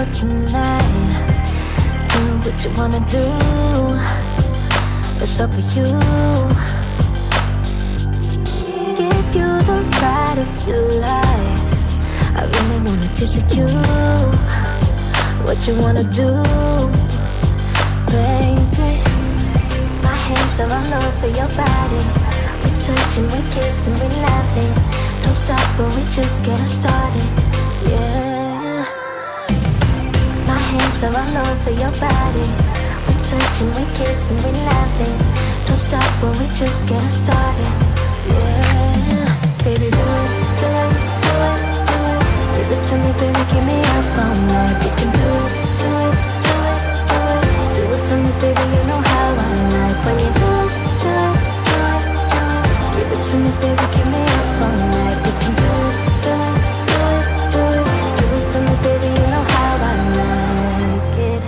for tonight. Do what you wanna do. It's up for you. Give you the ride of your life. I really wanna taste you. What you wanna do, baby? My hands are all over your body. We touch and we kiss and we love it. Don't stop, but we just getting started. Yeah. My hands are all over your body. We touch and we kiss and we love it. Don't stop, but we just getting started. Yeah. Baby, do it, do it, do it, do it. Give it to me, baby, give me up all night. We can do it, do it, do it, do it. Do it for me, baby, you know how I like. When you do it, do it, do it, do it. Give it to me, baby, give me up all night. We can do it, do it, do it, do it. Do it for me, baby, you know how I like it.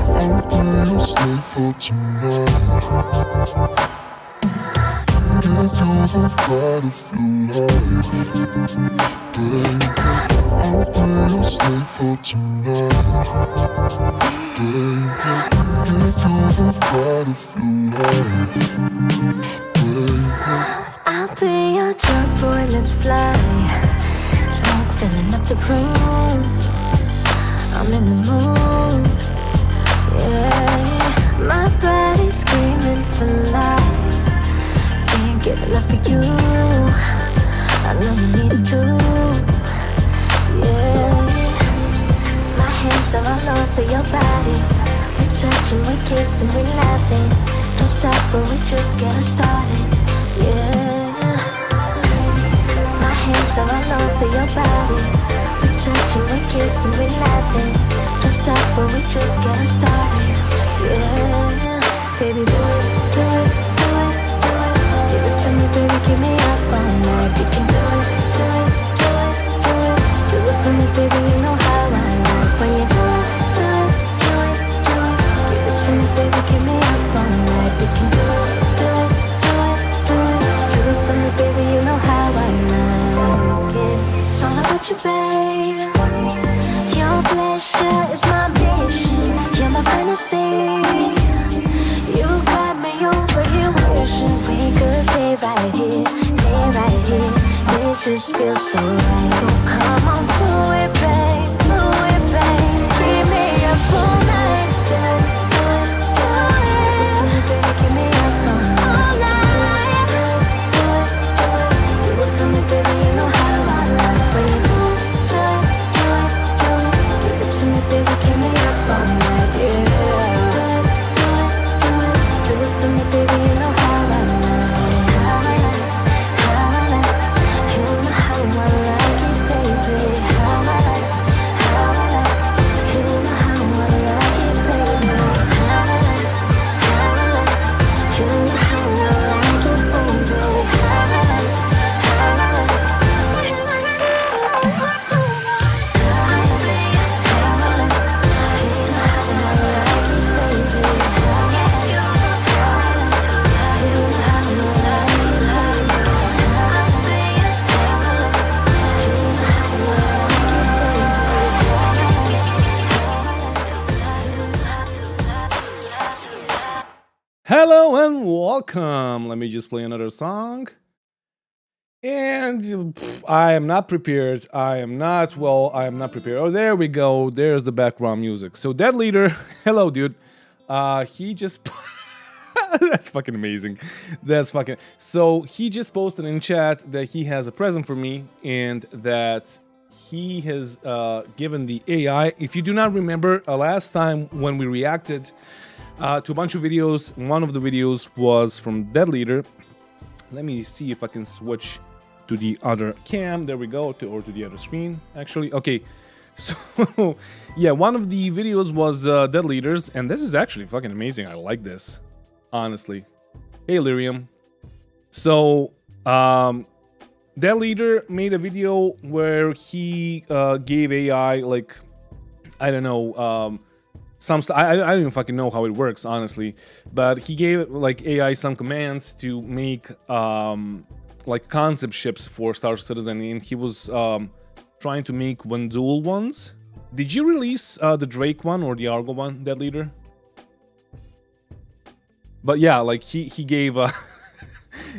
I'll be your slave for tonight. Give you the ride of your life, baby. I'll be your slave for tonight, baby. Give you the ride of your life, baby. I'll be your drug boy, let's fly. Smoke filling up the room. I'm in the mood, yeah. My body's screaming for life. Can't give it up for you. I know you need it too, yeah. My hands are all over your body. We touch and we kiss and we love it. Don't stop, but we just getting started, yeah. My hands are all over your body. We touch and we kiss and we love it. Don't stop, but we just getting started, yeah. Baby, do it, do it, do it, do it. Give it to me, baby, give me up all night. We can do it, do it, do it, do it. Do it for me, baby, you know how I like. When you do it, do it, do it, do it. Give it to me, baby, give me up all night. We can do it, do it, do it, do it. Do it for me, baby, you know how I like it. It's all about you, babe. Your pleasure is my mission. You're my fantasy. You got me over here wishing we could stay right here, stay right here. It just feels so right. So come on, do it, babe, do it, babe. Keep me up all night, do it, do it, do it. Do it, baby, keep me up all night. Do it, do it, do it. Do it for me, baby, you know how I like. When you do it, do it, do it, do it. Give it to me, baby, keep me up all night, yeah. Do it for me, baby, you know how I like. How I like, how I like. You know how I like it, baby. How I like, how I like. You know how I like it, baby. How I like, how I like. You know how I like it, baby. How I like, how I like. I'll be your slave for tonight. You know how I like it, baby. Hello and welcome. Let me just play another song. And I am not prepared. I am not prepared. Oh, there we go. There's the background music. So that leader, hello, dude. He just that's fucking amazing. That's fucking. So he just posted in chat that he has a present for me and that he has given the AI. If you do not remember, last time when we reacted to a bunch of videos, one of the videos was from Dead Leader. Let me see if I can switch to the other cam. There we go, or to the other screen, actually. Okay, so yeah, one of the videos was Dead Leaders, and this is actually fucking amazing. I like this, honestly. Hey, Lyrium. So, Dead Leader made a video where he gave AI, like, I don't know, I don't even fucking know how it works, honestly, but he gave like AI some commands to make like concept ships for Star Citizen, and he was trying to make one dual ones. Did you release the Drake one or the Argo one, Dead Leader? But yeah, like he gave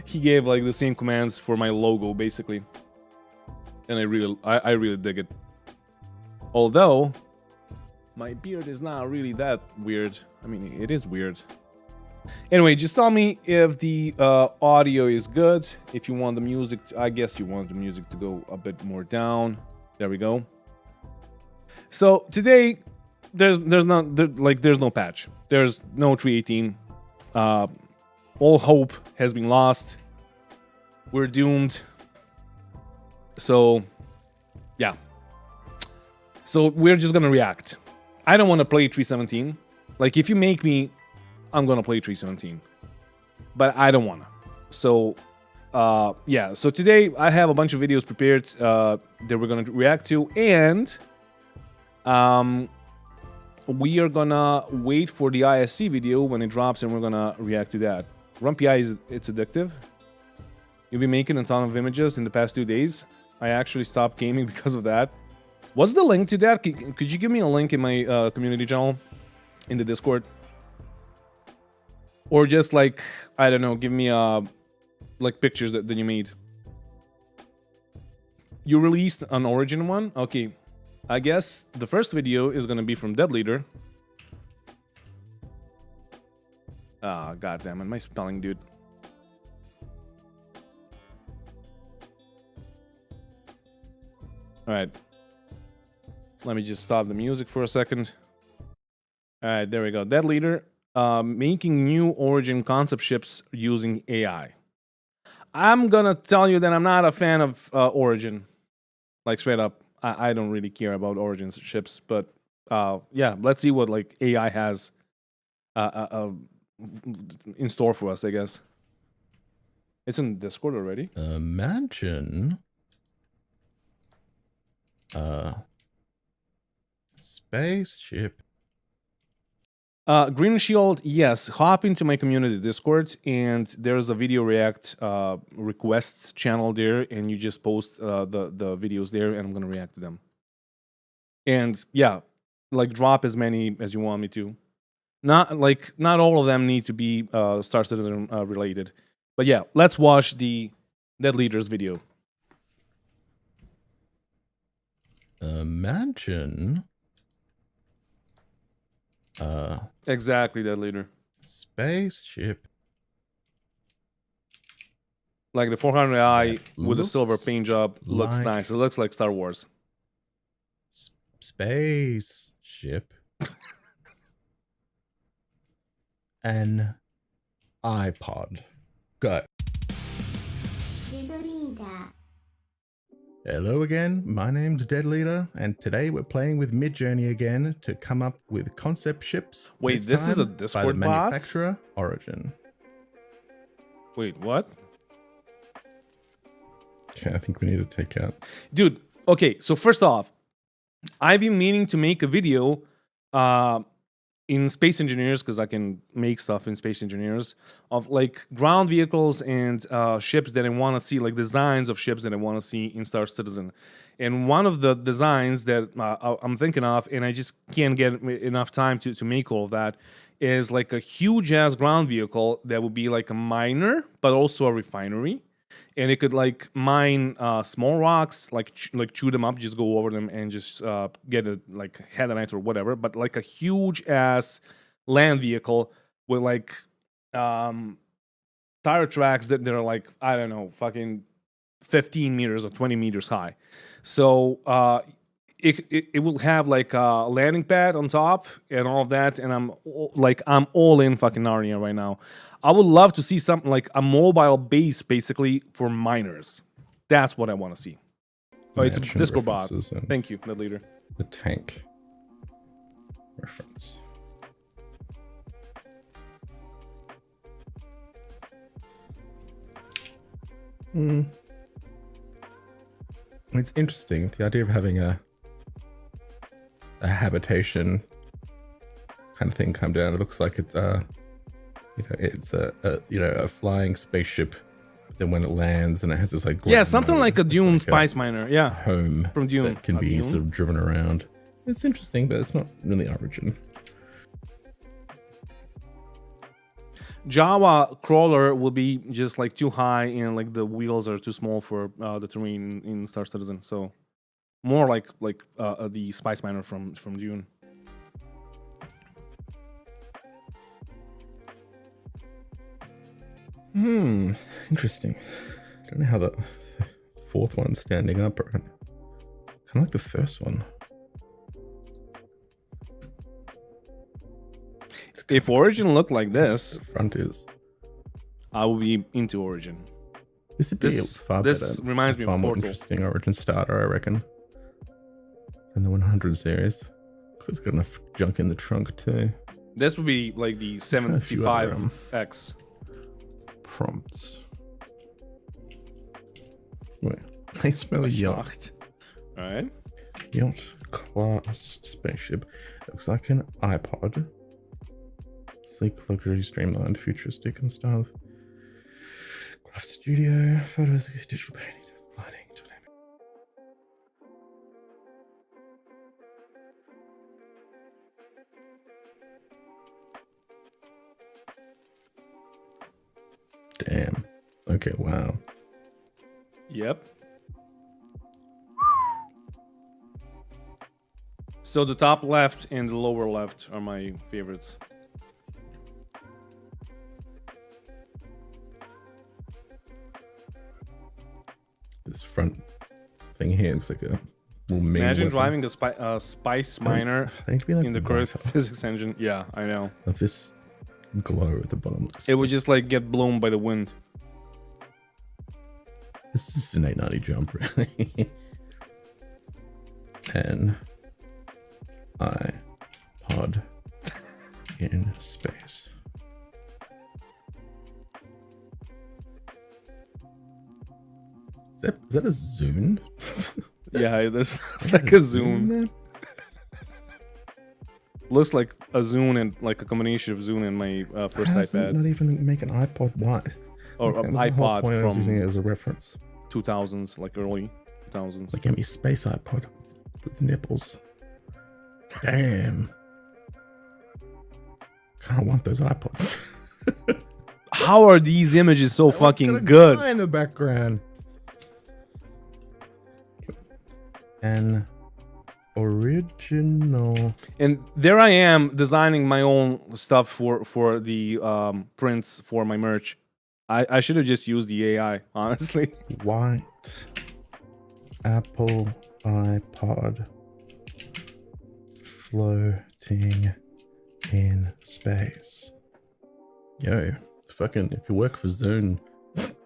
he gave like the same commands for my logo basically, and I really dig it. Although my beard is not really that weird. I mean, it is weird. Anyway, just tell me if the audio is good. If you want the music, I guess you want the music to go a bit more down. There we go. So today, there's no patch. There's no 3.18. All hope has been lost. We're doomed. So, yeah. So we're just gonna react. I don't want to play 3.17. Like, if you make me, I'm gonna play 3.17. But I don't wanna. So, yeah. So today I have a bunch of videos prepared that we're gonna react to, and we are gonna wait for the ISC video when it drops, and we're gonna react to that. RunPI it's addictive. You'll be making a ton of images in the past 2 days. I actually stopped gaming because of that. What's the link to that? Could you give me a link in my community channel in the Discord? Or just like, I don't know, give me like pictures that you made. You released an origin one? Okay. I guess the first video is gonna be from Dead Leader. Ah, goddamn it, my spelling, dude. Alright. Let me just stop the music for a second. Alright, there we go. Dead Leader. Making new origin concept ships using AI. I'm gonna tell you that I'm not a fan of origin. Like, straight up. I don't really care about origin ships, but yeah, let's see what like AI has in store for us, I guess. It's in Discord already. Imagine spaceship. Green Shield, yes. Hop into my community Discord, and there's a video react requests channel there, and you just post the videos there, and I'm gonna react to them. And yeah, like drop as many as you want me to. Not all of them need to be Star Citizen related, but yeah, let's watch the Dead Leaders video. Imagine Exactly, Dead Leader. spaceship. Like the 400i That with a silver looks paint job looks like- nice. It looks like Star Wars. Spaceship. An iPod. Go. Hello again, my name's Dead Leader, and today we're playing with Midjourney again to come up with concept ships. Wait, this is a time by the Discord bot? manufacturer Origin. Wait, what? Okay, I think we need to take out. Dude, okay, so first off, I've been meaning to make a video in Space Engineers, because I can make stuff in Space Engineers, of like ground vehicles and ships that I want to see, like designs of ships that I want to see in Star Citizen. And one of the designs that I'm thinking of, and I just can't get enough time to make all of that, is like a huge ass ground vehicle that would be like a miner, but also a refinery. And it could like mine small rocks, like chew them up, just go over them and just get a like headite or whatever. But like a huge ass land vehicle with like tire tracks that are like, I don't know, fucking 15 meters or 20 meters high. So it will have like a landing pad on top and all of that. And I'm all in fucking Narnia right now. I would love to see something like a mobile base, basically, for miners. That's what I want to see. Oh, it's a Mention Discord bot. references and Thank you, Dead Leader. The tank reference. It's interesting, the idea of having a habitation kind of thing come down. It looks like it's it's a flying spaceship Then when it lands and it has this like Yeah, something mode, like a it's Dune like Spice Miner. Yeah, home from Dune. that can Not be Dune. sort of driven around. It's interesting, but it's not really Origin. Java crawler will be just like too high and like the wheels are too small for the terrain in Star Citizen. So more like the Spice Miner from Dune. Interesting. I don't know how the fourth one's standing up. Right? Kind of like the first one. If Origin looked like this, The front is. I would be into Origin. This would be far better. This reminds me far of more Portal. interesting Origin starter, I reckon, than the 100 series. Because it's got enough junk in the trunk too. This would be like the a few other, 75X. Prompts. Wait, I smell a yacht. All right. Yacht class spaceship. Looks like an iPod. Sleek, luxury, streamlined, futuristic in style. Craft studio, photos, digital painting, lighting, to name it. Damn. Okay, wow. Yep. So the top left and the lower left are my favorites. This front thing here looks like a little mini Imagine weapon. driving a Spice Miner They need to be like in the correct white. physics engine. Yeah, I know. Of this glow at the bottom. It would just like get blown by the wind. This is an 890 jump, really. An iPod in space. Is that a Zune? Yeah, this it's like a Zune. Looks like a Zune and like a combination of Zune and my first How does it iPad not even make an iPod white? or That was the whole iPod point I was using it from as a reference. 2000s, like early 2000s. Like, give me a space iPod with nipples. Damn. Kind of want those iPods. How are these images so fucking Got a good? guy in the background. An original. And there I am designing my own stuff for the prints for my merch. I should have just used the AI, honestly. White Apple iPod floating in space. Yo, fucking, if you work for Zune,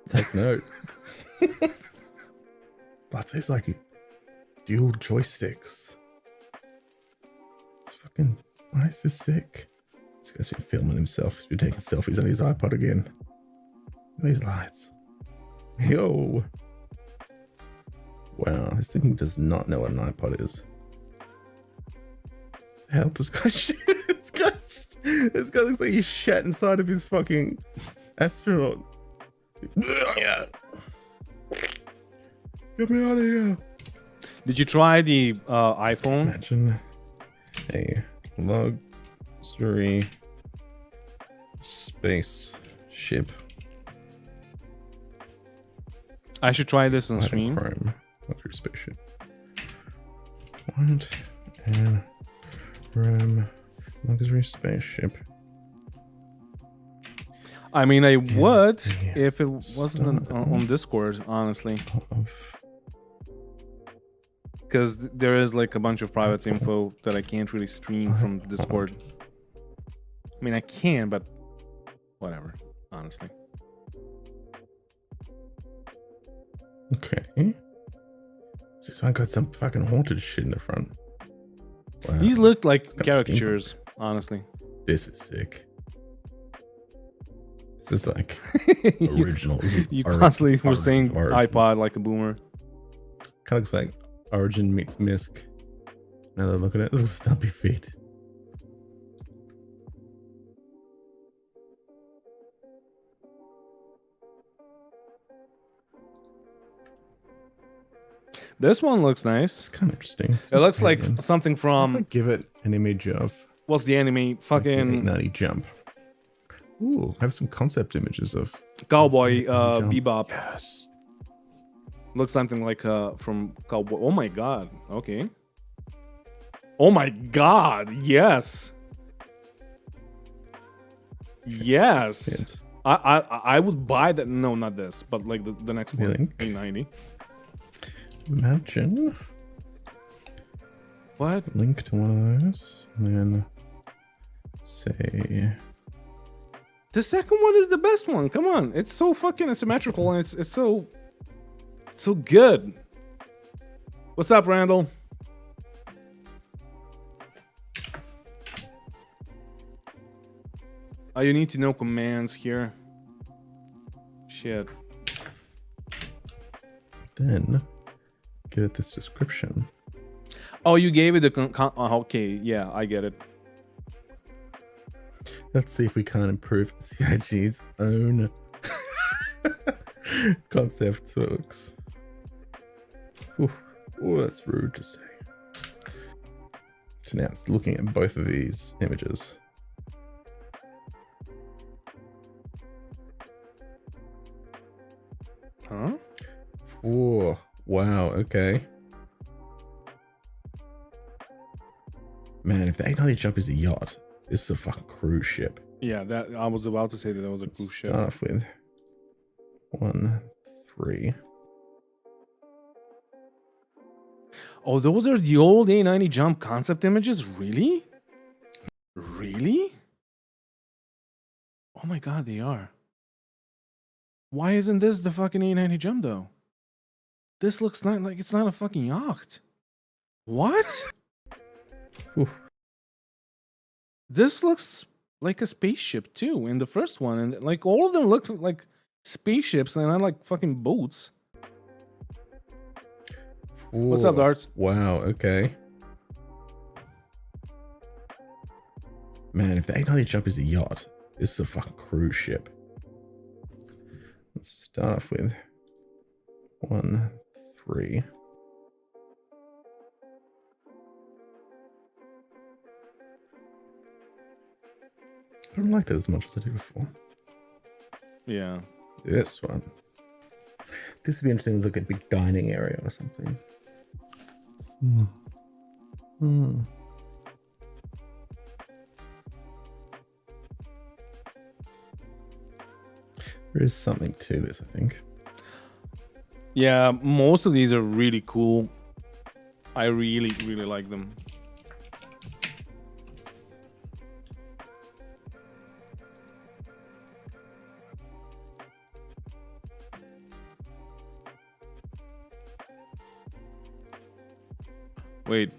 take note. But there's like dual joysticks. It's fucking, why is this sick? This guy's been filming himself. He's been taking selfies on his iPod again. Look at these lights. Yo. Wow, this thing does not know what an iPod is. Hell, this guy shit. This guy looks like he's shat inside of his fucking astronaut. Yeah. Get me out of here. Did you try the iPhone? Imagine a luxury space ship. I should try this on White stream. Chrome luxury spaceship. White and room luxury spaceship. I mean, I would yeah. if it wasn't on Discord, honestly, Of because there is like a bunch of private info that I can't really stream from Discord. I mean, I can, but whatever, honestly. okay. This one got some fucking haunted shit in the front. Wow. These look like got caricatures, honestly. This is sick. This is like You- original. You constantly were saying Origin. iPod like a boomer. Kind of looks like Origin meets Misk. Now that I look at it, it looks stumpy feet. This one looks nice. It's kind of interesting. It looks like Alien. something I'm gonna from give it an image of what's the anime? Fucking 890 Jump. Ooh, have some concept images of Cowboy 890 Jump. Bebop. Yes. Looks something like from Cowboy. Oh my god. Okay. Oh my god. Yes. Yes. Yes. I would buy that. No, not this, but like the next one. Link. 890. Imagine. What? Link to one of those. And then say. The second one is the best one. Come on. It's so fucking asymmetrical and it's so good. What's up, Randall? Oh, you need to know commands here. Shit. Then give it this description. Oh, you gave it the okay, yeah, I get it. Let's see if we can't improve CIG's own concept books. Oh, that's rude to say. So now it's looking at both of these images. Huh? Whoa, wow, okay. Man, if the 890 Jump is a yacht, this is a fucking cruise ship. Yeah, that I was about to say that was a cruise ship. Start off with 1, 3. Oh, those are the old A90 Jump concept images? Really? Really? Oh my god, they are. Why isn't this the fucking A90 Jump though? This looks not like it's not a fucking yacht. What? Oof. This looks like a spaceship too in the first one, and like all of them look like spaceships and not like fucking boats. What's up, Whoa, Dart? wow, okay. Man, if the 890 Jump is a yacht, this is a fucking cruise ship. Let's start off with 1, 3. I don't like that as much as I did before. Yeah. This one. This would be interesting as like a big dining area or something. There is something to this, I think. Yeah, most of these are really cool. I really, really like them. Wait.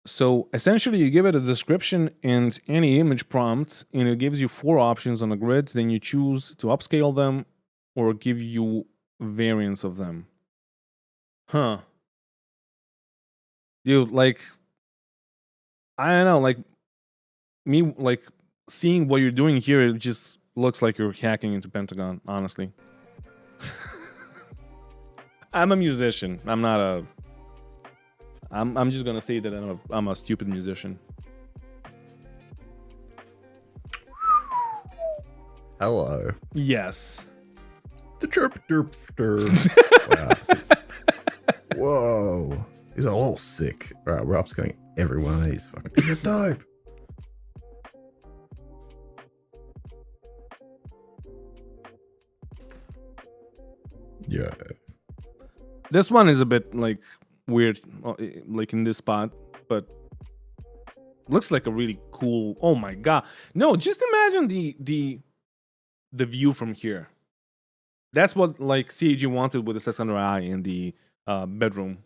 So essentially you give it a description and any image prompts, and it gives you 4 options on a grid. Then you choose to upscale them or give you variants of them. Huh. Dude, like, I don't know, like, me, like, seeing what you're doing here, it just looks like you're hacking into Pentagon, honestly. I'm a musician. I'm not a... I'm just gonna say that I'm a stupid musician. Hello. Yes. The chirp derp derp. Wow, whoa. These are all sick. Right, we're upscaling every one of these. Fucking these are dope. Yeah. This one is a bit like weird, like in this spot, but looks like a really cool. Oh my god! No, just imagine the view from here. That's what like CAG wanted with the 600i in the bedroom.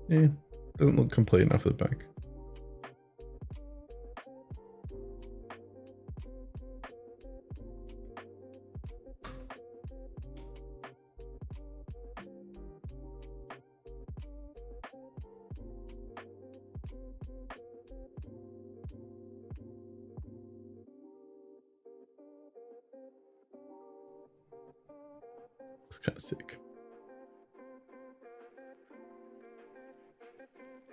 Yeah, doesn't look complete enough at the back. It's kind of sick.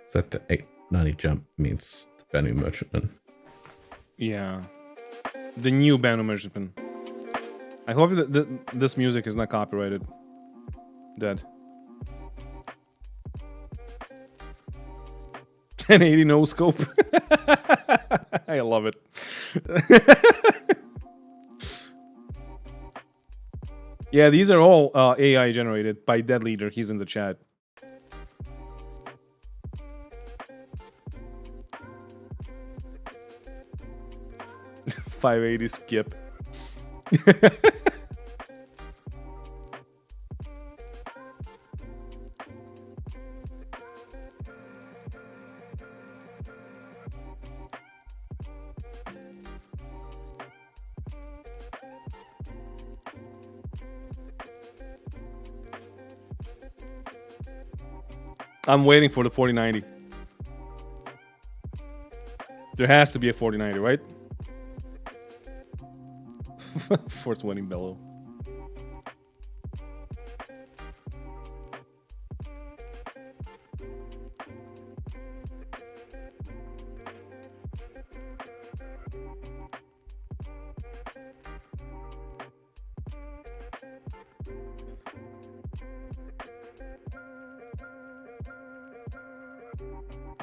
Is that the 890 jump means the Banu Merchantman? Yeah. The new Banu Merchantman. I hope that this music is not copyrighted. Dead. 1080 no scope. I love it. Yeah, these are all AI generated by Dead Leader. He's in the chat. $580 skip. I'm waiting for the 4090. There has to be a 4090, right? 420 bellow.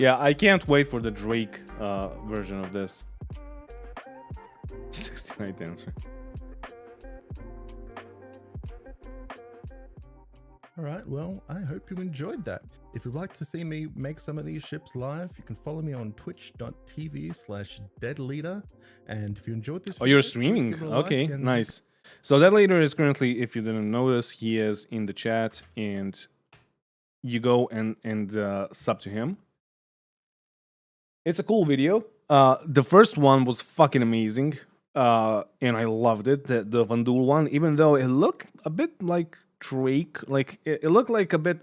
Yeah, I can't wait for the Drake version of this. 69th answer. All right, well, I hope you enjoyed that. If you'd like to see me make some of these ships live, you can follow me on twitch.tv/deadleader. And if you enjoyed this Oh, video, you're please streaming? give it a Okay, like and- nice. So that later is currently, if you didn't notice, he is in the chat, and you go and sub to him. It's a cool video. The first one was fucking amazing, and I loved it. The Vandul one, even though it looked a bit like Drake, like it looked like a bit.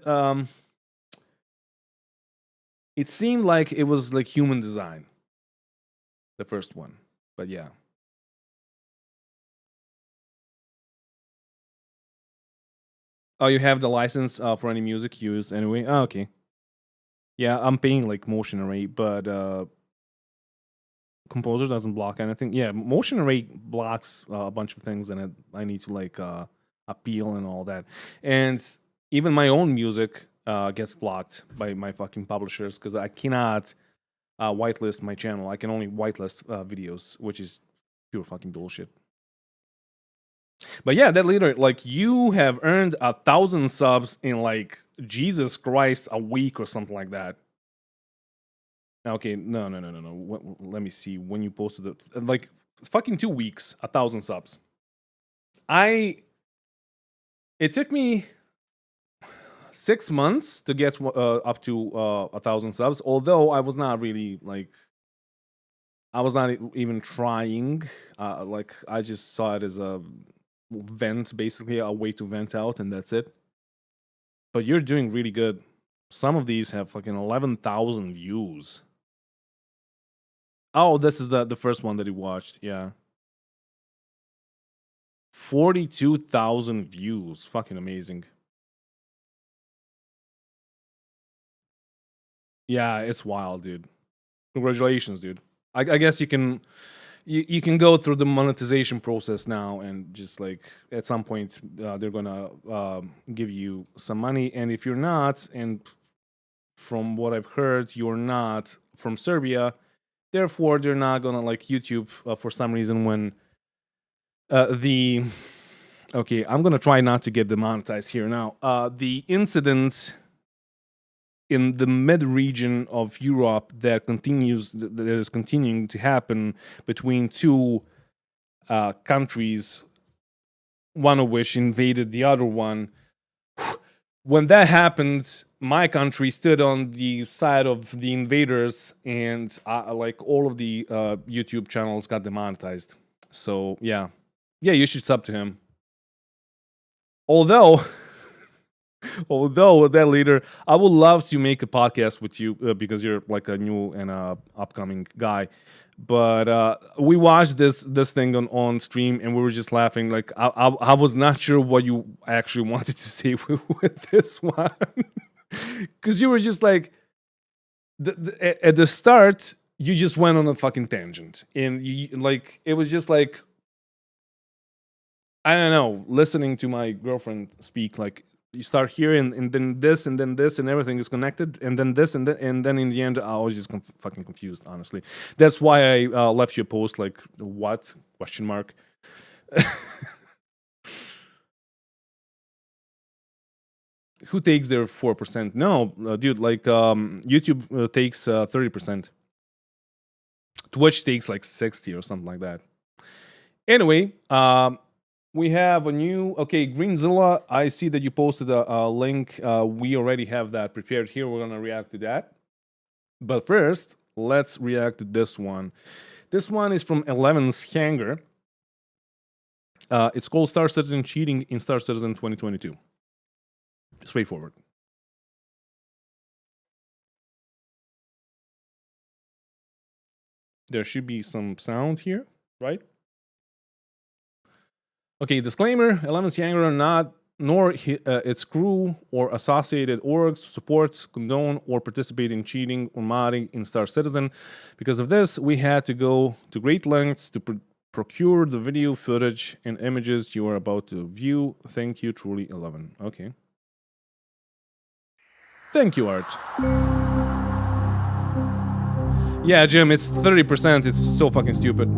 It seemed like it was like human design. The first one, but yeah. Oh, you have the license for any music used anyway? Oh, okay. Yeah, I'm paying like motion array, but Composer doesn't block anything. Yeah, motion array blocks a bunch of things, and I need to like appeal and all that. And even my own music gets blocked by my fucking publishers because I cannot whitelist my channel. I can only whitelist videos, which is pure fucking bullshit. But yeah, that leader, like you have earned 1,000 subs in like Jesus Christ a week or something like that. Okay, no. Let me see when you posted it. Like fucking 2 weeks, 1,000 subs. It took me 6 months to get up to 1,000 subs. Although I was not really like, I was not even trying. Like I just saw it as a vent, basically a way to vent out, and that's it. But you're doing really good. Some of these have fucking 11,000 views. Oh, this is the first one that he watched. Yeah. 42,000 views. Fucking amazing. Yeah, it's wild, dude. Congratulations, dude. I guess you can go through the monetization process now, and just like at some point they're gonna give you some money. And if you're not, and from what I've heard, you're not from Serbia, therefore they're not gonna like YouTube for some reason when okay, I'm gonna try not to get demonetized here now. The incident in the mid region of Europe that is continuing to happen between two countries, one of which invaded the other one. When that happened, my country stood on the side of the invaders, and like all of the YouTube channels got demonetized. So yeah, you should sub to him. Although that leader, I would love to make a podcast with you because you're like a new and upcoming guy. But we watched this thing on stream, and we were just laughing. Like I was not sure what you actually wanted to say with this one, because you were just like at the start, you just went on a fucking tangent, and like it was just like, I don't know, listening to my girlfriend speak. Like you start hearing, and then this, and then this, and everything is connected, and then this, and then in the end, I was just fucking confused. Honestly, that's why I left you a post like, "What?" question mark. Who takes their 4%? No, dude. Like YouTube takes 30%. Twitch takes like 60 or something like that. Anyway, we have a new, Greenzilla. I see that you posted a link. We already have that prepared here. We're gonna react to that. But first, let's react to this one. This one is from 11's Hanger. It's called Star Citizen Cheating in Star Citizen 2022. Straightforward. There should be some sound here, right? Okay, disclaimer: 11's Hanger nor its crew or associated orgs support, condone, or participate in cheating or modding in Star Citizen. Because of this, we had to go to great lengths to procure the video footage and images you are about to view. Thank you, truly 11. Okay. Thank you, Art. Yeah, Jim, it's 30%. It's so fucking stupid.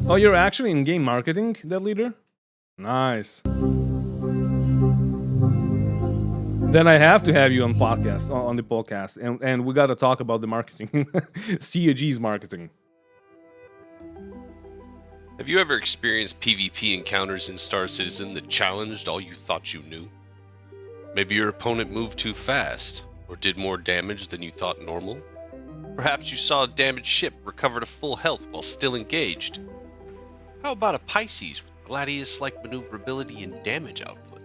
Oh, you're actually in game marketing, that leader? Nice. Then I have to have you on the podcast, and we got to talk about the marketing, CAG's marketing. Have you ever experienced PvP encounters in Star Citizen that challenged all you thought you knew? Maybe your opponent moved too fast, or did more damage than you thought normal? Perhaps you saw a damaged ship recover to full health while still engaged. How about a Pisces with Gladius-like maneuverability and damage output?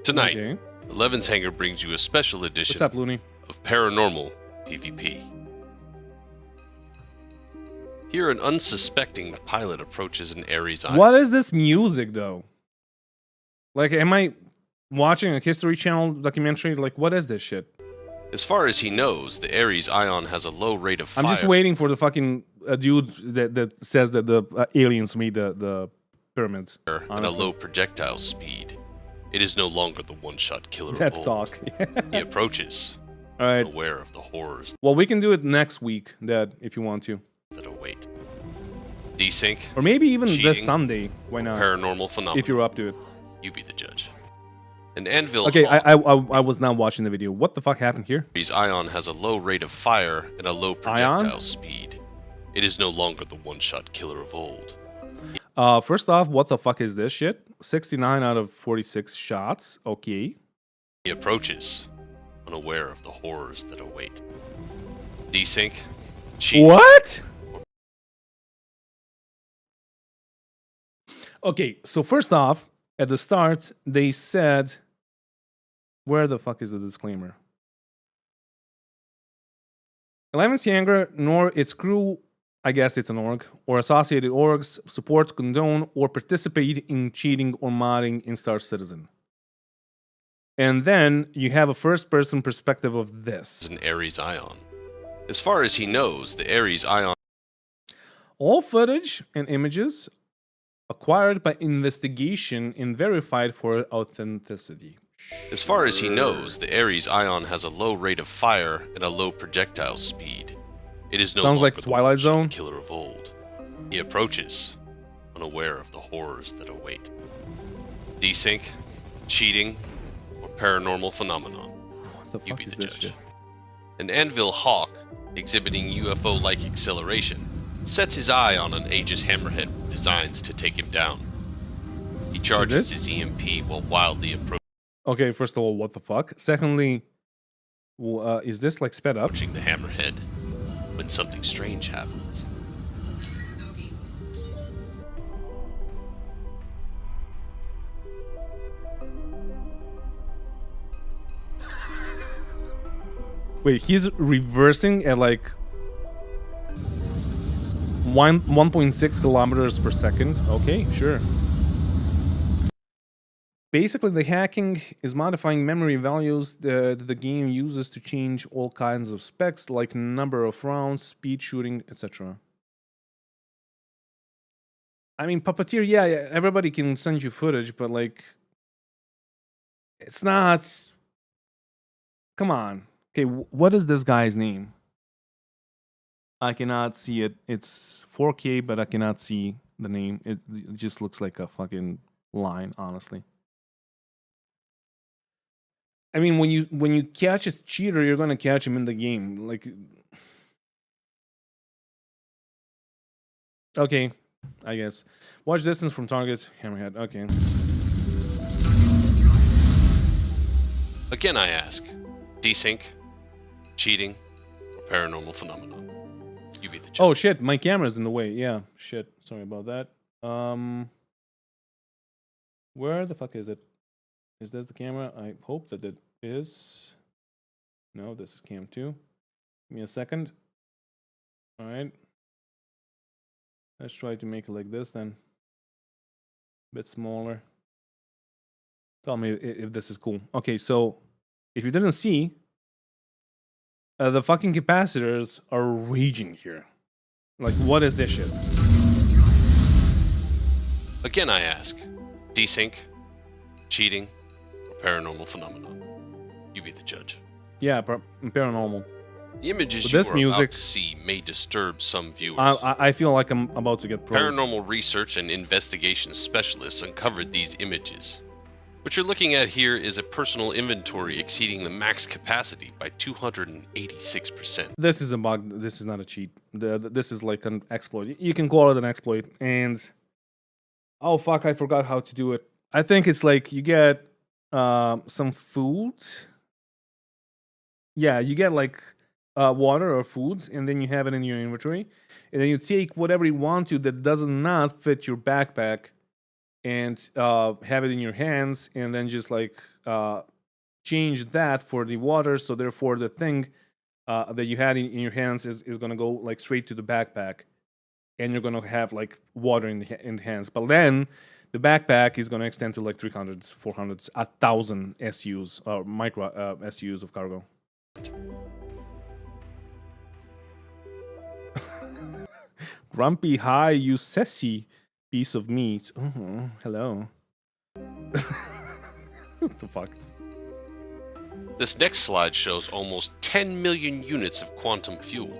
Tonight, 11's Hanger brings you a special edition What's up, Looney? of Paranormal PvP. Here, an unsuspecting pilot approaches an Ares Island. What is this music, though? Like, am I watching a History Channel documentary? Like, what is this shit? As far as he knows, the Ares Ion has a low rate of fire. I'm just waiting for the fucking dude that says that the aliens made the pyramids. And a low projectile speed. It is no longer the one-shot killer That's of old. talk. He approaches, All right. aware of the horrors Well, we can do it next week, Dad, if you want to. that await. Desync, Or maybe even Cheating, this Sunday. Why not? paranormal phenomena. If you're up to it. You be the judge. An anvil. Okay, Hawk. I was not watching the video. What the fuck happened here? Ares Ion has a low rate of fire and a low projectile speed. It is no longer the one-shot killer of old. First off, what the fuck is this shit? 69 out of 46 shots. Okay. He approaches, unaware of the horrors that await. Desync, cheat. What? Okay, so first off, at the start, they said... Where the fuck is the disclaimer? 11th Hanger, nor its crew, I guess it's an org, or associated orgs, support, condone, or participate in cheating or modding in Star Citizen. And then you have a first-person perspective of this. An Ares Ion. As far as he knows, the Ares Ion. All footage and images acquired by investigation and verified for authenticity. As far as he knows, the Ares Ion has a low rate of fire and a low projectile speed. It is no Sounds longer like the Twilight one-shot Zone. killer of old. He approaches, unaware of the horrors that await. Desync, cheating, or paranormal phenomenon. What the You fuck be is the this judge. shit? An anvil hawk, exhibiting UFO-like acceleration, sets his eye on an Aegis hammerhead with designs to take him down. He charges this- his EMP while wildly approaching Okay, first of all, what the fuck? Secondly, is this like sped up? the hammerhead. when something strange happens. Wait, he's reversing at like 1.6 kilometers per second. Okay, sure. Basically, the hacking is modifying memory values that the game uses to change all kinds of specs like number of rounds, speed, shooting, etc. I mean, Puppeteer, yeah, everybody can send you footage, but like, it's not. Come on. Okay, what is this guy's name? I cannot see it. It's 4K, but I cannot see the name. It just looks like a fucking line, honestly. I mean, when you catch a cheater, you're gonna catch him in the game. Like, okay, I guess. Watch distance from targets. Hammerhead. Okay. Again, I ask, desync, cheating, or paranormal phenomenon? You be the judge. Oh shit, my camera's in the way. Yeah, shit. Sorry about that. Where the fuck is it? Is this the camera? I hope that it is. No, this is cam 2. Give me a second. All right. Let's try to make it like this then. A bit smaller. Tell me if this is cool. Okay, so if you didn't see, the fucking capacitors are raging here. Like, what is this shit? Again, I ask, desync, cheating, or paranormal phenomenon? You be the judge. Yeah, paranormal. The images With you this are music- about to see may disturb some viewers. I feel like I'm about to get probed. Paranormal research and investigation specialists uncovered these images. What you're looking at here is a personal inventory exceeding the max capacity by 286%. This is a bug. This is not a cheat. This is like an exploit. You can call it an exploit. And oh fuck, I forgot how to do it. I think it's like you get some food. Yeah, you get like water or foods, and then you have it in your inventory, and then you take whatever you want to that does not fit your backpack, and have it in your hands, and then just like change that for the water. So therefore, the thing that you had in your hands is going to go like straight to the backpack, and you're going to have like water in the hands. But then the backpack is going to extend to like 300, 400, 1,000 SUs or micro SUs of cargo. Grumpy, hi, you sassy piece of meat. Oh, hello. What the fuck? This next slide shows almost 10 million units of quantum fuel.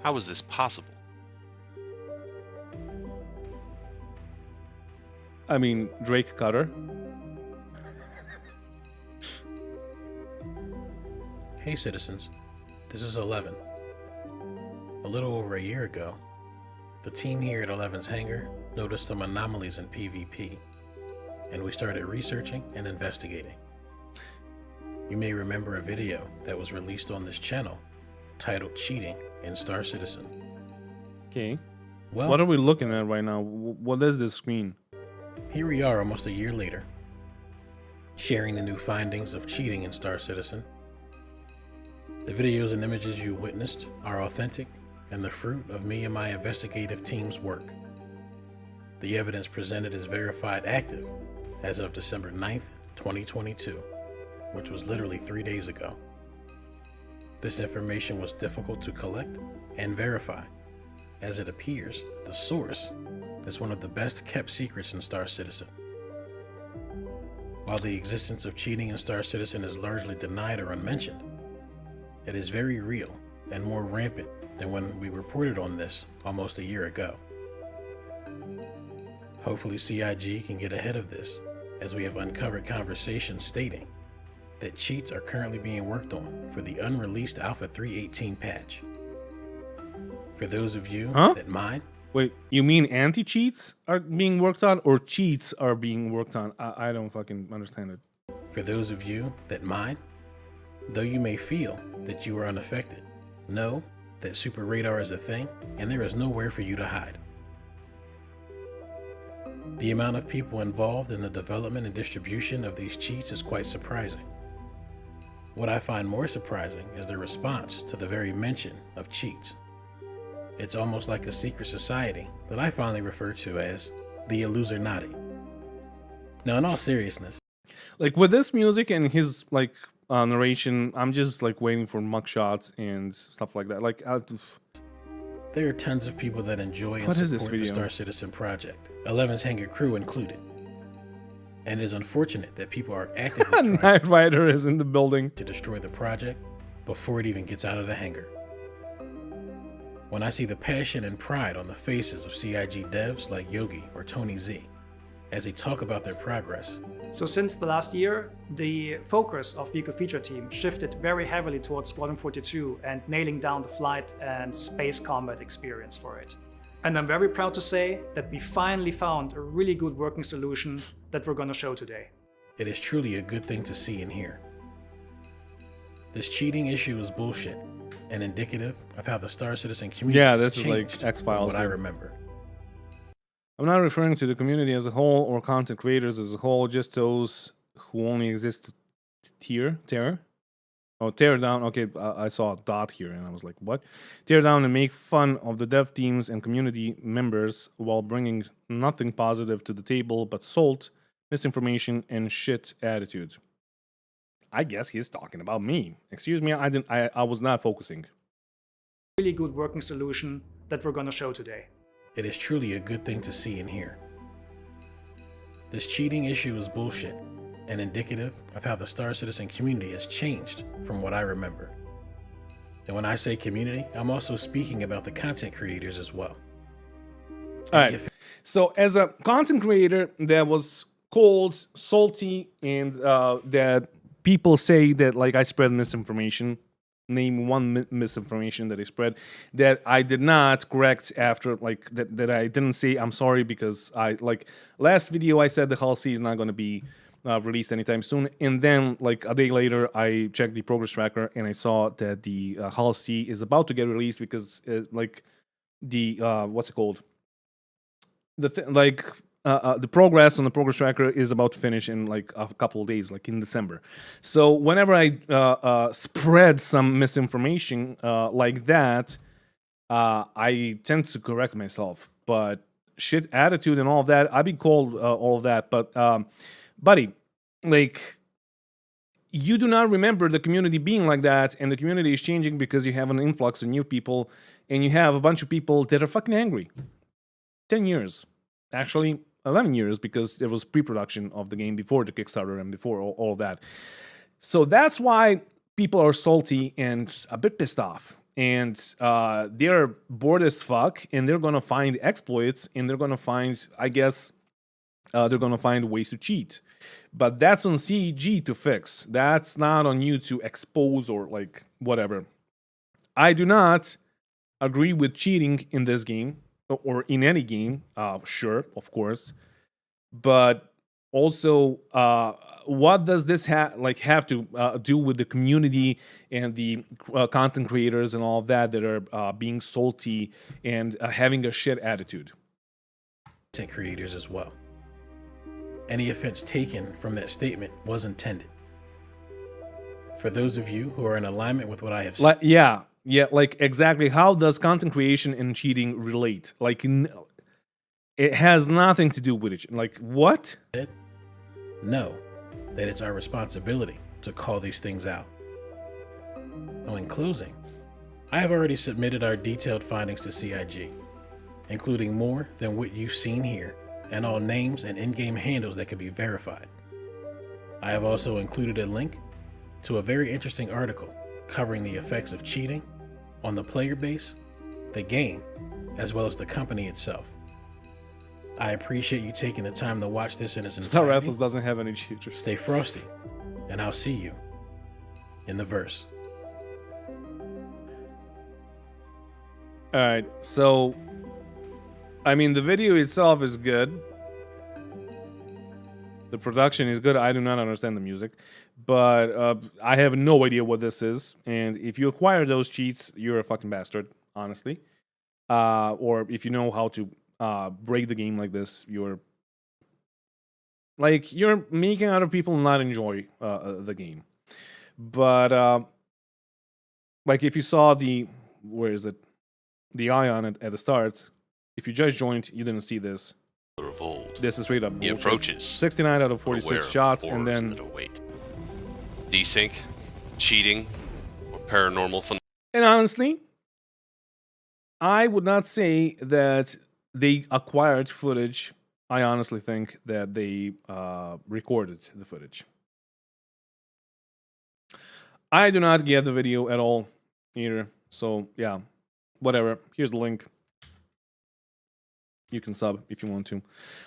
How is this possible? I mean, Drake Cutter. Hey citizens, this is 11. A little over a year ago, the team here at 11's hangar noticed some anomalies in PvP, and we started researching and investigating. You may remember a video that was released on this channel titled Cheating in Star Citizen. Okay. Well, What are we looking at right now? What is this screen? here we are almost a year later, sharing the new findings of cheating in Star Citizen. The videos and images you witnessed are authentic and the fruit of me and my investigative team's work. The evidence presented is verified active as of December 9th, 2022, which was literally 3 days ago. This information was difficult to collect and verify, as it appears the source is one of the best kept secrets in Star Citizen. While the existence of cheating in Star Citizen is largely denied or unmentioned, it is very real and more rampant than when we reported on this almost a year ago. Hopefully CIG can get ahead of this, as we have uncovered conversations stating that cheats are currently being worked on for the unreleased Alpha 3.18 patch. For those of you that mine, Wait, you mean anti-cheats are being worked on, or cheats are being worked on? I don't fucking understand it. for those of you that mine, though you may feel that you are unaffected, know that Super Radar is a thing, and there is nowhere for you to hide. The amount of people involved in the development and distribution of these cheats is quite surprising. What I find more surprising is the response to the very mention of cheats. It's almost like a secret society that I finally refer to as the Illusionati. Now, in all seriousness, Like with this music and his like narration, I'm just like waiting for mugshots and stuff like that. Like, there are tons of people that enjoy and What is this support the video? Star Citizen project, 11's Hangar crew included. And it is unfortunate that people are actively trying Night Rider is in the building. to destroy the project before it even gets out of the hangar. When I see the passion and pride on the faces of CIG devs like Yogi or Tony Z as they talk about their progress, So since the last year, the focus of Vehicle Feature Team shifted very heavily towards Squadron 42 and nailing down the flight and space combat experience for it. And I'm very proud to say that we finally found a really good working solution that we're going to show today. it is truly a good thing to see and hear. This cheating issue is bullshit and indicative of how the Star Citizen community Yeah, has this is like changed from X-Files what I there. remember. I'm not referring to the community as a whole or content creators as a whole, just those who only exist to tear down. Okay, I saw a dot here and I was like, what? Tear down and make fun of the dev teams and community members while bringing nothing positive to the table but salt, misinformation, and shit attitude. I guess he's talking about me. Excuse me, I was not focusing. Really good working solution that we're going to show today. It is truly a good thing to see and hear. This cheating issue is bullshit and indicative of how the Star Citizen community has changed from what I remember. And when I say community, I'm also speaking about the content creators as well. All right. So, as a content creator that was cold, salty, and that people say that like I spread misinformation, name one misinformation that I spread that I did not correct after like that I didn't say I'm sorry because I like last video I said the Hull C is not going to be released anytime soon, and then like a day later I checked the progress tracker and I saw that the Hull C is about to get released because like the what's it called, the progress on the progress tracker is about to finish in like a couple of days, like in December. So whenever I spread some misinformation like that, I tend to correct myself. But shit attitude and all of that, I've been called all of that. But buddy, like, you do not remember the community being like that, and the community is changing because you have an influx of new people, and you have a bunch of people that are fucking angry. 10 years. Actually, 11 years, because there was pre-production of the game before the Kickstarter and before all of that. So that's why people are salty and a bit pissed off. And they're bored as fuck, and they're going to find exploits, and they're going to find, I guess, they're going to find ways to cheat. But that's on CEG to fix. That's not on you to expose or like whatever. I do not agree with cheating in this game or in any game. Sure, of course. But also, what does this have to do with the community and the content creators and all of that are being salty and having a shit attitude? Content creators as well. Any offense taken from that statement was intended. For those of you who are in alignment with what I have said, Yeah, like exactly. How does content creation and cheating relate? Like, it has nothing to do with it. Like, what? know that it's our responsibility to call these things out. Now, in closing, I have already submitted our detailed findings to CIG, including more than what you've seen here, and all names and in-game handles that can be verified. I have also included a link to a very interesting article covering the effects of cheating on the player base, the game, as well as the company itself. I appreciate you taking the time to watch this in its Star entirety. Rattles doesn't have any cheaters. Stay frosty, and I'll see you in the verse. All right, so I mean, the video itself is good. The production is good. I do not understand the music, but I have no idea what this is. And if you acquire those cheats, you're a fucking bastard, honestly. Or if you know how to break the game like this, you're making other people not enjoy the game. But like if you saw the eye on it at the start, if you just joined, you didn't see this. Of old. This is straight up He bullshit. approaches. 69 out of aware 46 of shots, the and horrors then that await. Desync, cheating, or paranormal phenomena. and honestly, I would not say that they acquired footage. I honestly think that they recorded the footage. I do not get the video at all either. So yeah, whatever. Here's the link. You can sub if you want to.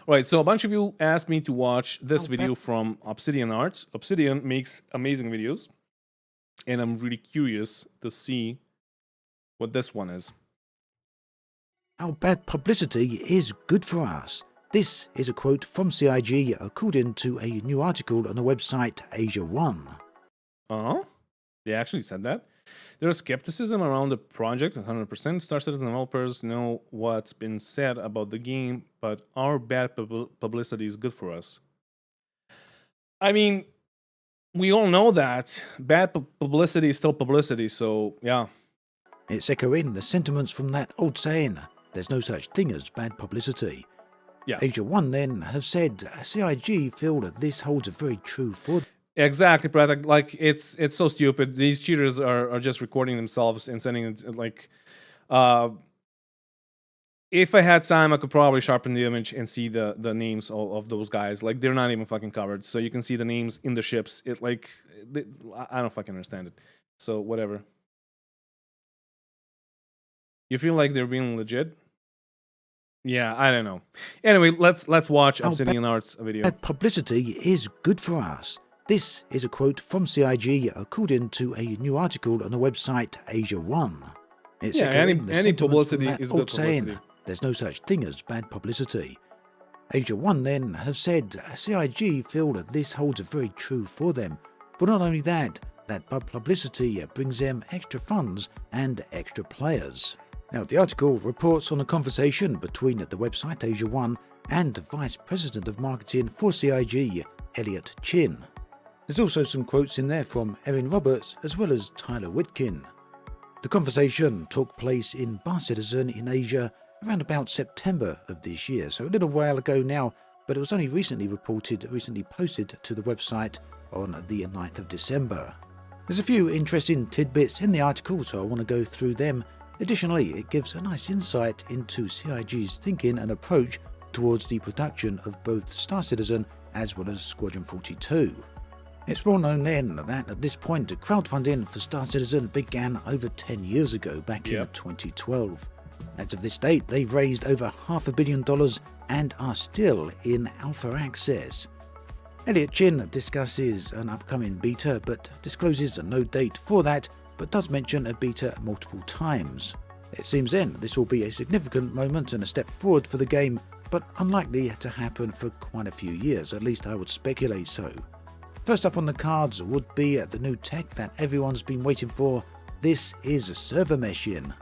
All right, so a bunch of you asked me to watch this video from Obsidian Arts. Obsidian makes amazing videos, and I'm really curious to see what this one is. Our bad publicity is good for us. This is a quote from CIG according to a new article on the website Asia One. They actually said that. There's skepticism around the project, 100%. Star Citizen developers know what's been said about the game, but our bad publicity is good for us. I mean, we all know that. Bad publicity is still publicity, so yeah. It's echoing the sentiments from that old saying, there's no such thing as bad publicity. Yeah. Asia One then have said CIG feel that this holds very true for them. Exactly, Brad. Like it's so stupid. These cheaters are just recording themselves and sending it. Like, if I had time, I could probably sharpen the image and see the names of those guys. Like, they're not even fucking covered, so you can see the names in the ships. I don't fucking understand it. So whatever. You feel like they're being legit? Yeah, I don't know. Anyway, let's watch Obsidian Arts video. Bad publicity is good for us. This is a quote from CIG according to a new article on the website Asia One. It's Yeah, echoing the any sentiments publicity from that is old good saying, publicity. there's no such thing as bad publicity. Asia One then have said CIG feel that this holds very true for them, but not only that bad publicity brings them extra funds and extra players. Now, the article reports on a conversation between the website Asia One and the Vice President of Marketing for CIG, Elliot Chin. There's also some quotes in there from Erin Roberts as well as Tyler Witkin. The conversation took place in Bar Citizen in Asia around about September of this year, so a little while ago now, but it was only recently posted to the website on the 9th of December. There's a few interesting tidbits in the article, so I want to go through them. Additionally, it gives a nice insight into CIG's thinking and approach towards the production of both Star Citizen as well as Squadron 42. It's well known then that at this point crowdfunding for Star Citizen began over 10 years ago, back in 2012. As of this date, they've raised over $500 million and are still in alpha access. Elliot Chin discusses an upcoming beta but discloses no date for that, but does mention a beta multiple times. It seems then this will be a significant moment and a step forward for the game, but unlikely to happen for quite a few years, at least I would speculate so. First up on the cards would be the new tech that everyone's been waiting for. This is server meshing.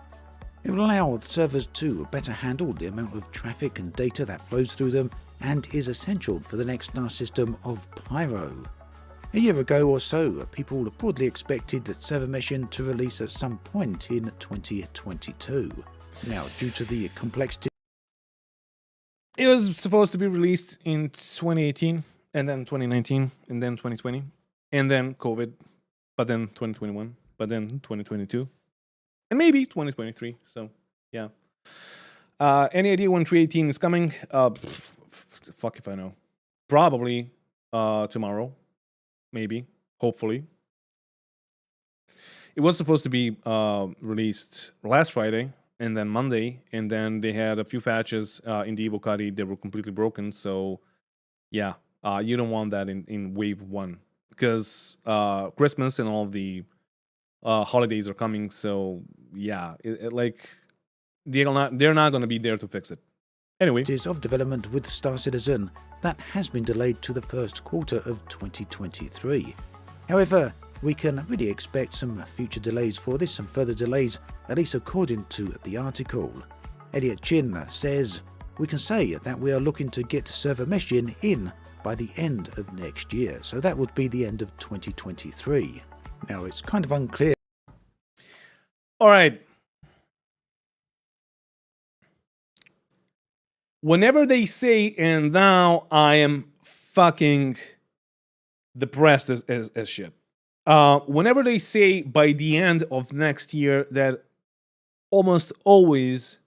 It will allow the servers to better handle the amount of traffic and data that flows through them and is essential for the next star system of Pyro. A year ago or so, people broadly expected server meshing to release at some point in 2022. Now, due to the complexity, It was supposed to be released in 2018, and then 2019, and then 2020, and then COVID, but then 2021, but then 2022, and maybe 2023. So, yeah. Any idea when 318 is coming? Fuck if I know. Probably tomorrow. Maybe. Hopefully. It was supposed to be released last Friday, and then Monday, and then they had a few patches in the Evo Cuddy that were completely broken. So, yeah, you don't want that in Wave 1. Because Christmas and all of the holidays are coming. So, yeah, they're not going to be there to fix it. Anyway, of development with Star Citizen that has been delayed to the first quarter of 2023. However, we can really expect some future delays for this, some further delays, at least according to the article. Elliot Chin says, we can say that we are looking to get server meshing in by the end of next year. So that would be the end of 2023. Now, it's kind of unclear. all right. Whenever they say, and now I am fucking depressed as shit. Whenever they say by the end of next year, that almost always,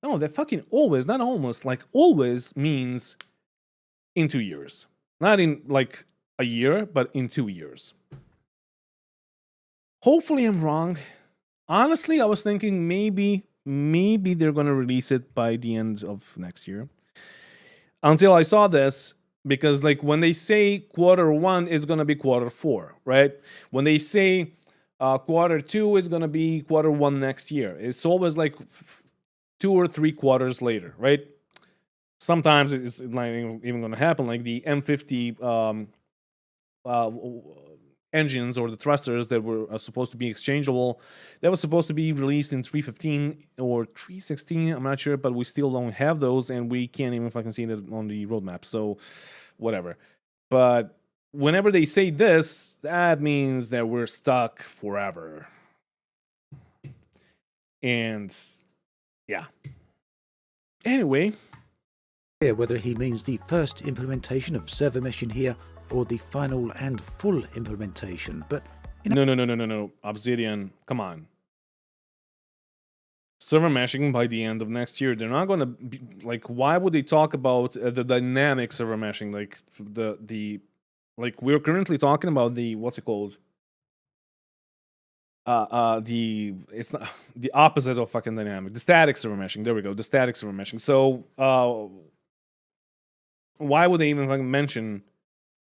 no, that fucking always, not almost, like always means in 2 years. Not in like a year, but in 2 years. Hopefully I'm wrong. Honestly, I was thinking maybe they're gonna release it by the end of next year. Until I saw this, because like when they say Q1, it's gonna be Q4, right? When they say Q2 is gonna be Q1 next year, it's always like 2 or 3 quarters later, right? Sometimes it's not even gonna happen. Like the M50 engines or the thrusters that were supposed to be exchangeable, that was supposed to be released in 3.15 or 3.16, I'm not sure, but we still don't have those, and we can't even fucking see it on the roadmap, so whatever. But whenever they say this, that means that we're stuck forever. And yeah. Anyway, Whether he means the first implementation of server meshing here or the final and full implementation, but no. Obsidian, come on. Server meshing by the end of next year. They're not gonna be, like, why would they talk about the dynamic server meshing? Like the like we're currently talking about the, what's it called? It's not the opposite of fucking dynamic. The static server meshing. There we go. The static server meshing. So why would they even fucking mention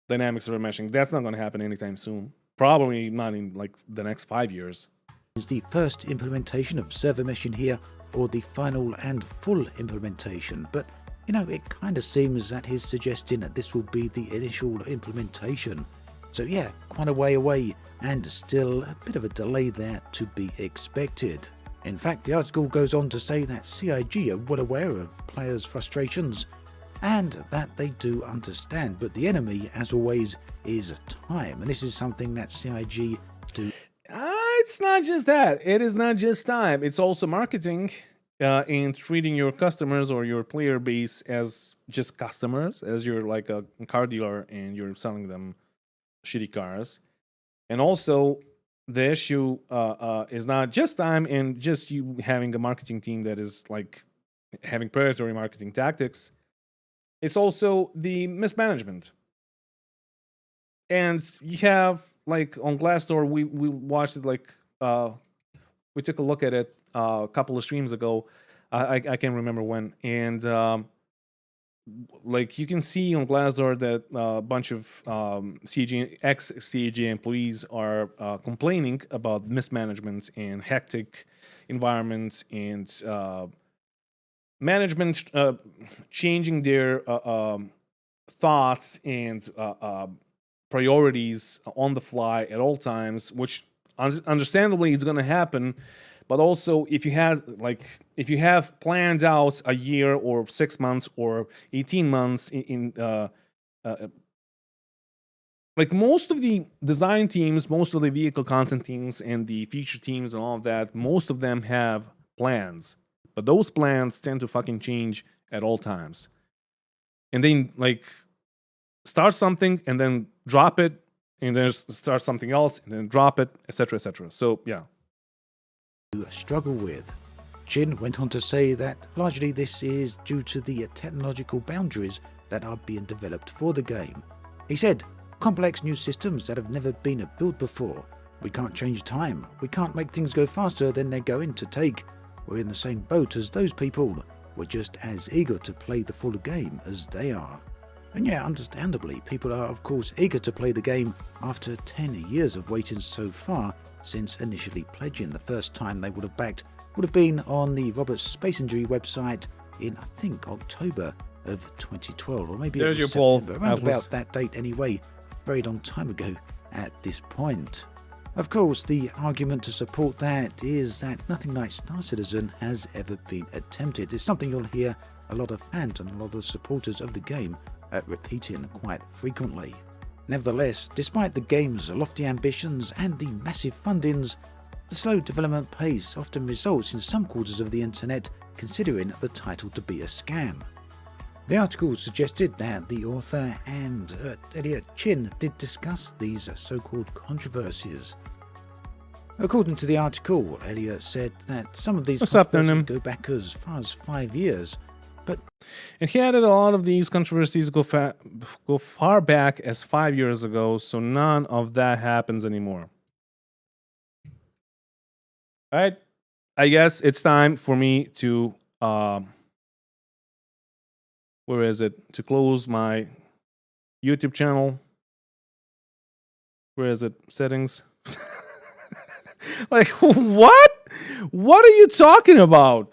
dynamic server meshing? That's not going to happen anytime soon. Probably not in like the next 5 years. is the first implementation of server meshing here or the final and full implementation, but it kind of seems that he's suggesting that this will be the initial implementation. So yeah, quite a way away and still a bit of a delay there to be expected. In fact, the article goes on to say that CIG are well aware of players' frustrations and that they do understand, but the enemy, as always, is time, and this is something that CIG do. It's not just that. It is not just time. It's also marketing and treating your customers or your player base as just customers, as you're like a car dealer and you're selling them shitty cars. And also, the issue is not just time and just you having a marketing team that is like having predatory marketing tactics. It's also the mismanagement. And you have, like, on Glassdoor, we watched it, like, we took a look at it a couple of streams ago. I can't remember when. And, like, you can see on Glassdoor that a bunch of ex-CAG employees are complaining about mismanagement and hectic environments and management changing their thoughts and priorities on the fly at all times, which understandably is going to happen. But also, if you have planned out a year or 6 months or 18 months like most of the design teams, most of the vehicle content teams and the feature teams and all of that, most of them have plans. But those plans tend to fucking change at all times. And then, like, start something and then drop it, and then start something else and then drop it, etc., etc. So, yeah. Struggle with. Chin went on to say that largely this is due to the technological boundaries that are being developed for the game. He said, complex new systems that have never been built before. We can't change time. We can't make things go faster than they're going to take. We're in the same boat as those people. We're just as eager to play the full game as they are. And yeah, understandably, people are of course eager to play the game after 10 years of waiting so far since initially pledging. The first time they would have backed would have been on the Robert's Space Injury website in, I think, October of 2012, or maybe There's it was your poll, September, around Atlas. about that date anyway, very long time ago at this point. Of course, the argument to support that is that nothing like Star Citizen has ever been attempted. It's something you'll hear a lot of fans and a lot of supporters of the game repeating quite frequently. Nevertheless, despite the game's lofty ambitions and the massive fundings, the slow development pace often results in some quarters of the internet considering the title to be a scam. The article suggested that the author and Elliot Chin did discuss these so-called controversies. According to the article, Elliot said that some of these What's up, controversies Denim? go back as far as 5 years, but And he added a lot of these controversies go far back as 5 years ago, so none of that happens anymore. All right, I guess it's time for me to where is it? To close my YouTube channel. Where is it? Settings. Like what? What are you talking about?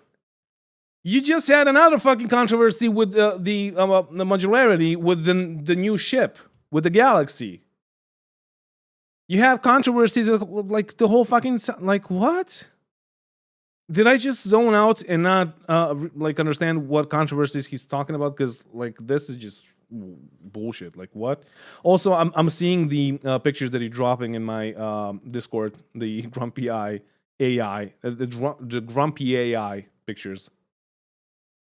You just had another fucking controversy with the modularity with the new ship with the Galaxy. You have controversies like the whole fucking like what? Did I just zone out and not like understand what controversies he's talking about? Because like this is just bullshit. Like what? Also, I'm seeing the pictures that he's dropping in my Discord. The grumpy AI, the grumpy AI pictures.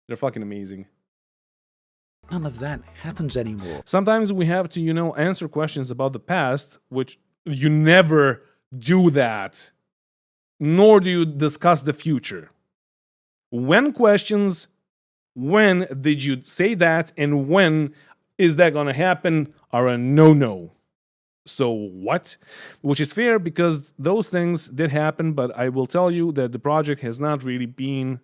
They're fucking amazing. none of that happens anymore. Sometimes we have to, answer questions about the past, which you never do that. Nor do you discuss the future. When questions, when did you say that, and when is that gonna happen, are a no-no. So what? Which is fair because those things did happen, but I will tell you that the project has not really been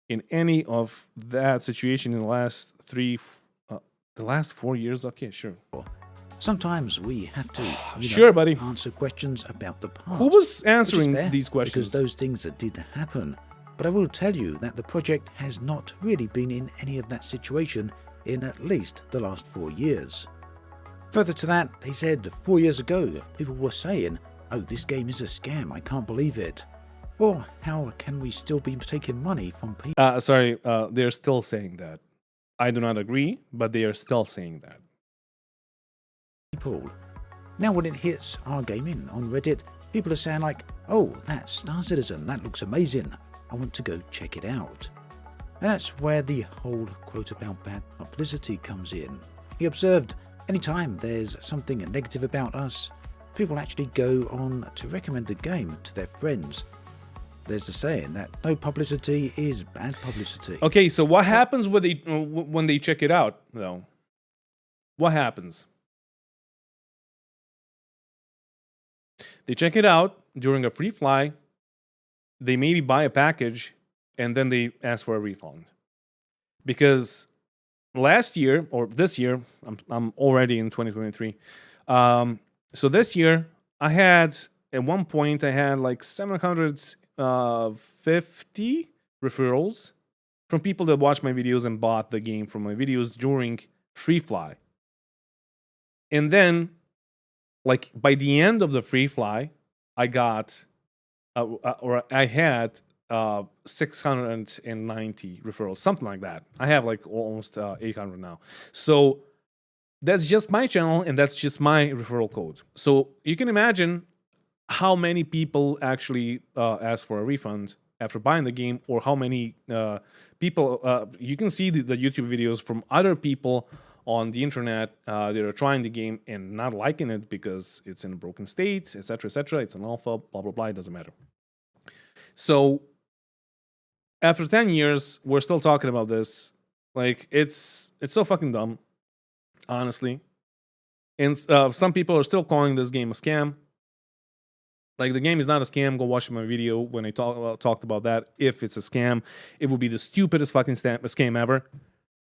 in any of that situation in the last the last 4 years. Okay, sure. Sometimes we have to Sure, buddy. answer questions about the past. Who was which is answering fair, these questions? Because those things that did happen. But I will tell you that the project has not really been in any of that situation in at least the last 4 years. Further to that, he said 4 years ago, people were saying, "Oh, this game is a scam, I can't believe it." Or, how can we still be taking money from people? Sorry, they're still saying that. I do not agree, but they are still saying that. Now when it hits our gaming on Reddit, people are saying like, "Oh, that's Star Citizen, that looks amazing, I want to go check it out." And that's where the whole quote about bad publicity comes in. He observed, anytime there's something negative about us, people actually go on to recommend the game to their friends. There's the saying that no publicity is bad publicity. Okay, so what happens when they check it out, though? What happens? They check it out during a free fly. They maybe buy a package, and then they ask for a refund. Because last year or this year, I'm already in 2023. So this year, I had at one point I had like 750 referrals from people that watched my videos and bought the game from my videos during free fly. And then, like by the end of the free fly, I got I had 690 referrals, something like that. I have like almost 800 now. So that's just my channel, and that's just my referral code. So you can imagine how many people actually ask for a refund after buying the game, or how many people. You can see the YouTube videos from other people on the internet that are trying the game and not liking it because it's in a broken state, etc., etc. It's an alpha, blah blah blah. It doesn't matter. So after 10 years, we're still talking about this. Like it's so fucking dumb, honestly. And some people are still calling this game a scam. Like the game is not a scam. Go watch my video when I talked about that. If it's a scam, it would be the stupidest fucking scam ever,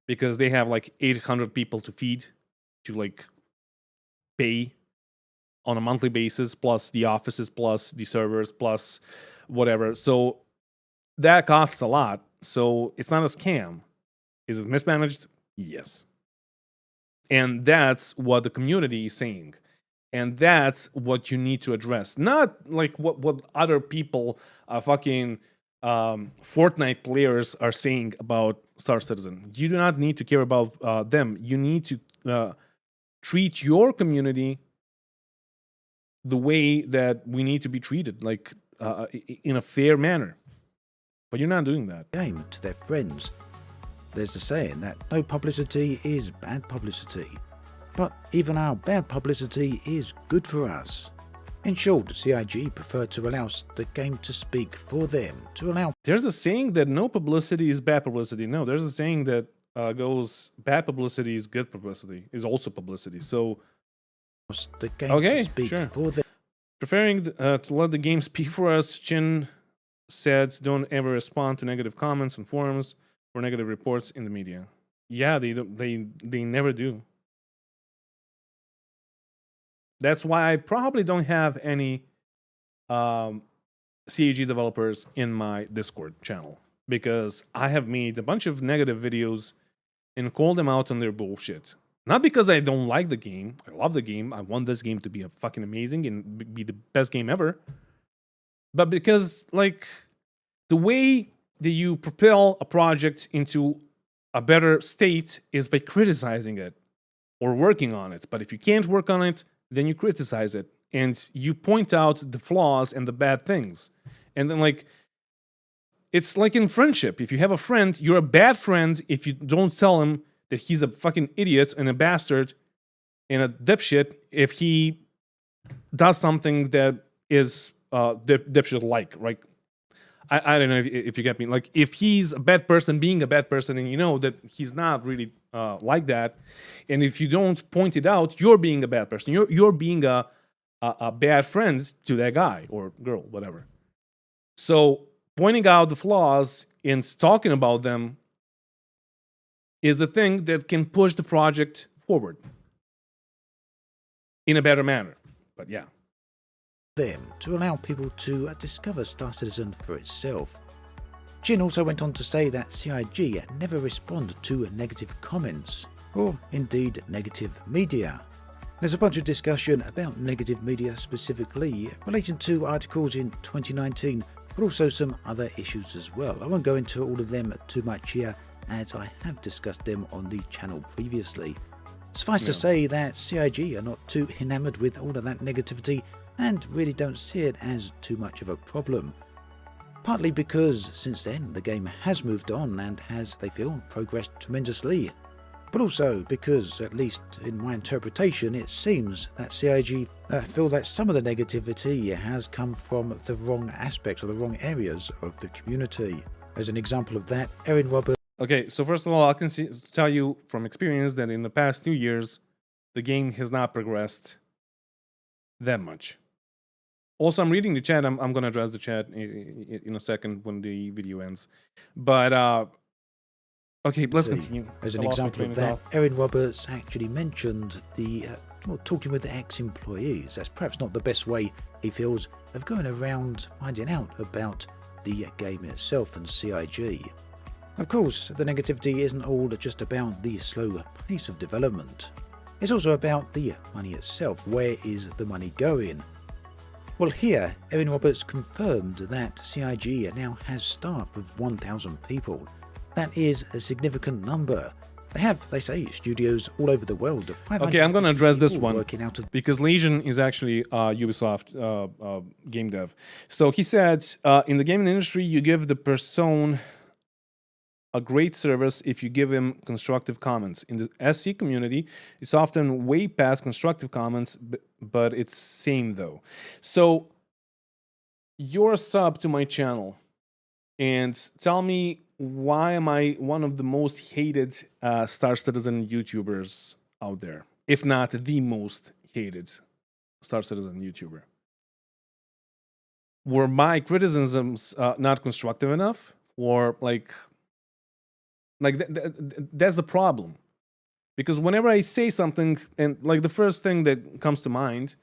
because they have like 800 people to feed, to like pay on a monthly basis, plus the offices, plus the servers, plus whatever. So that costs a lot. So it's not a scam. Is it mismanaged? Yes. And that's what the community is saying. And that's what you need to address. Not like what other people, fucking Fortnite players are saying about Star Citizen. You do not need to care about them. You need to treat your community the way that we need to be treated, like in a fair manner. But you're not doing that. Game to their friends. There's a saying that no publicity is bad publicity. But even our bad publicity is good for us. In short, CIG prefer to allow the game to speak for them, to allow There's a saying that no publicity is bad publicity. No, there's a saying that goes bad publicity is good publicity, is also publicity. So, the game okay, to speak sure. for them. Preferring to let the game speak for us, Chin said, don't ever respond to negative comments on forums or negative reports in the media. Yeah, they never do. That's why I probably don't have any CAG developers in my Discord channel, because I have made a bunch of negative videos and called them out on their bullshit. Not because I don't like the game. I love the game. I want this game to be a fucking amazing and be the best game ever. But because, like, the way that you propel a project into a better state is by criticizing it or working on it. But if you can't work on it, then you criticize it and you point out the flaws and the bad things. And then, like, it's like in friendship. If you have a friend, you're a bad friend if you don't tell him that he's a fucking idiot and a bastard and a dipshit if he does something that is dipshit-like, right? I don't know if you get me. Like, if he's a bad person being a bad person and you know that he's not really like that, and if you don't point it out, you're being a bad person. You're being a bad friend to that guy or girl, whatever. So pointing out the flaws and talking about them is the thing that can push the project forward in a better manner. But yeah. Them to allow people to discover Star Citizen for itself. Jin also went on to say that CIG never respond to negative comments, or indeed negative media. There's a bunch of discussion about negative media specifically relating to articles in 2019, but also some other issues as well. I won't go into all of them too much here, as I have discussed them on the channel previously. Suffice to say that CIG are not too enamored with all of that negativity and really don't see it as too much of a problem. Partly because since then the game has moved on and has, they feel, progressed tremendously. But also because, at least in my interpretation, it seems that CIG feel that some of the negativity has come from the wrong aspects or the wrong areas of the community. As an example of that, Erin Roberts. Okay, so first of all, I can tell you from experience that in the past 2 years, the game has not progressed that much. Also, I'm reading the chat. I'm going to address the chat in a second when the video ends. But, okay, let's continue. As an example of that, Erin Roberts actually mentioned the talking with the ex-employees. That's perhaps not the best way, he feels, of going around finding out about the game itself and CIG. Of course, the negativity isn't all just about the slow pace of development. It's also about the money itself. Where is the money going? Well, here, Erin Roberts confirmed that CIG now has staff of 1,000 people. That is a significant number. They have, they say, studios all over the world. Okay, I'm going to address this one because Legion is actually Ubisoft game dev. So he said, in the gaming industry, you give the person a great service if you give him constructive comments. In the SC community, it's often way past constructive comments, but it's same though. So you're a sub to my channel, and tell me, why am I one of the most hated Star Citizen YouTubers out there, if not the most hated Star Citizen YouTuber? Were my criticisms not constructive enough, or like that's the problem? Because whenever I say something, and like the first thing that comes to mind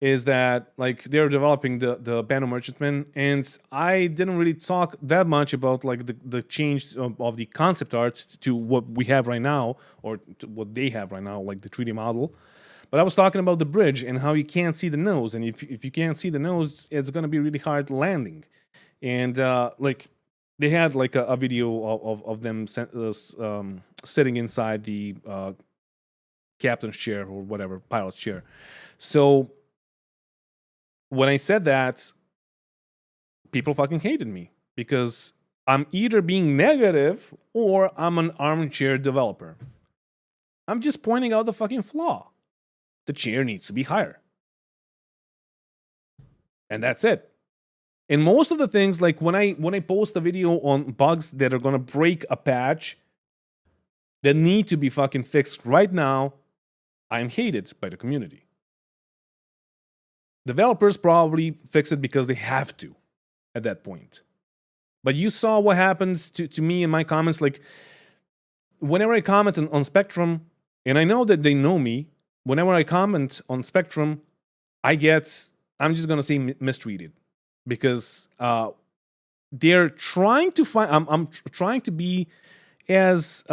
is that like they're developing the Banner Merchantman, and I didn't really talk that much about like the change of the concept art to what we have right now, or to what they have right now, like the 3D model. But I was talking about the bridge and how you can't see the nose, and if you can't see the nose, it's gonna be really hard landing. And like they had like a video of them sitting inside the captain's chair or whatever, pilot's chair. So when I said that, people fucking hated me because I'm either being negative or I'm an armchair developer. I'm just pointing out the fucking flaw. The chair needs to be higher. And that's it. And most of the things, like when I post a video on bugs that are gonna break a patch that need to be fucking fixed right now, I'm hated by the community. Developers probably fix it because they have to at that point. But you saw what happens to me in my comments. Like, whenever I comment on Spectrum, and I know that they know me, whenever I comment on Spectrum, I'm just going to say mistreated. Because they're trying to find... I'm trying to be as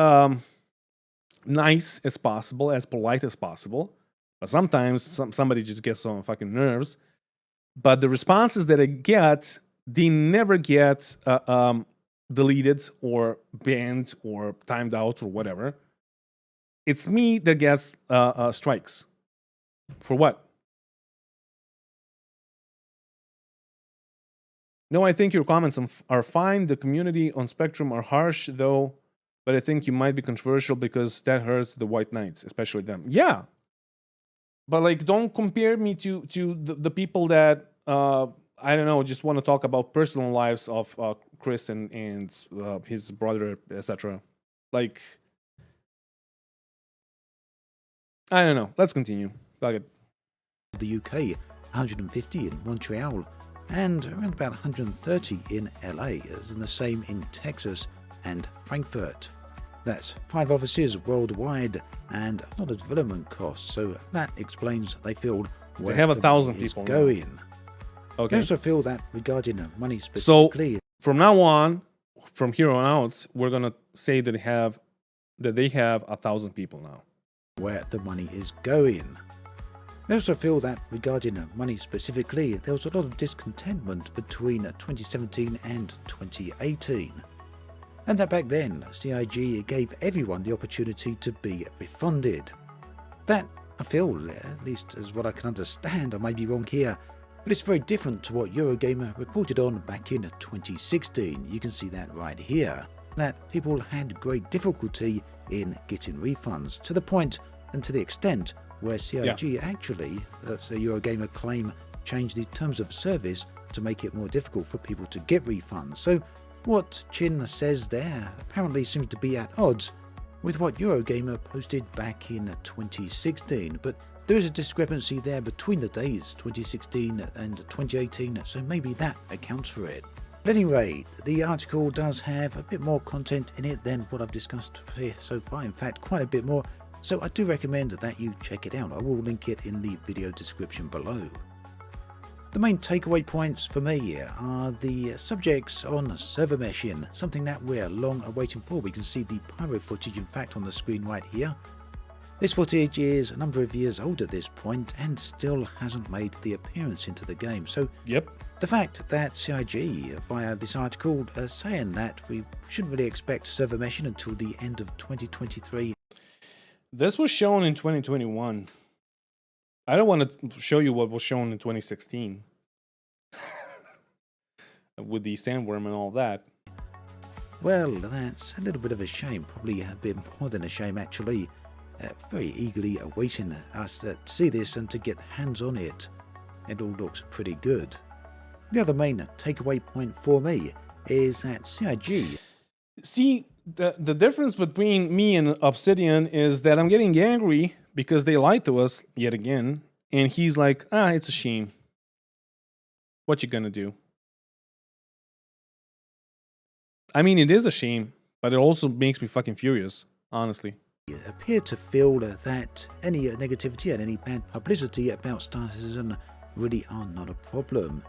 nice as possible, as polite as possible. But sometimes somebody just gets on fucking nerves. But the responses that I get, they never get deleted or banned or timed out or whatever. It's me that gets strikes. For what? No, I think your comments are fine. The community on Spectrum are harsh, though. But I think you might be controversial because that hurts the White Knights, especially them. Yeah. But like, don't compare me to the people that I don't know, just want to talk about personal lives of Chris and his brother, etc. Like, I don't know. Let's continue. Fuck it. The UK, 150 in Montreal, and around about 130 in LA, as in the same in Texas and Frankfurt. That's 5 offices worldwide and a lot of development costs, so that explains they feel where they have 1,000 money is people going. Okay. They also feel that regarding money specifically. So from now on, from here on out, we're gonna say that they have 1,000 people now. Where the money is going. They also feel that regarding money specifically, there was a lot of discontentment between 2017 and 2018. And that back then, CIG gave everyone the opportunity to be refunded. That, I feel, at least as what I can understand, I may be wrong here, but it's very different to what Eurogamer reported on back in 2016. You can see that right here, that people had great difficulty in getting refunds, to the point and to the extent where CIG actually, that's a Eurogamer claim, changed the terms of service to make it more difficult for people to get refunds. So what Chin says there apparently seems to be at odds with what Eurogamer posted back in 2016, but there is a discrepancy there between the days 2016 and 2018, so maybe that accounts for it. At any rate, the article does have a bit more content in it than what I've discussed here so far, in fact quite a bit more, so I do recommend that you check it out. I will link it in the video description below. The main takeaway points for me are the subjects on server meshing, something that we're long awaiting for. We can see the pyro footage in fact on the screen right here. This footage is a number of years old at this point and still hasn't made the appearance into the game. So the fact that CIG via this article are saying that we shouldn't really expect server meshing until the end of 2023. This was shown in 2021. I don't want to show you what was shown in 2016 with the sandworm and all that. Well, that's a little bit of a shame, probably a bit more than a shame actually. Very eagerly awaiting us to see this and to get hands on it. It all looks pretty good. The other main takeaway point for me is that CIG... See, the difference between me and Obsidian is that I'm getting angry because they lied to us yet again, and he's like, it's a shame. What you gonna do? I mean, it is a shame, but it also makes me fucking furious, honestly. appear to feel that any negativity and any bad publicity about Star Citizen really are not a problem.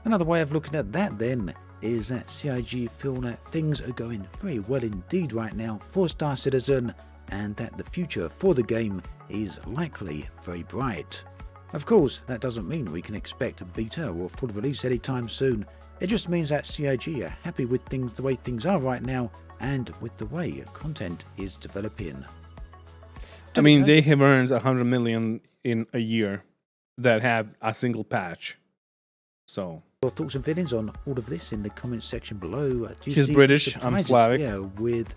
Another way of looking at that then is that CIG feel that things are going very well indeed right now for Star Citizen, and that the future for the game is likely very bright. Of course, that doesn't mean we can expect a beta or full release anytime soon. It just means that CIG are happy with things the way things are right now and with the way content is developing. I mean, they have earned 100 million in a year that had a single patch. So Your thoughts and feelings on all of this in the comments section below. Do you He's see British, I'm surprises Slavic. here with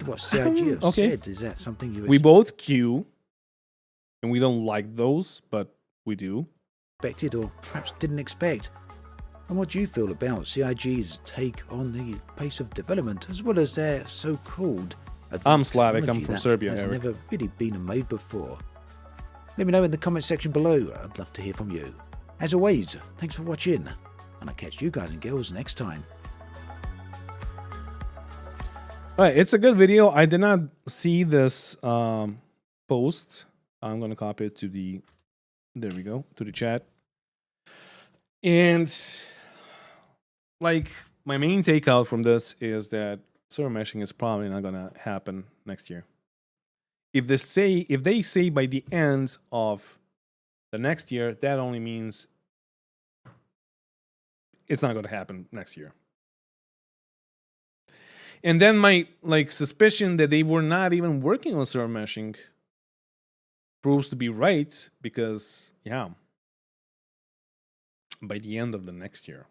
what CIG have Okay. said? Is that something you we both queue, and we don't like those, but we do. expected or perhaps didn't expect? And what do you feel about CIG's take on the pace of development, as well as their so-called advanced I'm Slavic, I'm technology from that Serbia, has Eric. never really been made before? Let me know in the comment section below. I'd love to hear from you. As always, thanks for watching, and I'll catch you guys and girls next time. All right, it's a good video. I did not see this post. I'm gonna copy it to the, there we go, to the chat. And like, my main takeout from this is that server meshing is probably not gonna happen next year. If they say by the end of the next year, that only means it's not gonna happen next year. And then my suspicion that they were not even working on server meshing proves to be right, because yeah, by the end of the next year.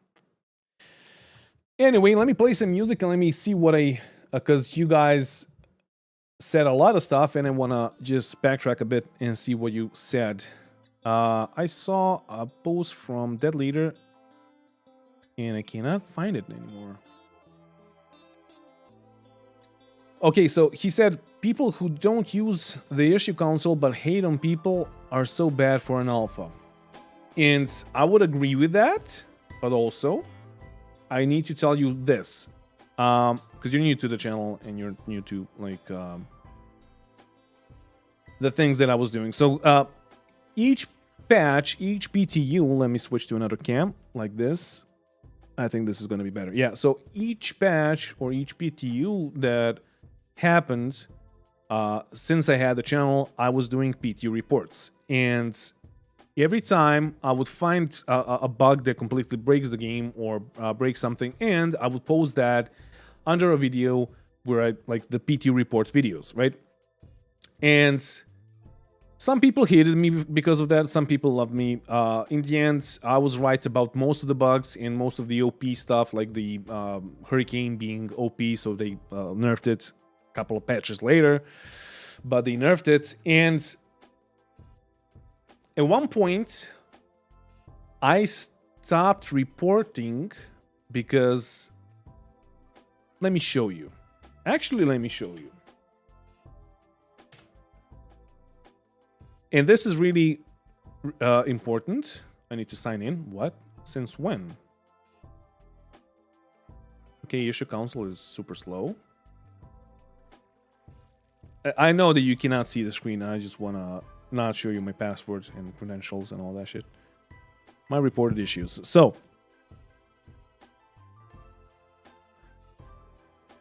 Anyway, let me play some music and let me see what because you guys said a lot of stuff and I want to just backtrack a bit and see what you said. I saw a post from Dead Leader and I cannot find it anymore. Okay, so he said people who don't use the issue console but hate on people are so bad for an alpha. And I would agree with that, but also I need to tell you this, because you're new to the channel and you're new to the things that I was doing. So each patch, each PTU, let me switch to another cam like this. I think this is going to be better. Yeah, so each patch or each PTU that happened since I had the channel, I was doing PTU reports. And every time I would find a bug that completely breaks the game or breaks something, and I would post that under a video where I like the PTU reports videos, right? And some people hated me because of that. Some people loved me. In the end, I was right about most of the bugs and most of the OP stuff, like the Hurricane being OP, so they nerfed it a couple of patches later, but they nerfed it. And at one point, I stopped reporting because, let me show you. Actually, let me show you. And this is really important. I need to sign in. What? Since when? Okay, issue console is super slow. I know that you cannot see the screen. I just want to not show you my passwords and credentials and all that shit. My reported issues. So,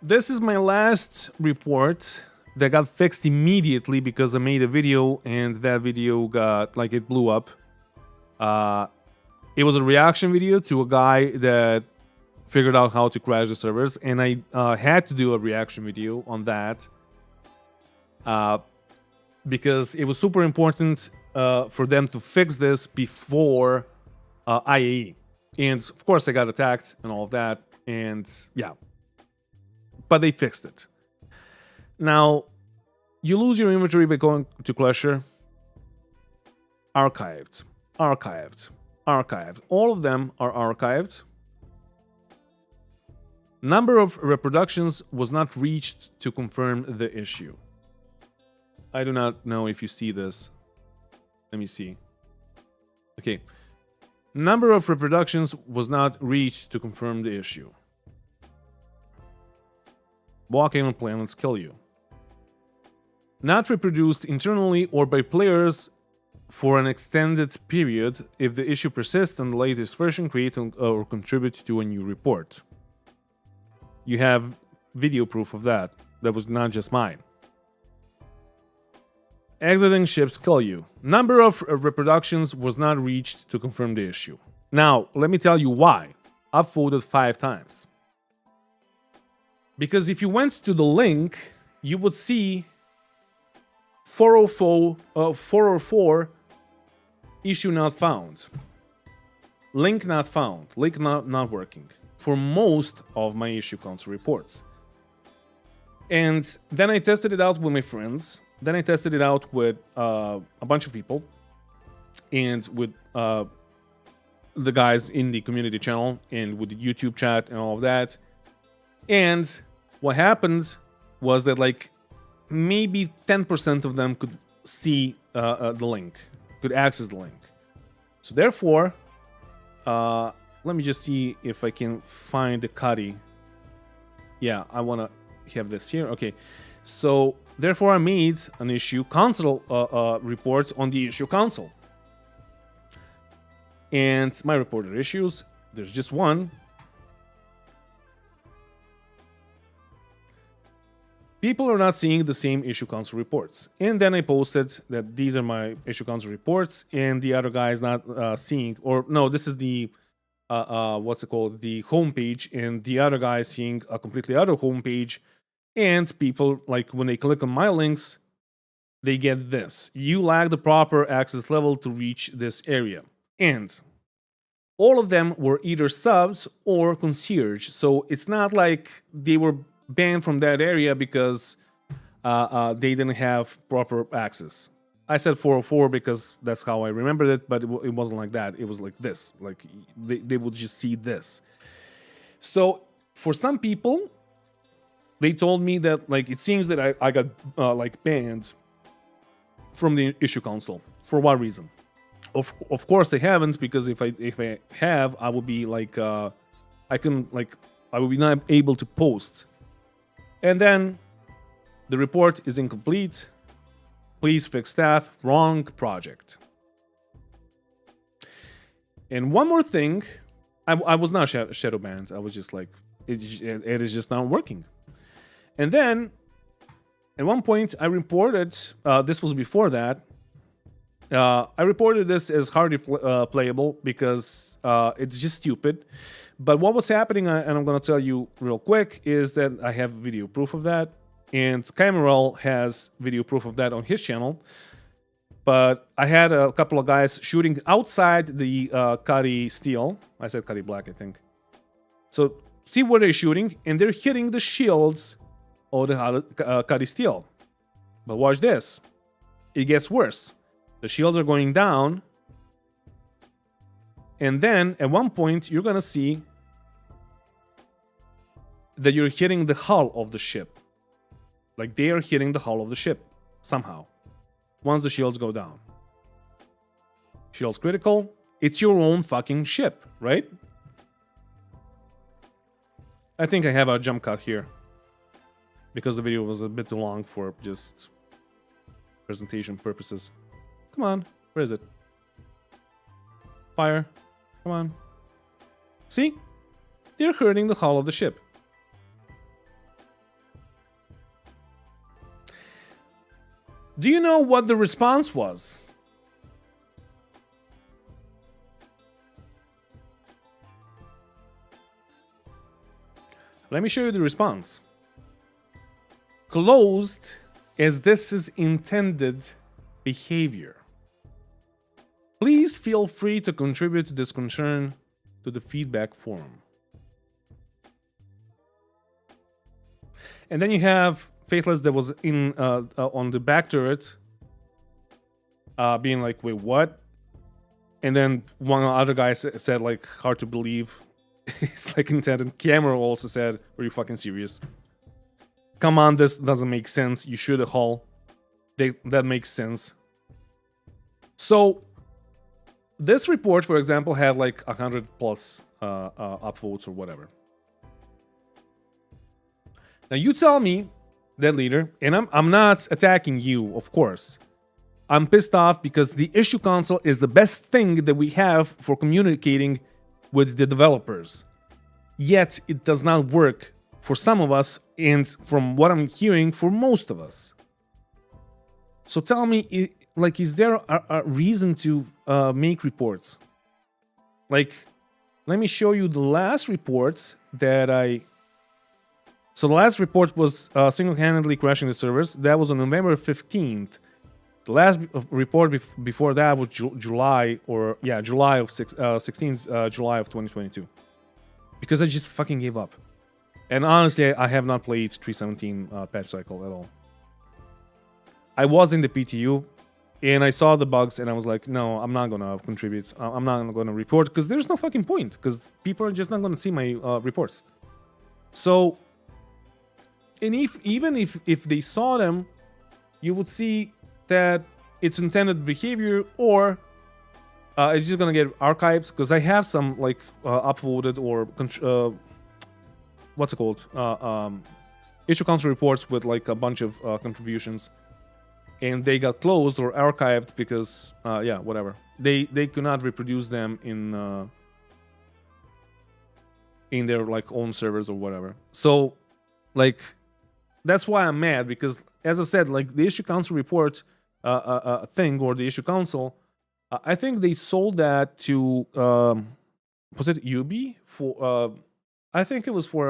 this is my last report that got fixed immediately because I made a video and that video got, like, it blew up. It was a reaction video to a guy that figured out how to crash the servers, and I had to do a reaction video on that because it was super important for them to fix this before IAE. And of course I got attacked and all of that, and yeah. But they fixed it. Now, you lose your inventory by going to Clasher. Archived. Archived. Archived. All of them are archived. Number of reproductions was not reached to confirm the issue. I do not know if you see this. Let me see. Okay. Number of reproductions was not reached to confirm the issue. Walk in on planets kill you. Not reproduced internally or by players for an extended period if the issue persists and the latest version create or contribute to a new report. You have video proof of that. That was not just mine. Exiting ships kill you. Number of reproductions was not reached to confirm the issue. Now, let me tell you why. I've voted 5 times. Because if you went to the link, you would see 404 issue not found. Link not found. Link not working. For most of my issue console reports. And then I tested it out with my friends. Then I tested it out with a bunch of people. And with the guys in the community channel. And with the YouTube chat and all of that. And what happened was that like maybe 10% of them could see the link. Could access the link. So therefore, let me just see if I can find the Cuddy. Yeah, I want to have this here. Okay, so therefore I made an issue console reports on the issue console. And my reported issues, there's just one. People are not seeing the same issue console reports. And then I posted that these are my issue console reports and the other guy is not seeing, or no, this is the, what's it called? The homepage, and the other guy is seeing a completely other homepage. And people, like when they click on my links, they get this. You lack the proper access level to reach this area. And all of them were either subs or concierge. So it's not like they were banned from that area because they didn't have proper access. I said 404 because that's how I remembered it, but it wasn't like that. It was like this. Like they would just see this. So for some people, they told me that like it seems that I got like banned from the issue console. For what reason? Of course I haven't, because if I have, I would be like I would be not able to post. And then the report is incomplete. Please fix staff. Wrong project. And one more thing, I was not shadow banned. I was just like, it is just not working. And then at one point I reported, this was before that, I reported this as hardly playable because it's just stupid. But what was happening, and I'm going to tell you real quick, is that I have video proof of that. And Cameron has video proof of that on his channel. But I had a couple of guys shooting outside the Cuddy Steel. I said Cuddy Black, I think. So see where they're shooting, and they're hitting the shields of the Cuddy Steel. But watch this. It gets worse. The shields are going down. And then at one point, you're going to see that you're hitting the hull of the ship. Like they are hitting the hull of the ship somehow. Once the shields go down. Shields critical. It's your own fucking ship, right? I think I have a jump cut here. Because the video was a bit too long for just presentation purposes. Come on, where is it? Fire. Come on. See? They're hurting the hull of the ship. Do you know what the response was? Let me show you the response. Closed as this is intended behavior. Please feel free to contribute to this concern to the feedback forum. And then you have Faithless that was in on the back turret, being like, "Wait, what?" And then one other guy said, like, "Hard to believe." It's like intended. Cameron also said, "Are you fucking serious? Come on, this doesn't make sense. You shoot a hull. That makes sense." So this report, for example, had like 100 plus upvotes or whatever. Now you tell me, that leader, and I'm not attacking you, of course. I'm pissed off because the issue console is the best thing that we have for communicating with the developers. Yet it does not work for some of us, and from what I'm hearing, for most of us. So tell me, like, is there a reason to make reports? Like, let me show you the last report that So the last report was single-handedly crashing the servers. That was on November 15th. The last report before that was July of 16th July of 2022. Because I just fucking gave up. And honestly, I have not played 317 patch cycle at all. I was in the PTU, and I saw the bugs, and I was like, no, I'm not gonna contribute. I'm not gonna report, because there's no fucking point, because people are just not gonna see my reports. So, and even if they saw them, you would see that it's intended behavior, or it's just gonna get archived, because I have some like upvoted or what's it called, issue console reports with like a bunch of contributions, and they got closed or archived because yeah, whatever, they could not reproduce them in their like own servers or whatever. So like that's why I'm mad, because as I said, like the issue console report thing, or the issue console, I think they sold that to was it UB for I think it was for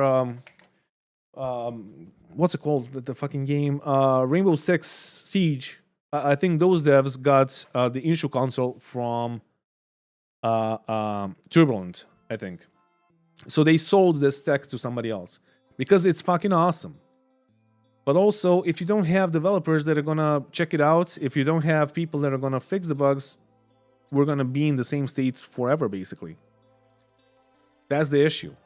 what's it called, the fucking game, Rainbow Six Siege. I think those devs got the issue console from Turbulent, I think. So they sold this tech to somebody else because it's fucking awesome. But also, if you don't have developers that are gonna check it out, if you don't have people that are gonna fix the bugs, we're gonna be in the same state forever, basically. That's the issue.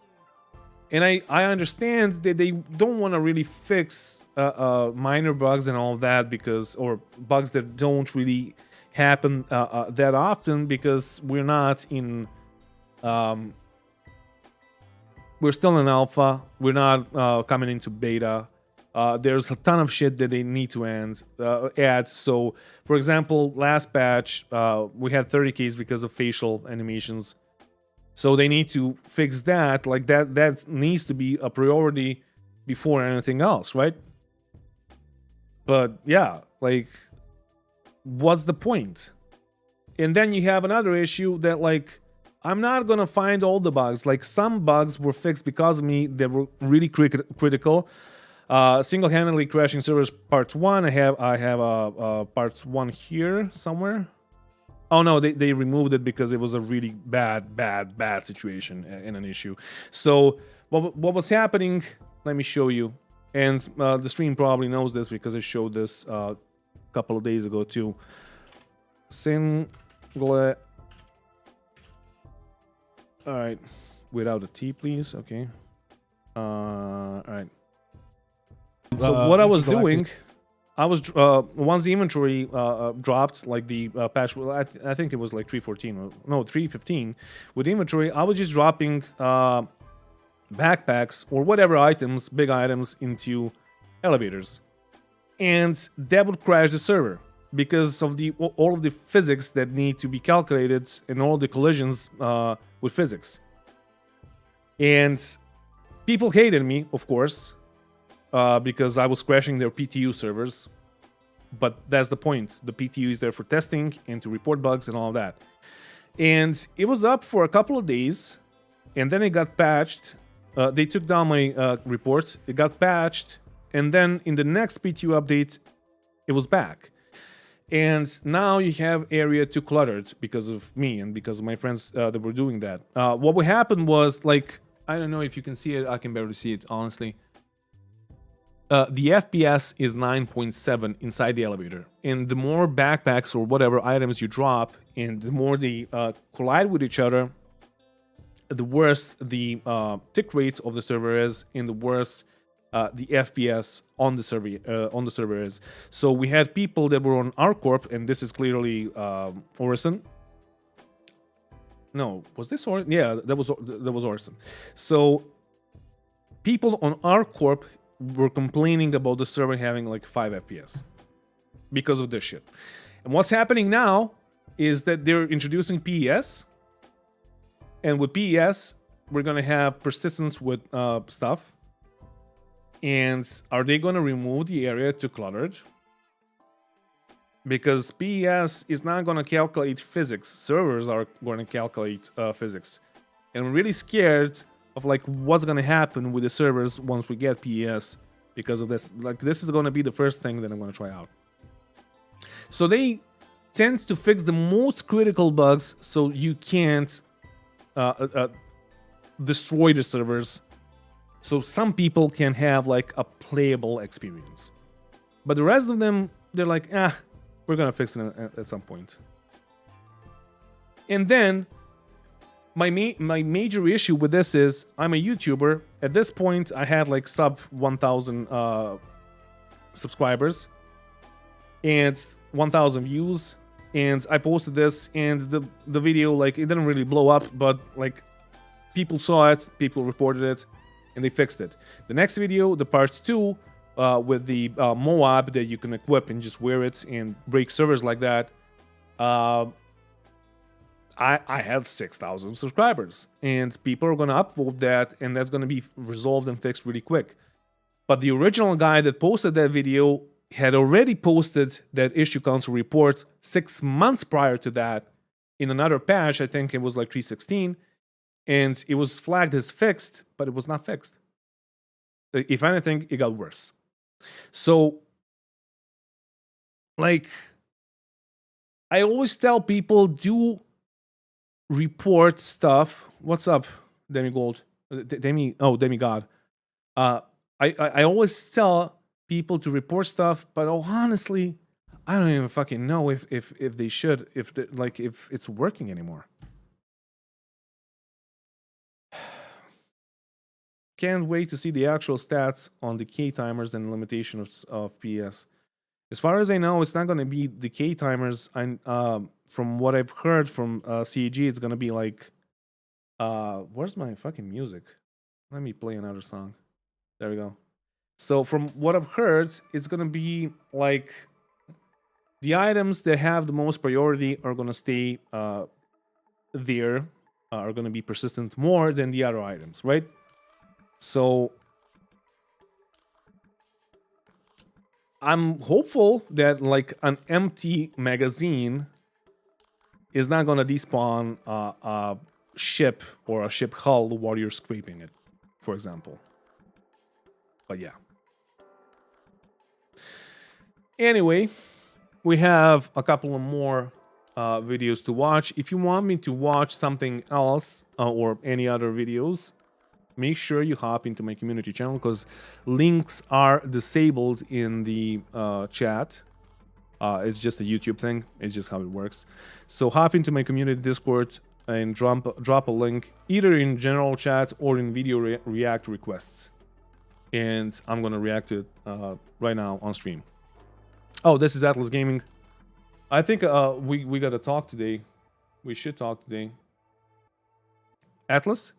And I understand that they don't want to really fix minor bugs and all of that, because, or bugs that don't really happen that often, because we're not in we're still in alpha, we're not coming into beta. There's a ton of shit that they need to add. So, for example, last patch, we had 30Ks because of facial animations. So they need to fix that. Like that needs to be a priority before anything else, right? But yeah, like, what's the point? And then you have another issue that, like, I'm not gonna find all the bugs. Like, some bugs were fixed because of me. They were really critical. Single-handedly crashing servers part 1. I have part 1 here somewhere. Oh no, they removed it because it was a really bad situation and an issue. So what was happening, let me show you. And the stream probably knows this because I showed this a couple of days ago too. Alright, without a T please, okay. Alright. So what I was doing, I was once the inventory dropped, like the patch, I think it was like 3.14 or no 3.15. With the inventory, I was just dropping backpacks or whatever items, big items, into elevators, and that would crash the server because of all of the physics that need to be calculated and all the collisions with physics. And people hated me, of course. Because I was crashing their PTU servers. But that's the point. The PTU is there for testing and to report bugs and all that. And it was up for a couple of days, and then it got patched. They took down my reports. It got patched, and then in the next PTU update, it was back. And now you have area 2 cluttered because of me and because of my friends that were doing that. What would happen was, like, I don't know if you can see it. I can barely see it, honestly. The FPS is 9.7 inside the elevator, and the more backpacks or whatever items you drop, and the more they collide with each other, the worse the tick rate of the server is, and the worse the FPS on the server is. So we had people that were on our corp, and this is clearly Orison. No, was this Orison? Yeah, that was Orison. So people on our corp were complaining about the server having like 5 FPS because of this shit. And what's happening now is that they're introducing PES. And with PES, we're going to have persistence with stuff. And are they going to remove the area to cluttered? Because PES is not going to calculate physics. Servers are going to calculate physics. And I'm really scared of like what's going to happen with the servers once we get PES because of this. Like this is going to be the first thing that I'm going to try out. So they tend to fix the most critical bugs so you can't destroy the servers. So some people can have like a playable experience. But the rest of them, they're like, we're gonna fix it at some point. And then my major issue with this is I'm a YouTuber. At this point, I had like sub 1,000 subscribers and 1,000 views. And I posted this, and the video, like, it didn't really blow up, but like people saw it, people reported it, and they fixed it. The next video, the part 2, with the Moab that you can equip and just wear it and break servers like that, I had 6,000 subscribers, and people are going to upvote that, and that's going to be resolved and fixed really quick. But the original guy that posted that video had already posted that issue council report 6 months prior to that in another patch. I think it was like 3.16, and it was flagged as fixed, but it was not fixed. If anything, it got worse. So, like, I always tell people, do report stuff. What's up, Demigold? Demigod. I always tell people to report stuff, but honestly, I don't even fucking know if they should, if it's working anymore. Can't wait to see the actual stats on decay timers and limitations of PS. As far as I know, it's not going to be decay timers. From what I've heard from CEG, it's going to be like... where's my fucking music? Let me play another song. There we go. So from what I've heard, it's going to be like... the items that have the most priority are going to stay there, are going to be persistent more than the other items, right? So I'm hopeful that like an empty magazine is not gonna despawn a ship or a ship hull while you're scraping it, for example. But yeah. Anyway, we have a couple of more videos to watch. If you want me to watch something else or any other videos, make sure you hop into my community channel because links are disabled in the chat. It's just a YouTube thing. It's just how it works. So hop into my community Discord and drop a link either in general chat or in video react requests. And I'm going to react to it right now on stream. Oh, this is Atlas Gaming. I think we got to talk today. We should talk today. Atlas?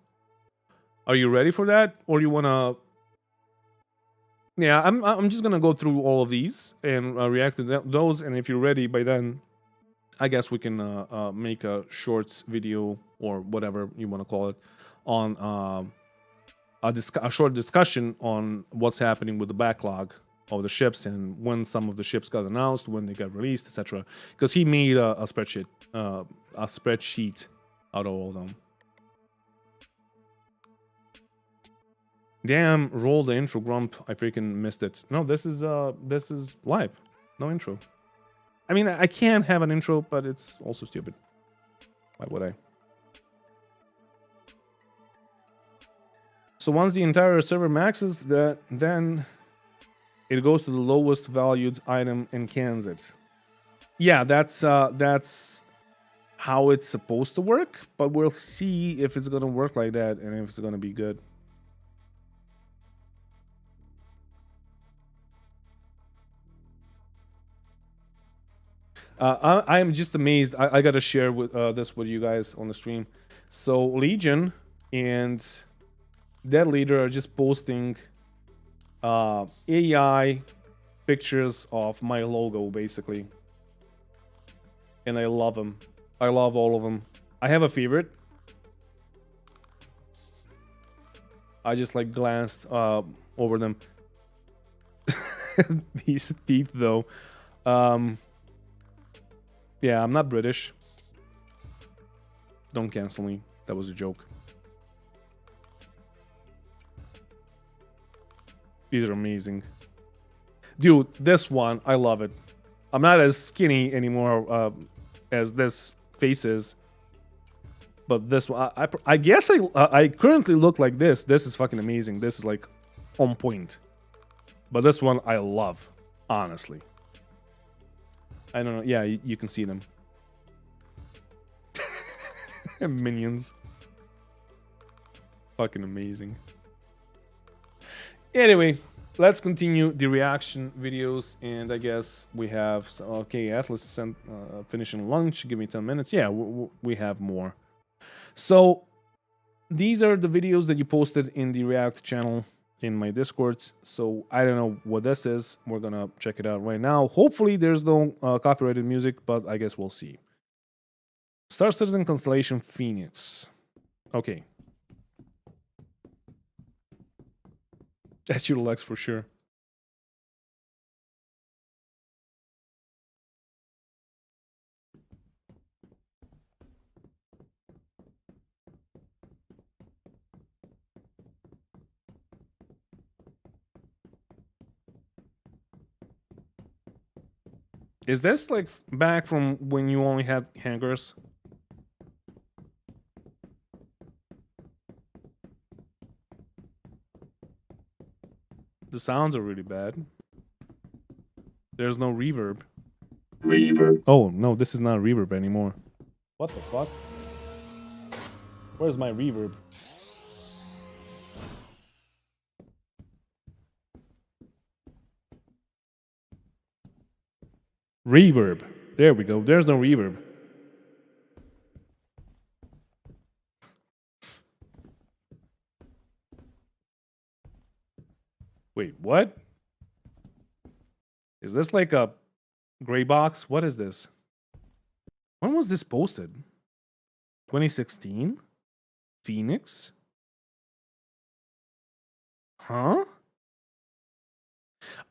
Are you ready for that, or you wanna? Yeah, I'm just gonna go through all of these and react to those. And if you're ready by then, I guess we can make a short video or whatever you want to call it on a short discussion on what's happening with the backlog of the ships and when some of the ships got announced, when they got released, etc. Because he made a spreadsheet out of all of them. Damn, roll the intro, Grump. I freaking missed it. No, this is live. No intro. I mean, I can have an intro, but it's also stupid. Why would I? So once the entire server maxes, then it goes to the lowest valued item and cans it. Yeah, that's how it's supposed to work, but we'll see if it's gonna work like that and if it's gonna be good. I am just amazed. I gotta share with this with you guys on the stream. So Legion and Dead Leader are just posting AI pictures of my logo, basically. and I love them. I love all of them. I have a favorite. I just like glanced over them. These teeth, though. Yeah, I'm not British. Don't cancel me. That was a joke. These are amazing. Dude, this one, I love it. I'm not as skinny anymore as this face is. But this one, I guess I currently look like this. This is fucking amazing. This is like on point. But this one I love, honestly. I don't know. Yeah, you can see them. Minions. Fucking amazing. Anyway, let's continue the reaction videos, and I guess we have okay, Atlas sent finishing lunch. Give me 10 minutes. Yeah, we have more. So these are the videos that you posted in the React channel in my Discord. So I don't know what this is. We're gonna check it out right now. Hopefully there's no copyrighted music, but I guess we'll see. Star Citizen Constellation Phoenix. Okay. That's your legs for sure. Is this like back from when you only had hangers? The sounds are really bad. There's no reverb. Reverb. Oh, no, this is not reverb anymore. What the fuck? Where's my reverb? Reverb. There we go. There's no reverb. Wait, what? Is this like a gray box? What is this? When was this posted? 2016? Phoenix? Huh?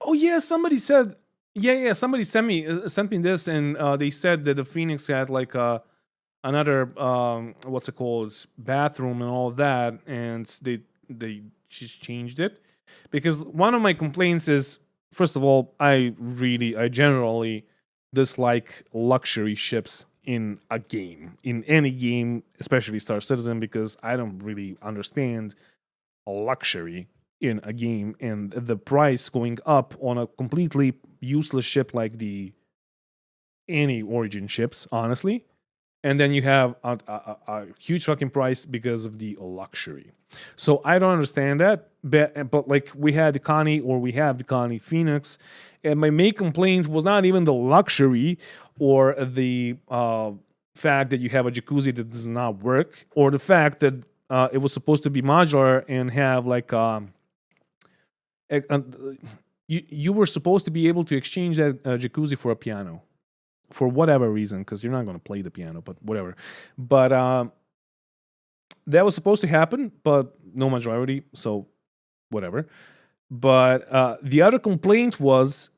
Oh yeah, somebody said. Yeah. Somebody sent me this, and they said that the Phoenix had like another what's it called, bathroom and all of that, and they just changed it. Because one of my complaints is, first of all, I generally dislike luxury ships in a game, in any game, especially Star Citizen, because I don't really understand luxury in a game, and the price going up on a completely useless ship like any Origin ships, honestly. And then you have a huge fucking price because of the luxury. So I don't understand that. But like we had the Connie, or we have the Connie Phoenix, and my main complaint was not even the luxury or the fact that you have a jacuzzi that does not work, or the fact that it was supposed to be modular and have like you were supposed to be able to exchange that jacuzzi for a piano. For whatever reason, because you're not going to play the piano, but whatever. But that was supposed to happen, but no majority, so whatever. But the other complaint was,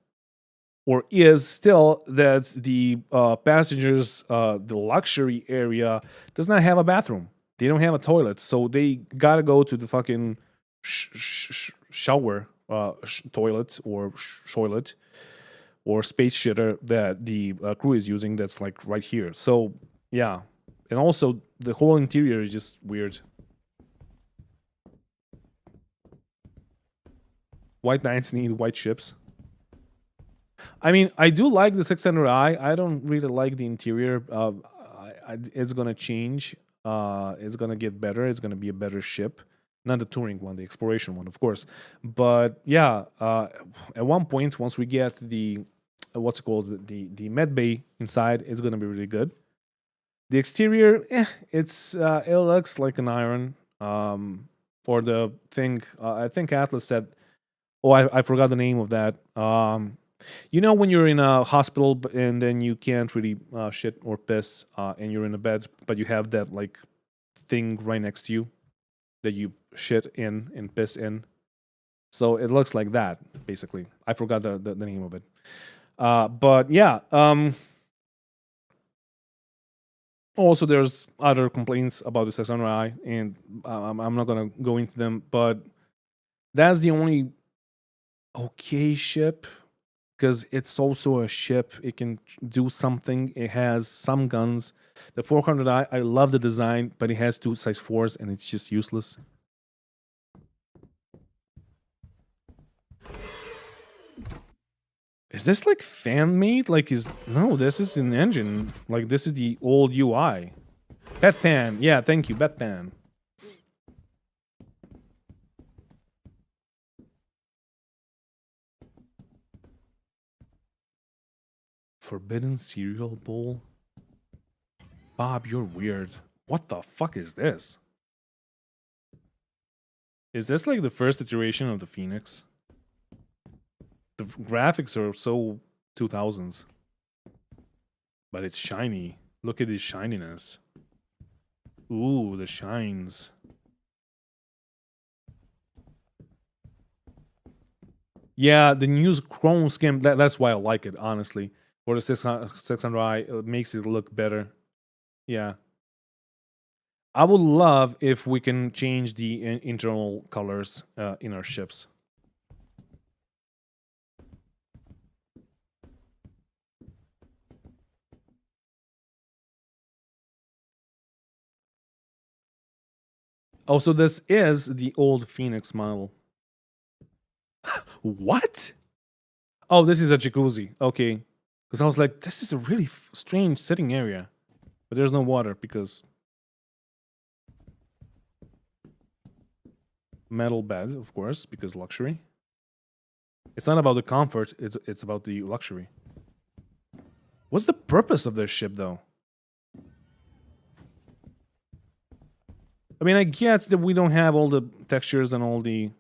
or is still, that the passengers, the luxury area, does not have a bathroom. They don't have a toilet, so they gotta go to the fucking shower toilet or toilet. Or space shitter that the crew is using, that's like right here. So yeah, and also the whole interior is just weird. White Knights need white ships. I mean, I do like the 600i. I don't really like the interior. It's gonna change. It's gonna get better. It's gonna be a better ship. Not the touring one, the exploration one, of course. But yeah, at one point, once we get the what's it called, the med bay inside, it's gonna be really good. The exterior, it looks like an iron. Or the thing, I think Atlas said. Oh, I forgot the name of that. You know when you're in a hospital and then you can't really shit or piss, and you're in a bed, but you have that like thing right next to you that you shit in and piss in. So it looks like that basically. I forgot the name of it. But yeah. Also, there's other complaints about the 600i, and I'm not gonna go into them. But that's the only okay ship, because it's also a ship. It can do something. It has some guns. The 400i, I love the design, but it has 2 size 4s, and it's just useless. Is this like fan made? Like no, this is an engine. Like this is the old UI. Batpan, yeah, thank you, Batpan. Forbidden cereal bowl? Bob, you're weird. What the fuck is this? Is this like the first iteration of the Phoenix? The graphics are so 2000s. But it's shiny. Look at this shininess. Ooh, the shines. Yeah, the new chrome skin, that's why I like it, honestly. For the 600i, it makes it look better. Yeah. I would love if we can change the internal colors in our ships. Oh, so this is the old Phoenix model. What? Oh, this is a jacuzzi. Okay. Because I was like, this is a really strange sitting area. But there's no water because... metal bed, of course, because luxury. It's not about the comfort, it's about the luxury. What's the purpose of this ship, though? I mean, I get that we don't have all the textures and all the...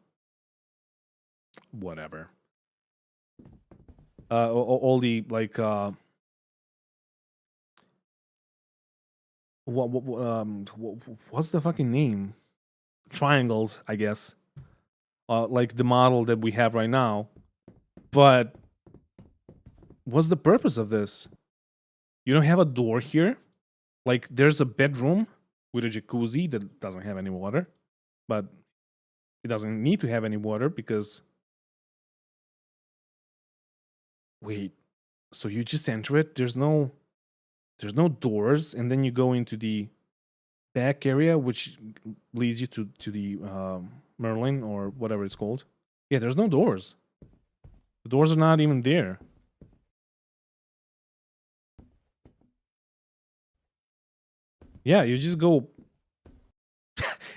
whatever. All the, like, what's the fucking name? Triangles, I guess. Like the model that we have right now. But what's the purpose of this? You don't have a door here? Like, there's a bedroom with a jacuzzi that doesn't have any water. But it doesn't need to have any water because... wait, so you just enter it? There's no doors, and then you go into the back area, which leads you to the Merlin or whatever it's called. Yeah, there's no doors. The doors are not even there. Yeah, you just go,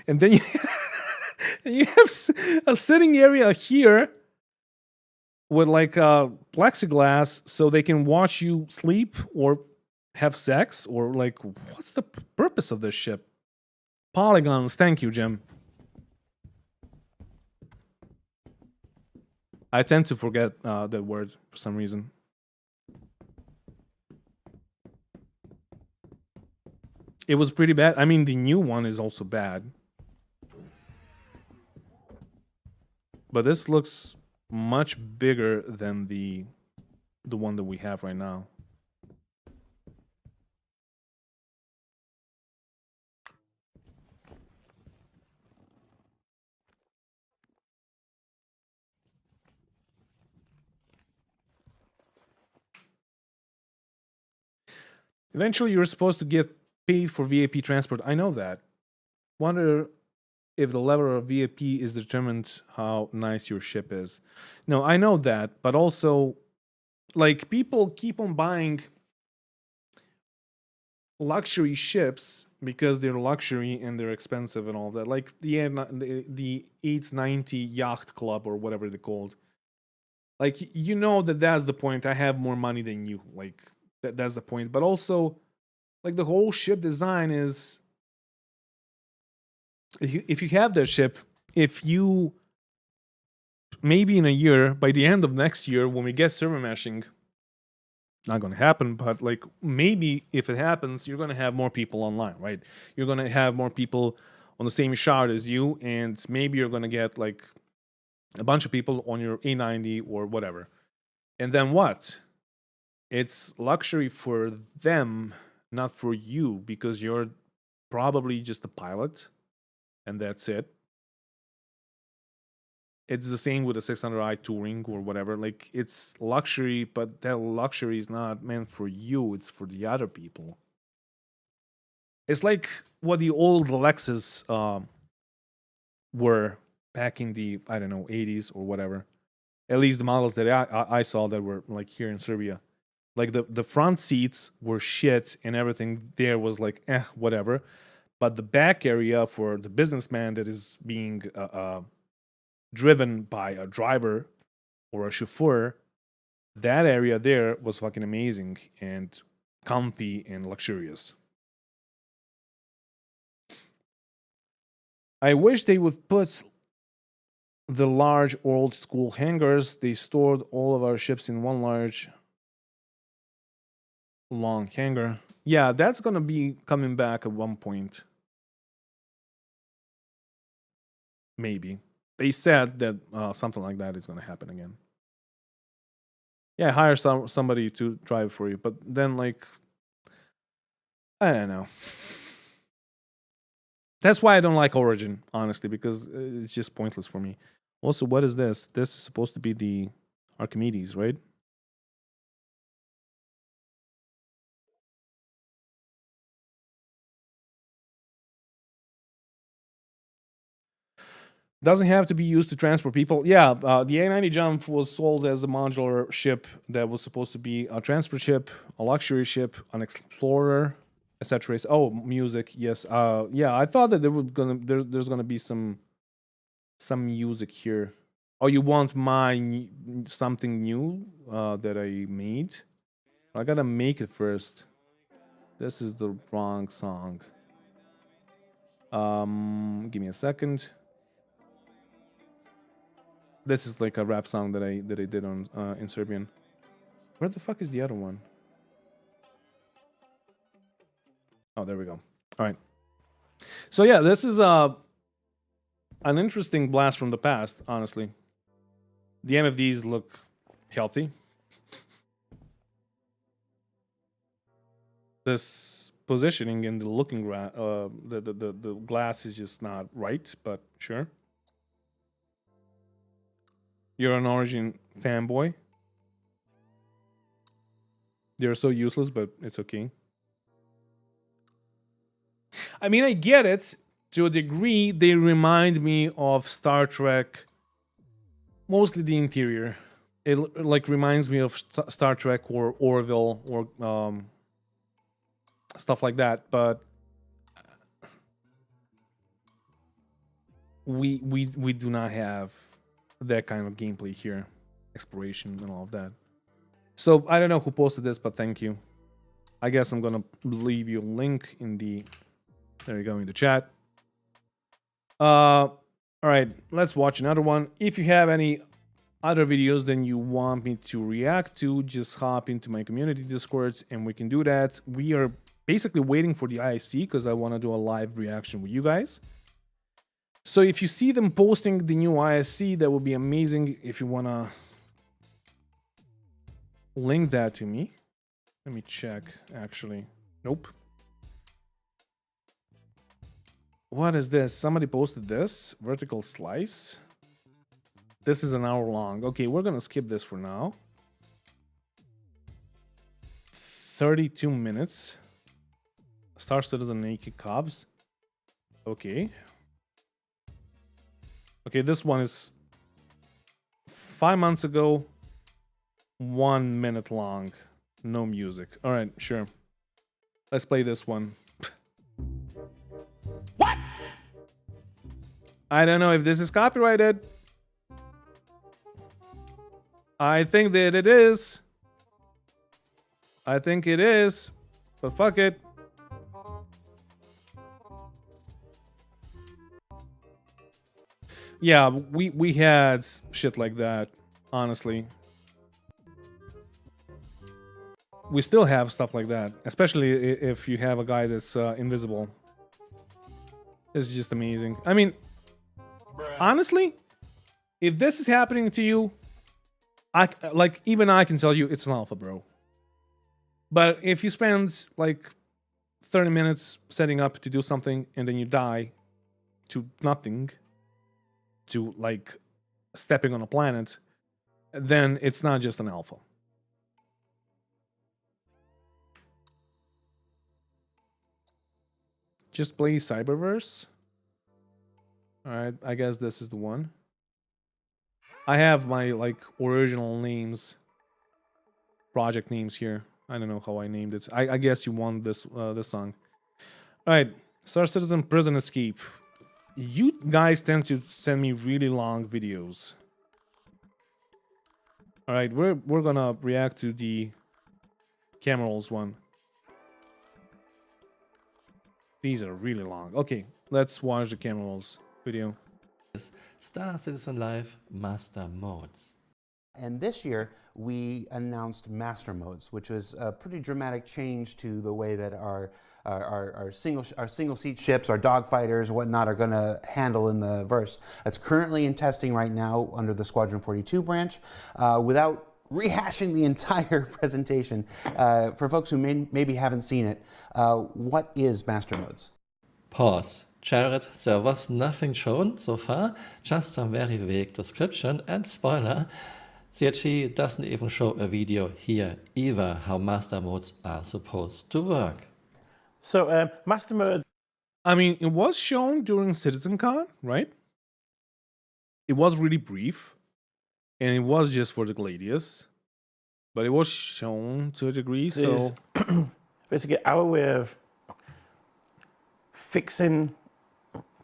and then you have a sitting area here with like plexiglass, so they can watch you sleep or have sex, or like, what's the purpose of this ship? Polygons, thank you, Jim. I tend to forget that word for some reason. It was pretty bad. I mean, the new one is also bad. But this looks much bigger than the one that we have right now. Eventually, you're supposed to get paid for VIP transport. I know that. Wonder if the level of VIP is determined how nice your ship is. No, I know that, but also, like, people keep on buying luxury ships because they're luxury and they're expensive and all that. Like the 890 Yacht Club or whatever they're called. Like, you know that's the point. I have more money than you. Like, that's the point. But also, like, the whole ship design is... if you have that ship, if you maybe in a year, by the end of next year, when we get server meshing, not going to happen, but like maybe if it happens, you're going to have more people online, right? You're going to have more people on the same shard as you, and maybe you're going to get like a bunch of people on your A90 or whatever. And then what? It's luxury for them, not for you, because you're probably just a pilot, and that's it. It's the same with the 600i touring or whatever. Like, it's luxury, but that luxury is not meant for you. It's for the other people. It's like what the old Lexus were back in the, I don't know, 80s or whatever. At least the models that I saw that were like here in Serbia. Like the front seats were shit and everything there was like, whatever. But the back area for the businessman that is being driven by a driver or a chauffeur, that area there was fucking amazing and comfy and luxurious. I wish they would put the large old school hangars. They stored all of our ships in one large long hangar. Yeah, that's gonna be coming back at one point. Maybe. They said that something like that is gonna happen again. Yeah, hire somebody to drive for you, but then like, I don't know. That's why I don't like Origin, honestly, because it's just pointless for me. Also, what is this? This is supposed to be the Archimedes, right? Doesn't have to be used to transport people. Yeah, the A90 Jump was sold as a modular ship that was supposed to be a transport ship, a luxury ship, an explorer, etc. Oh, music, yes. Yeah, I thought that there's gonna be some music here. Oh, you want my something new that I made? I gotta make it first. This is the wrong song. Give me a second. This is like a rap song that I did on in Serbian. Where the fuck is the other one? Oh, there we go. All right. So yeah, this is an interesting blast from the past, honestly. The MFDs look healthy. This positioning and the looking the glass is just not right, but sure. You're an Origin fanboy. They're so useless, but it's okay. I mean, I get it. To a degree, they remind me of Star Trek. Mostly the interior. It like reminds me of Star Trek or Orville or stuff like that. But we do not have that kind of gameplay here, exploration and all of that. So I don't know who posted this, but thank you. I guess I'm gonna leave you a link in the, there you go, in the chat. All right, let's watch another one. If you have any other videos then you want me to react to, just hop into my community discords and we can do that. We are basically waiting for the IC because I want to do a live reaction with you guys. So if you see them posting the new ISC, that would be amazing. If you want to link that to me. Let me check, actually. Nope. What is this? Somebody posted this. Vertical slice. This is an hour long. Okay, we're going to skip this for now. 32 minutes. Star Citizen Naked Cops. Okay. Okay, this one is 5 months ago. 1 minute long. No music. All right, sure. Let's play this one. What? I don't know if this is copyrighted. I think that it is. I think it is. But fuck it. Yeah, we had shit like that, honestly. We still have stuff like that, especially if you have a guy that's invisible. It's just amazing. I mean, honestly, if this is happening to you, even I can tell you it's an alpha, bro. But if you spend like 30 minutes setting up to do something and then you die to nothing, to like stepping on a planet, then it's not just an alpha. Just play Cyberverse. Alright, I guess this is the one. I have my like original names, project names here. I don't know how I named it. I guess you want this this song. Alright, Star Citizen Prison Escape. You guys tend to send me really long videos. Alright, we're gonna react to the camera rolls one. These are really long. Okay, let's watch the camera rolls video. Star Citizen Live Master Modes. And this year, we announced Master Modes, which was a pretty dramatic change to the way that our single seat ships, our dogfighters, whatnot, are going to handle in the verse. It's currently in testing right now under the Squadron 42 branch. Without rehashing the entire presentation, for folks who maybe haven't seen it, what is Master Modes? Pause. Jared, there was nothing shown so far, just some very vague description and spoiler. CRG doesn't even show a video here either how master modes are supposed to work. So master mode. I mean, it was shown during CitizenCon, right? It was really brief, and it was just for the Gladius, but it was shown to a degree. So Basically, our way of fixing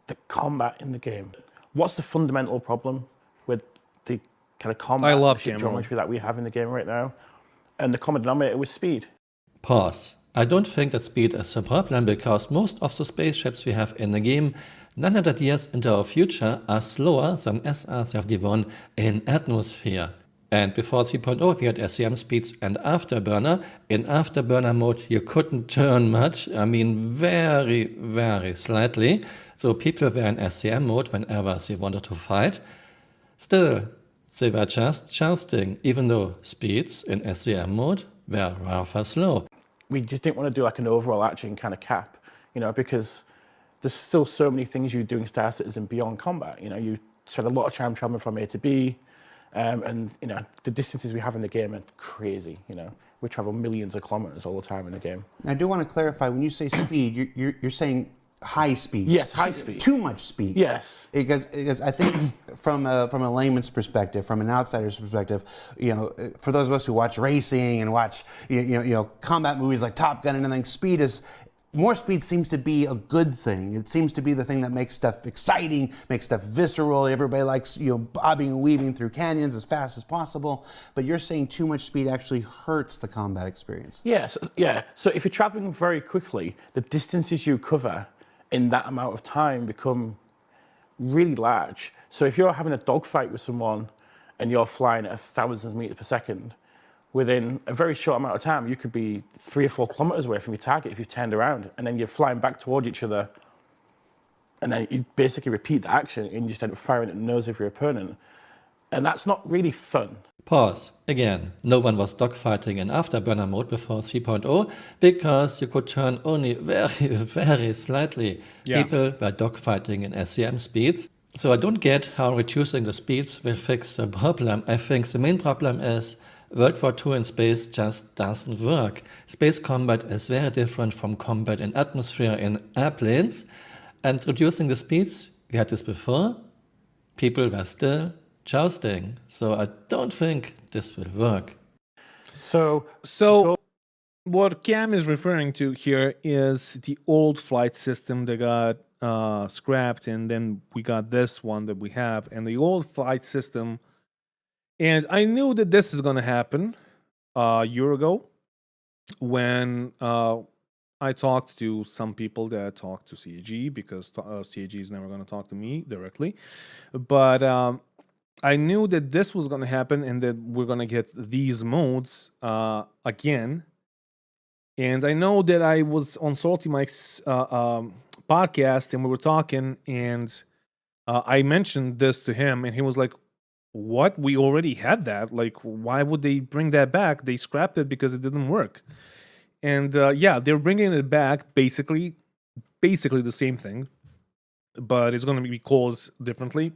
the combat in the game. What's the fundamental problem with the kind of combat geometry that we have in the game right now? And the common denominator was speed. Pause. I don't think that speed is a problem because most of the spaceships we have in the game 900 years into our future are slower than SR-71 in atmosphere. And before 3.0 we had SCM speeds and Afterburner. In Afterburner mode you couldn't turn much, I mean very, very slightly. So people were in SCM mode whenever they wanted to fight. Still, they were just jousting, even though speeds in SCM mode were rather slow. We just didn't want to do like an overall action kind of cap, you know, because there's still so many things you do in Star Citizen beyond combat. You know, you spend a lot of time traveling from A to B. And you know the distances we have in the game are crazy. You know, we travel millions of kilometers all the time in the game. I do want to clarify, when you say speed, you're saying high speed. Yes, high speed. Too much speed. Yes. Because I think from a layman's perspective, from an outsider's perspective, you know, for those of us who watch racing and watch you know combat movies like Top Gun and everything, more speed seems to be a good thing. It seems to be the thing that makes stuff exciting, makes stuff visceral. Everybody likes, you know, bobbing and weaving through canyons as fast as possible. But you're saying too much speed actually hurts the combat experience. Yes, yeah. So if you're traveling very quickly, the distances you cover in that amount of time become really large. So if you're having a dogfight with someone and you're flying at 1,000 meters per second, within a very short amount of time, you could be 3 or 4 kilometers away from your target if you've turned around, and then you're flying back towards each other, and then you basically repeat the action, and you just end up firing at the nose of your opponent. And that's not really fun. Pause. Again, no one was dogfighting in Afterburner mode before 3.0 because you could turn only very, very slightly. Yeah. People were dogfighting in SCM speeds. So I don't get how reducing the speeds will fix the problem. I think the main problem is World War II in space just doesn't work. Space combat is very different from combat in atmosphere in airplanes. And reducing the speeds, we had this before, people were still jousting. So I don't think this will work. So what Cam is referring to here is the old flight system that got scrapped, and then we got this one that we have. And the old flight system, and I knew that this is going to happen a year ago when I talked to some people that talked to CAG because CAG is never going to talk to me directly. But I knew that this was going to happen and that we're going to get these modes again. And I know that I was on Salty Mike's podcast and we were talking, and I mentioned this to him, and he was like, "What? We already had that. Like, why would they bring that back? They scrapped it because it didn't work." And yeah, they're bringing it back, basically the same thing, but it's going to be called differently,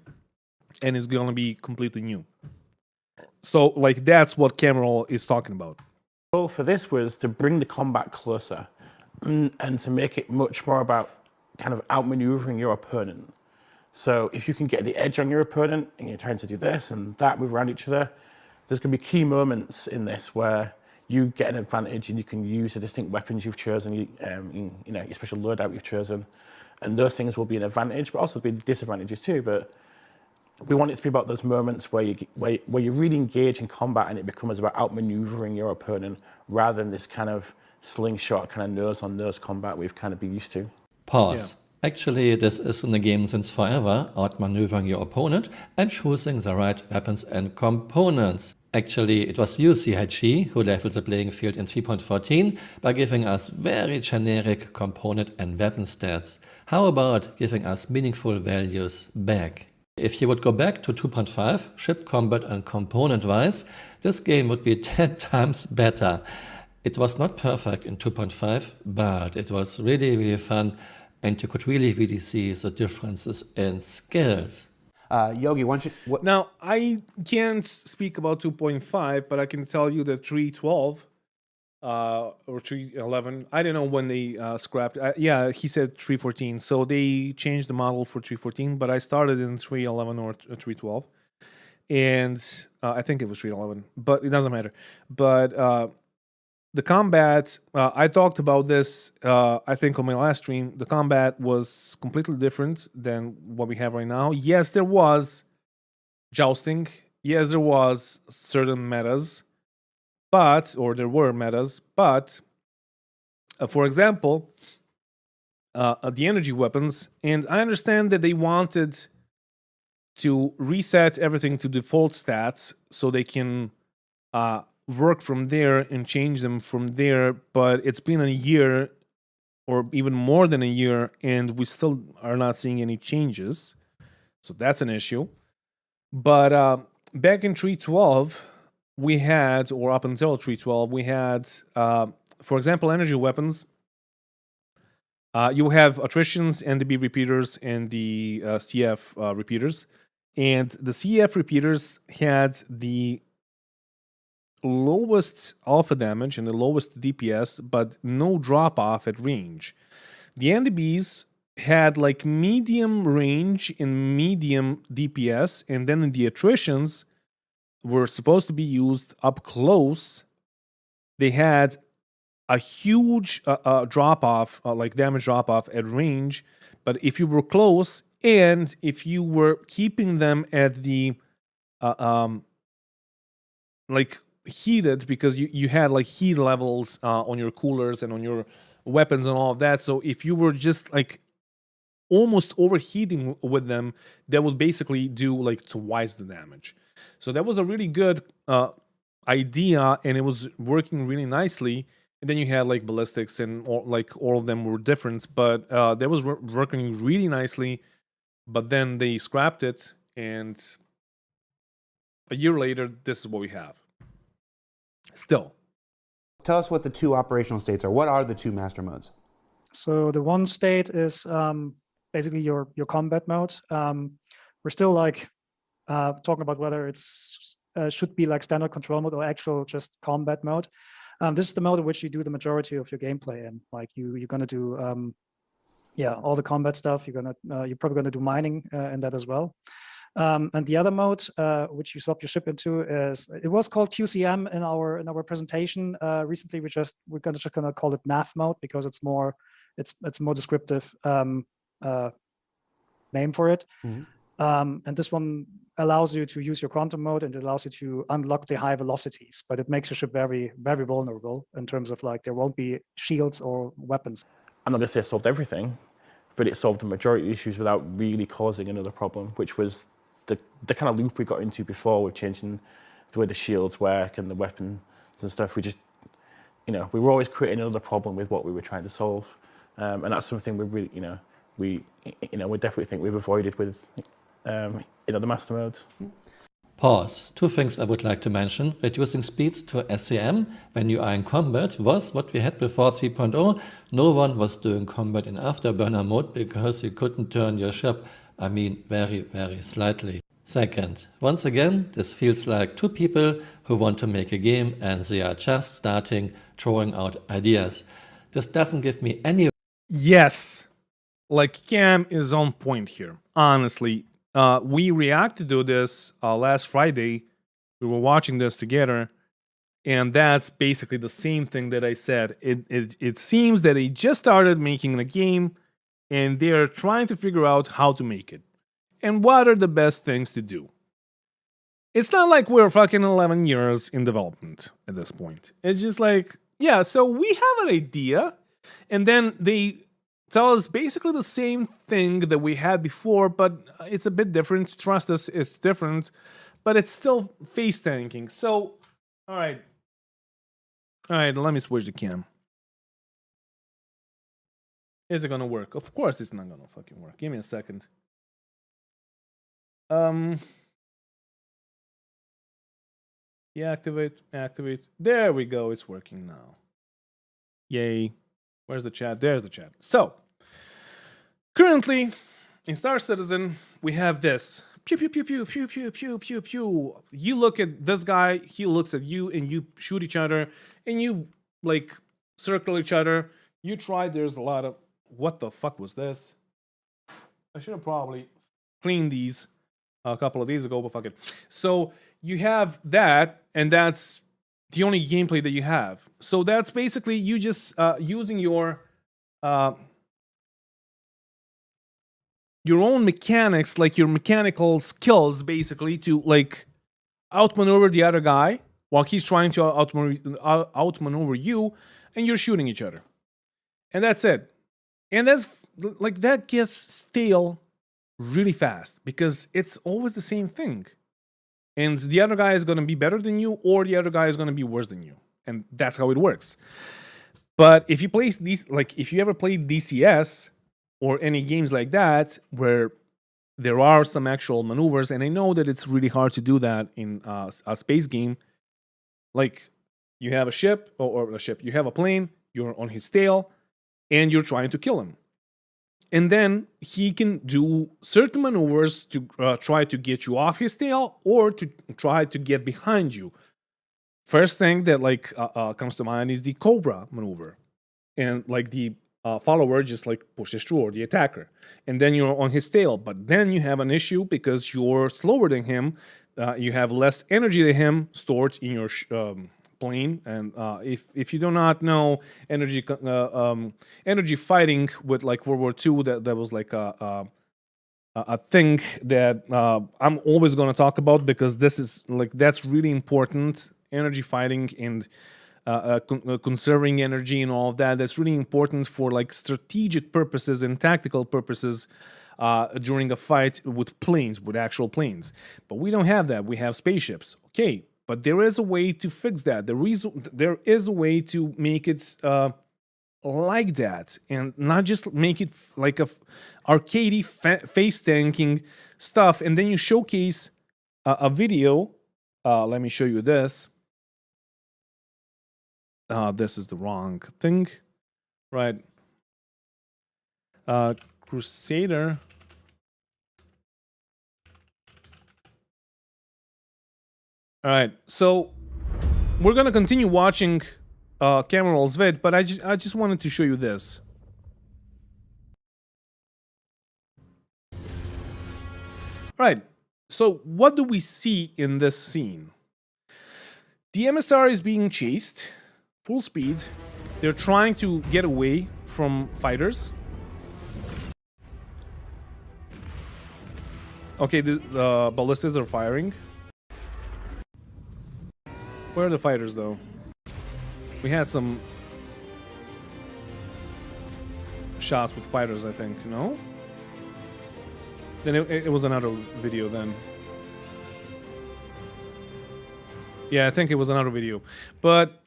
and it's going to be completely new. So, like, that's what Cameron is talking about. The goal for this was to bring the combat closer and to make it much more about kind of outmaneuvering your opponent. So if you can get the edge on your opponent and you're trying to do this and that, move around each other, there's going to be key moments in this where you get an advantage and you can use the distinct weapons you've chosen, your special loadout you've chosen, and those things will be an advantage, but also be disadvantages too. But we want it to be about those moments where you really engage in combat and it becomes about outmaneuvering your opponent rather than this kind of slingshot, kind of nose-on-nose combat we've kind of been used to. Pause. Yeah. Actually, this is in the game since forever, outmaneuvering your opponent and choosing the right weapons and components. Actually, it was you, CIG, who leveled the playing field in 3.14 by giving us very generic component and weapon stats. How about giving us meaningful values back? If you would go back to 2.5, ship combat and component-wise, this game would be 10 times better. It was not perfect in 2.5, but it was really, really fun, and you could really see the differences in skills. Yogi, why don't you... Now, I can't speak about 2.5, but I can tell you that 3.12 or 3.11, I don't know when they scrapped. Yeah, he said 3.14, so they changed the model for 3.14, but I started in 3.11 or 3.12, and I think it was 3.11, but it doesn't matter. But the combat, I talked about this, I think, on my last stream. The combat was completely different than what we have right now. Yes, there was jousting. Yes, there was certain metas, there were metas, but for example, the energy weapons, and I understand that they wanted to reset everything to default stats so they can work from there and change them from there, but it's been a year or even more than a year and we still are not seeing any changes, so that's an issue. But back in 3.12 we had, or up until 3.12 we had, for example, energy weapons. You have attritions and the B repeaters and the CF repeaters, and the CF repeaters had the lowest alpha damage and the lowest DPS, but no drop off at range. The NDBs had like medium range and medium DPS, and then the attritions were supposed to be used up close. They had a huge drop off, like damage drop off at range, but if you were close and if you were keeping them at the like heated, because you had like heat levels on your coolers and on your weapons and all of that, so if you were just like almost overheating with them, that would basically do like twice the damage. So that was a really good idea, and it was working really nicely. And then you had like ballistics, and all of them were different, but that was working really nicely. But then they scrapped it, and a year later, this is what we have. Still. Tell us what the two operational states are. What are the two master modes? So the one state is basically your combat mode. We're still like talking about whether it's should be like standard control mode or actual just combat mode. This is the mode in which you do the majority of your gameplay, and like you're gonna do all the combat stuff. You're probably gonna do mining in that as well. And the other mode, which you swap your ship into, it was called QCM in our presentation recently. We're just gonna call it NAF mode because it's more descriptive name for it. Mm-hmm. And this one allows you to use your quantum mode and it allows you to unlock the high velocities, but it makes your ship very, very vulnerable in terms of like there won't be shields or weapons. I'm not going to say it solved everything, but it solved the majority of the issues without really causing another problem, which was the kind of loop we got into before with changing the way the shields work and the weapons and stuff. We just, we were always creating another problem with what we were trying to solve, and that's something we really, we definitely think we've avoided with, the master modes. Pause. Two things I would like to mention. Reducing speeds to SCM when you are in combat was what we had before 3.0. No one was doing combat in Afterburner mode because you couldn't turn your ship, very, very slightly. Second, once again, this feels like two people who want to make a game and they are just starting throwing out ideas. This doesn't give me any... Yes, like Cam is on point here, honestly. We reacted to this last Friday. We were watching this together, and that's basically the same thing that I said. It seems that they just started making a game, and they're trying to figure out how to make it, and what are the best things to do. It's not like we're fucking 11 years in development at this point. It's just like, yeah, so we have an idea, and then they tell us basically the same thing that we had before, but it's a bit different. Trust us, it's different, but it's still face tanking. So, all right, let me switch the cam. Is it gonna work? Of course it's not gonna fucking work. Give me a second. Yeah, activate. There we go, it's working now. Yay. Where's the chat? There's the chat. So, currently, in Star Citizen, we have this. Pew, pew, pew, pew, pew, pew, pew, pew, pew. You look at this guy, he looks at you, and you shoot each other, and you, like, circle each other. You try, there's a lot of... What the fuck was this? I should have probably cleaned these a couple of days ago, but fuck it. So, you have that, and that's the only gameplay that you have. So that's basically you just using your own mechanics, like your mechanical skills, basically to like outmaneuver the other guy while he's trying to outmaneuver you, and you're shooting each other, and that's it. And that's like that gets stale really fast because it's always the same thing. And the other guy is going to be better than you, or the other guy is going to be worse than you. And that's how it works. But if you play these, like if you ever played DCS or any games like that, where there are some actual maneuvers, and I know that it's really hard to do that in a space game. Like you have a ship, or a ship, you have a plane, you're on his tail, and you're trying to kill him. And then he can do certain maneuvers to try to get you off his tail or to try to get behind you. First thing that like comes to mind is the Cobra maneuver. And like the follower just like pushes through, or the attacker. And then you're on his tail. But then you have an issue because you're slower than him. You have less energy than him stored in your plane. And if you do not know energy fighting with like World War II, that was like a thing that I'm always going to talk about, because this is like that's really important. Energy fighting and conserving energy and all of that, that's really important for like strategic purposes and tactical purposes during a fight with planes, with actual planes. But we don't have that. We have spaceships. Okay, but there is a way to fix that. There is a way to make it like that, and not just make it like a arcadey face tanking stuff. And then you showcase a video. Let me show you this. This is the wrong thing, right? Crusader. All right, so we're gonna continue watching camera rolls vid, but I just wanted to show you this. All right, so what do we see in this scene? The MSR is being chased, full speed. They're trying to get away from fighters. Okay, the ballistas are firing. Where are the fighters, though? We had some shots with fighters, I think. No? Then it was another video then. Yeah, I think it was another video. But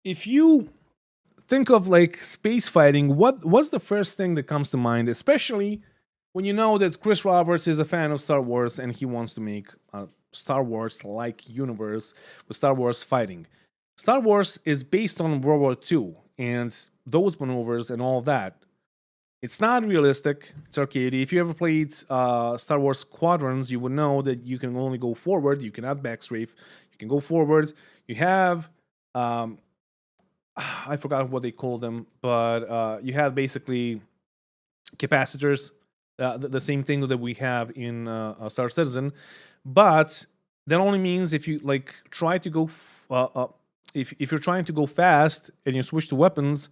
if you think of like space fighting, what's the first thing that comes to mind, especially when you know that Chris Roberts is a fan of Star Wars and he wants to make a Star Wars-like universe with Star Wars fighting. Star Wars is based on World War II and those maneuvers and all of that. It's not realistic. It's arcadey. If you ever played Star Wars Squadrons, you would know that you can only go forward. You cannot backstrafe. You can go forward. You have I forgot what they call them, but you have basically capacitors. The same thing that we have in Star Citizen, but that only means if you like try to go if you're trying to go fast and you switch to weapons,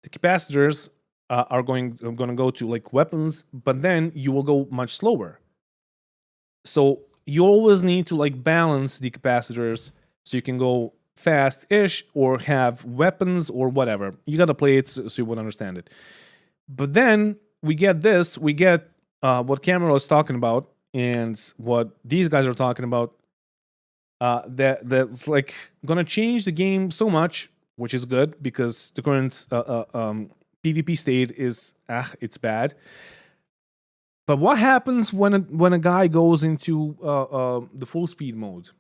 the capacitors are going to go to like weapons, but then you will go much slower. So you always need to like balance the capacitors so you can go fast-ish or have weapons or whatever. You gotta play it so you would understand it. But then we get what Cameron was talking about and what these guys are talking about. That's like gonna change the game so much, which is good because the current PvP state is it's bad. But what happens when a guy goes into the full speed mode?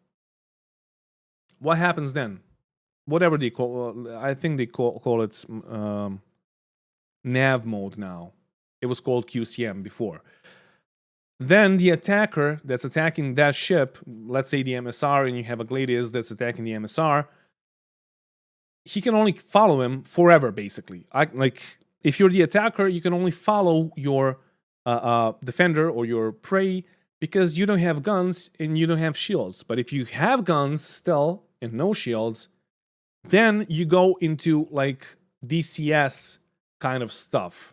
What happens then? Whatever they call, I think they call it nav mode now. It was called QCM before. Then the attacker that's attacking that ship, let's say the MSR, and you have a Gladius that's attacking the MSR, he can only follow him forever, basically. If you're the attacker, you can only follow your defender or your prey because you don't have guns and you don't have shields. But if you have guns still and no shields, then you go into like DCS kind of stuff.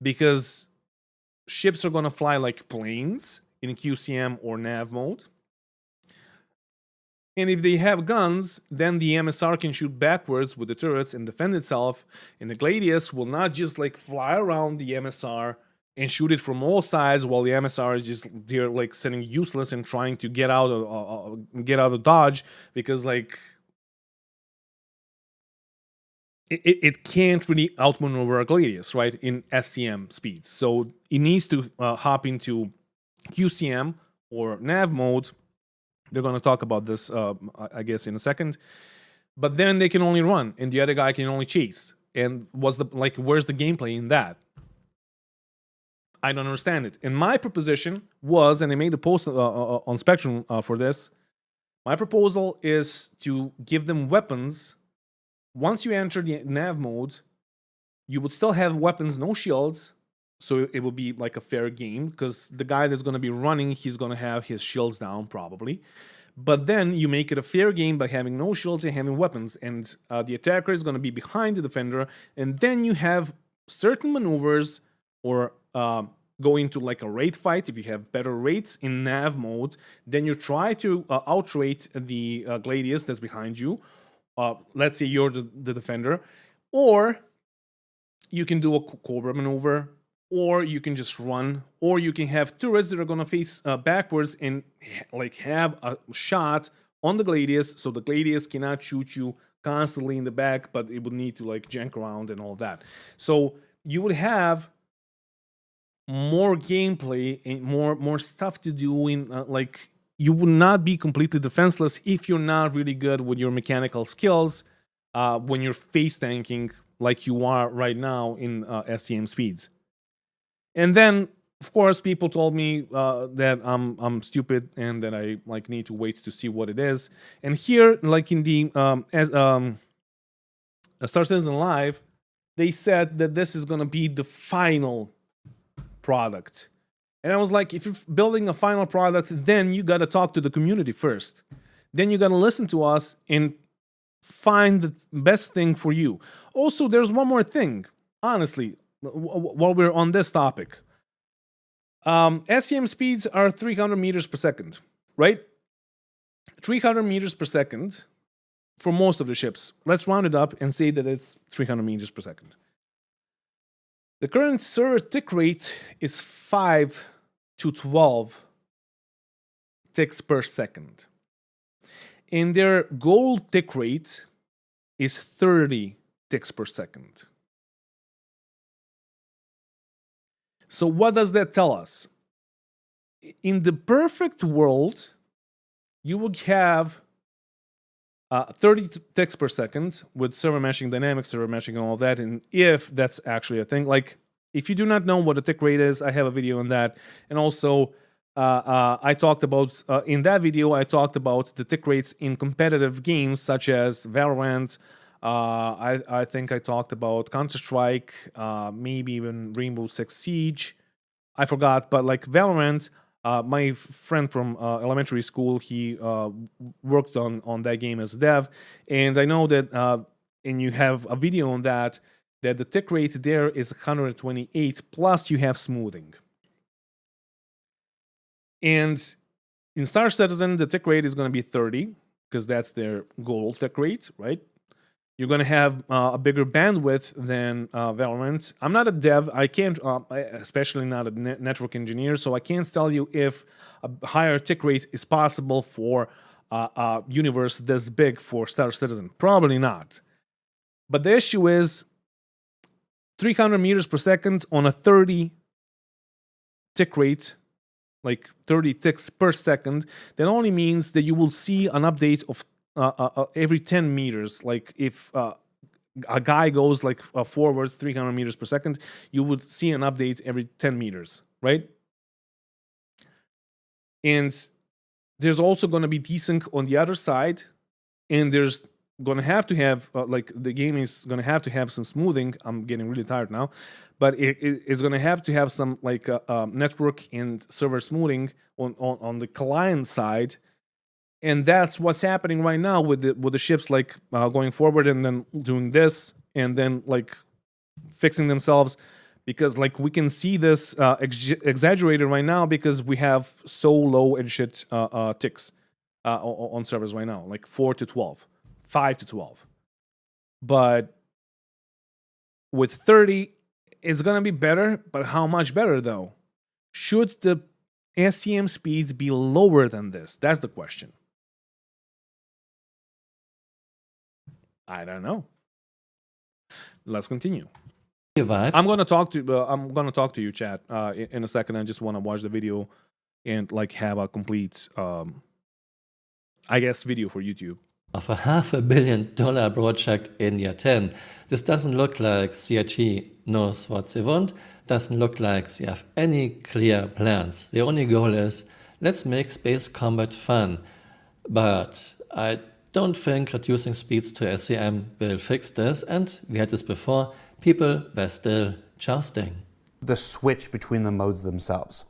Because ships are going to fly like planes in QCM or nav mode. And if they have guns, then the MSR can shoot backwards with the turrets and defend itself. And the Gladius will not just like fly around the MSR and shoot it from all sides while the MSR is just there like sitting useless and trying to get out of dodge because like it can't really outmaneuver a Gladius, right, in SCM speeds. So it needs to hop into QCM or nav mode. They're going to talk about this, I guess, in a second. But then they can only run, and the other guy can only chase. And where's the gameplay in that? I don't understand it. And my proposition was, and I made a post on Spectrum for this. My proposal is to give them weapons. Once you enter the nav mode, you would still have weapons, no shields. So it would be like a fair game because the guy that's going to be running, he's going to have his shields down probably. But then you make it a fair game by having no shields and having weapons. And the attacker is going to be behind the defender. And then you have certain maneuvers or go into like a raid fight. If you have better rates in nav mode, then you try to outrate the Gladius that's behind you. Let's say you're the defender. Or you can do a Cobra maneuver. Or you can just run, or you can have turrets that are gonna face backwards and like have a shot on the Gladius, so the Gladius cannot shoot you constantly in the back, but it would need to like jank around and all that. So you would have more gameplay and more stuff to do in like you would not be completely defenseless if you're not really good with your mechanical skills when you're face tanking like you are right now in SCM speeds. And then, of course, people told me that I'm stupid and that I like need to wait to see what it is. And here, like in the Star Citizen Live, they said that this is gonna be the final product. And I was like, if you're building a final product, then you gotta talk to the community first. Then you gotta listen to us and find the best thing for you. Also, there's one more thing, honestly. While we're on this topic, SCM speeds are 300 meters per second, right? 300 meters per second for most of the ships. Let's round it up and say that it's 300 meters per second. The current server tick rate is 5 to 12 ticks per second. And their goal tick rate is 30 ticks per second. So what does that tell us? In the perfect world, you would have 30 ticks per second with server meshing dynamics, server meshing and all that. And if that's actually a thing, like if you do not know what a tick rate is, I have a video on that. And also, I talked about, in that video, I talked about the tick rates in competitive games such as Valorant. I think I talked about Counter-Strike, maybe even Rainbow Six Siege. I forgot, but like Valorant, my friend from elementary school, he worked on that game as a dev, and I know that, and you have a video on that the tick rate there is 128, plus you have smoothing. And in Star Citizen, the tick rate is going to be 30, because that's their goal tick rate, right? You're going to have a bigger bandwidth than Valorant. I'm not a dev. I can't, especially not a network engineer, so I can't tell you if a higher tick rate is possible for a universe this big for Star Citizen. Probably not. But the issue is 300 meters per second on a 30 tick rate, like 30 ticks per second, that only means that you will see an update of every 10 meters. Like if a guy goes like forward 300 meters per second, you would see an update every 10 meters, right? And there's also going to be desync on the other side, and there's going to have like the game is going to have some smoothing. I'm getting really tired now, but it's going to have some like network and server smoothing on the client side. And that's what's happening right now with the ships, like going forward and then doing this and then like fixing themselves, because like we can see this exaggerated right now because we have so low and shit ticks on servers right now, like 4 to 12, 5 to 12. But with 30, it's gonna be better. But how much better though? Should the SCM speeds be lower than this? That's the question. I don't know. Let's continue. Vibes. I'm gonna talk to you, chat, in a second. I just want to watch the video and like have a complete, I guess, video for YouTube. Of a $500 million project in year 10. This doesn't look like CIG knows what they want. Doesn't look like they have any clear plans. The only goal is, let's make space combat fun. But I don't think reducing speeds to SCM will fix this, and we had this before, people were still jousting. The switch between the modes themselves,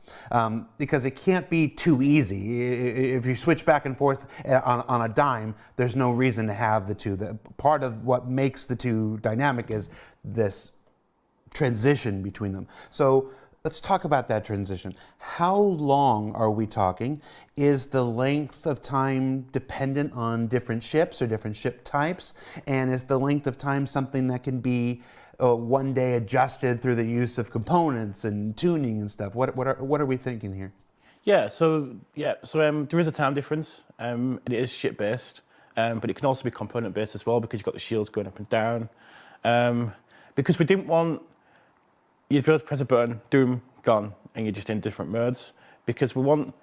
because it can't be too easy. If you switch back and forth on a dime, there's no reason to have the two. Part of what makes the two dynamic is this transition between them. So let's talk about that transition. How long are we talking? Is the length of time dependent on different ships or different ship types? And is the length of time something that can be one day adjusted through the use of components and tuning and stuff? What are we thinking here? So there is a time difference. It is ship based, but it can also be component based as well, because you've got the shields going up and down. Because we didn't want you'd be able to press a button, doom, gone, and you're just in different modes. Because we want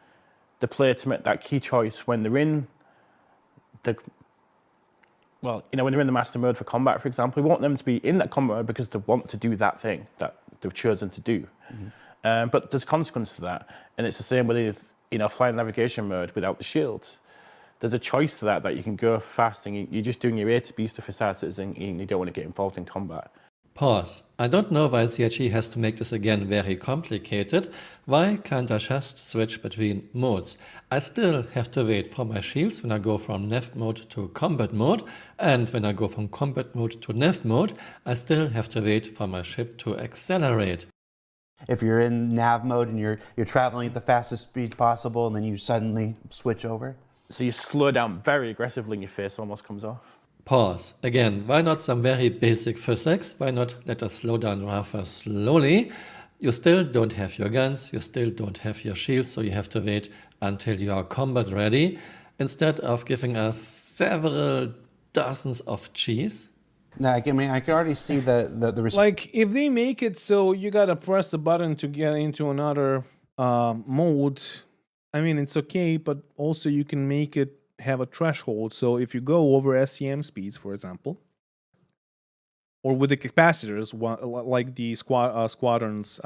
the player to make that key choice when they're in the, when they're in the master mode for combat, for example. We want them to be in that combat mode because they want to do that thing that they've chosen to do. Mm-hmm. But there's consequences to that. And it's the same with, flying navigation mode without the shields. There's a choice to that you can go fast and you're just doing your A to B stuff for Star Citizen and you don't want to get involved in combat. Pause. I don't know why CIG has to make this again very complicated. Why can't I just switch between modes? I still have to wait for my shields when I go from nav mode to combat mode, and when I go from combat mode to nav mode, I still have to wait for my ship to accelerate. If you're in nav mode and you're traveling at the fastest speed possible, and then you suddenly switch over. So you slow down very aggressively and your face almost comes off. Pause. Again, why not some very basic physics? Why not let us slow down rather slowly? You still don't have your guns, you still don't have your shields, so you have to wait until you are combat ready, instead of giving us several dozens of cheese. No, I can already see the Like, if they make it so you gotta press the button to get into another mode, I mean, it's okay, but also you can make it have a threshold. So if you go over SCM speeds, for example, or with the capacitors, like the squadrons,